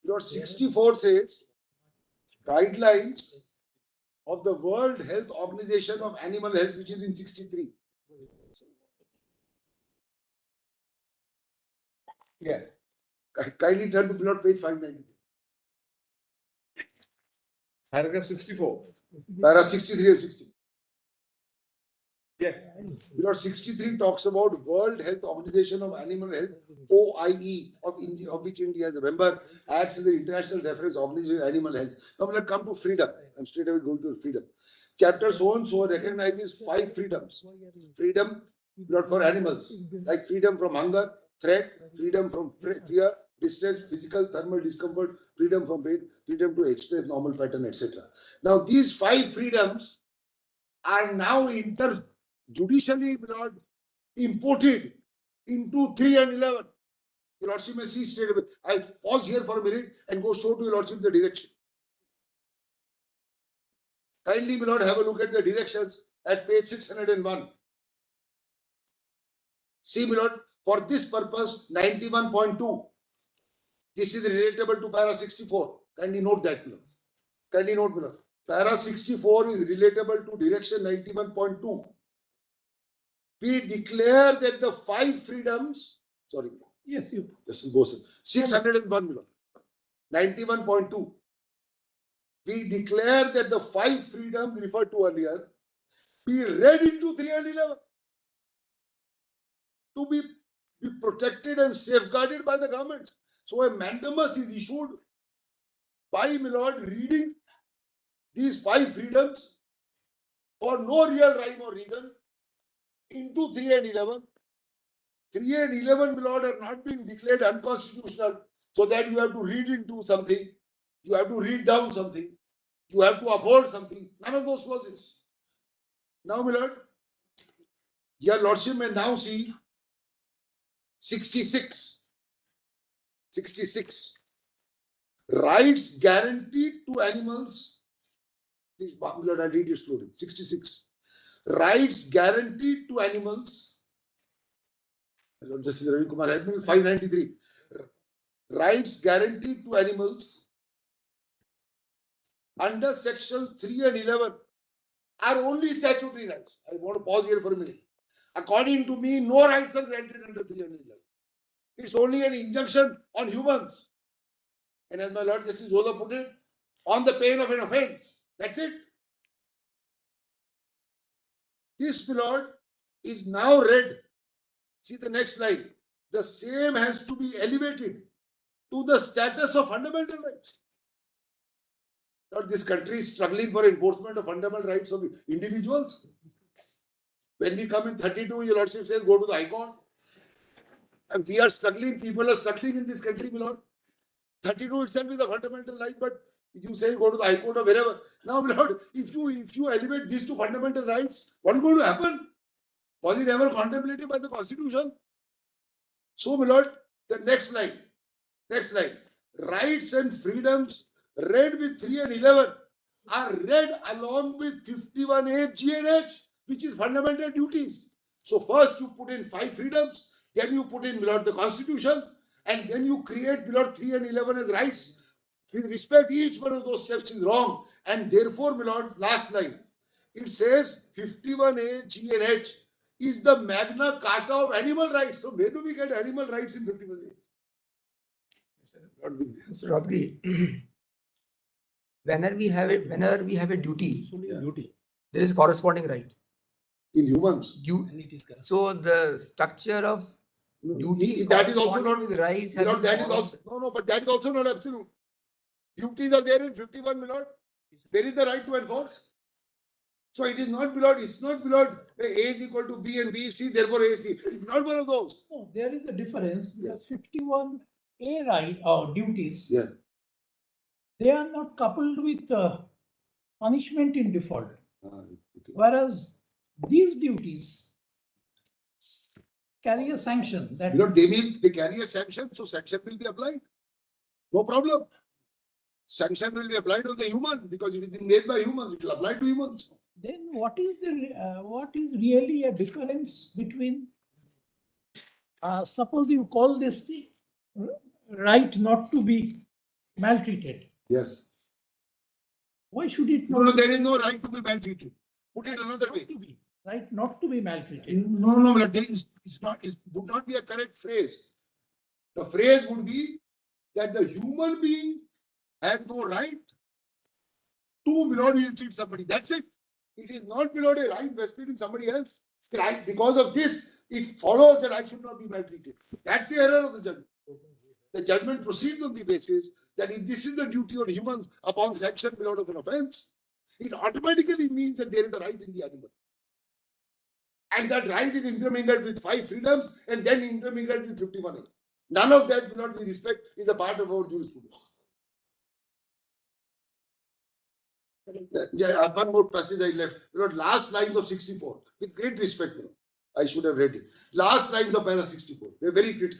Lord 64 says guidelines of the World Health Organization of Animal Health, which is in 63. Yeah. Kindly turn to below page 590. Paragraph 64. Para 63 and 60. Yeah. Below 63 talks about World Health Organization of Animal Health, OIE, of India, of which India is a member, acts as the international reference organization of animal health. Now let's come to freedom. I'm straight away going to freedom. Chapter so and so recognizes 5 freedoms. Freedom not for animals, like freedom from hunger, threat, freedom from fear, distress, physical, thermal discomfort, freedom from pain, freedom to express normal pattern, etc. Now these 5 freedoms are now judicially imported into 3 and 11. Your lordship may see straight away. I'll pause here for a minute and go show to your lordship the direction. Kindly, my lord, have a look at the directions at page 601. See, my lord, for this purpose, 91.2. This is relatable to para 64. Kindly note that, my lord. Kindly note, my lord. Para 64 is relatable to direction 91.2. We declare that the 5 freedoms, sorry. Yes, you. Just go 601, 91.2. We declare that the 5 freedoms referred to earlier be read into 3 and 11 to be protected and safeguarded by the government. So a mandamus is issued by my lord reading these 5 freedoms for no real rhyme or reason into 3 and 11. 3 and 11, my lord, are not being declared unconstitutional, so that you have to read into something, you have to read down something, you have to uphold something. None of those clauses. Now, my lord, your lordship may now see 66. 66. Rights guaranteed to animals. Please, my lord, I'll read it slowly. 66. Rights guaranteed to animals. Lord Justice Ravi Kumar has been 593. Rights guaranteed to animals under sections 3 and 11 are only statutory rights. I want to pause here for a minute. According to me, no rights are granted under 3 and 11. It's only an injunction on humans. And as my Lord Justice Zola put it, on the pain of an offense. That's it. This, my lord, is now read. See the next line. The same has to be elevated to the status of fundamental rights. Lord, this country is struggling for enforcement of fundamental rights of individuals. When we come in 32, your lordship says go to the High Court. And we are struggling, people are struggling in this country, my lord. 32 itself is a fundamental right, but you say go to the High Court or wherever. Now, my lord, if you elevate this to fundamental rights, what is going to happen? Was it ever contemplated by the Constitution? So, my lord, the next line. Rights and freedoms read with 3 and 11 are read along with 51A, G and H, which is fundamental duties. So first you put in 5 freedoms, then you put in, my lord, the Constitution, and then you create, my lord, 3 and 11 as rights. With respect, each one of those steps is wrong. And therefore, my lord, last line, it says 51A, G and H is the Magna Carta of animal rights. So where do we get animal rights in 51A? Mr. Rabri, whenever we have a duty, there is corresponding right. In humans. So the structure of duties, That is also not corresponding with rights. my have lord, been that is followed. also no, but that is also not absolute. Duties are there in 51, my lord. There is the right to enforce. So it is not, my lord, it's not, my lord, A is equal to B and B is C, therefore A is C. It's not one of those. No, there is a difference because 51A right or duties. Yeah. They are not coupled with punishment in default. Okay. Whereas these duties carry a sanction that You know, they carry a sanction, so sanction will be applied. No problem. Sanction will be applied on the human because it is being made by humans. It will apply to humans. then what is really a difference between suppose you call this the right not to be maltreated. Yes. Why should it No, not there is no right to be maltreated. Put it another way. right not to be maltreated? No, there is, it would not be a correct phrase. The phrase would be that the human being had no right to treat somebody. That's it. It is not a right vested in somebody else. Right? Because of this, it follows that I should not be maltreated. That's the error of the judgment. The judgment proceeds on the basis that if this is the duty of humans upon sanction of an offense, it automatically means that there is a right in the animal. And that right is intermingled with 5 freedoms and then intermingled with 51A. None of that, with respect, is a part of our jurisprudence. One more passage I left. Last lines of 64. With great respect, I should have read it. Last lines of para 64. They're very critical.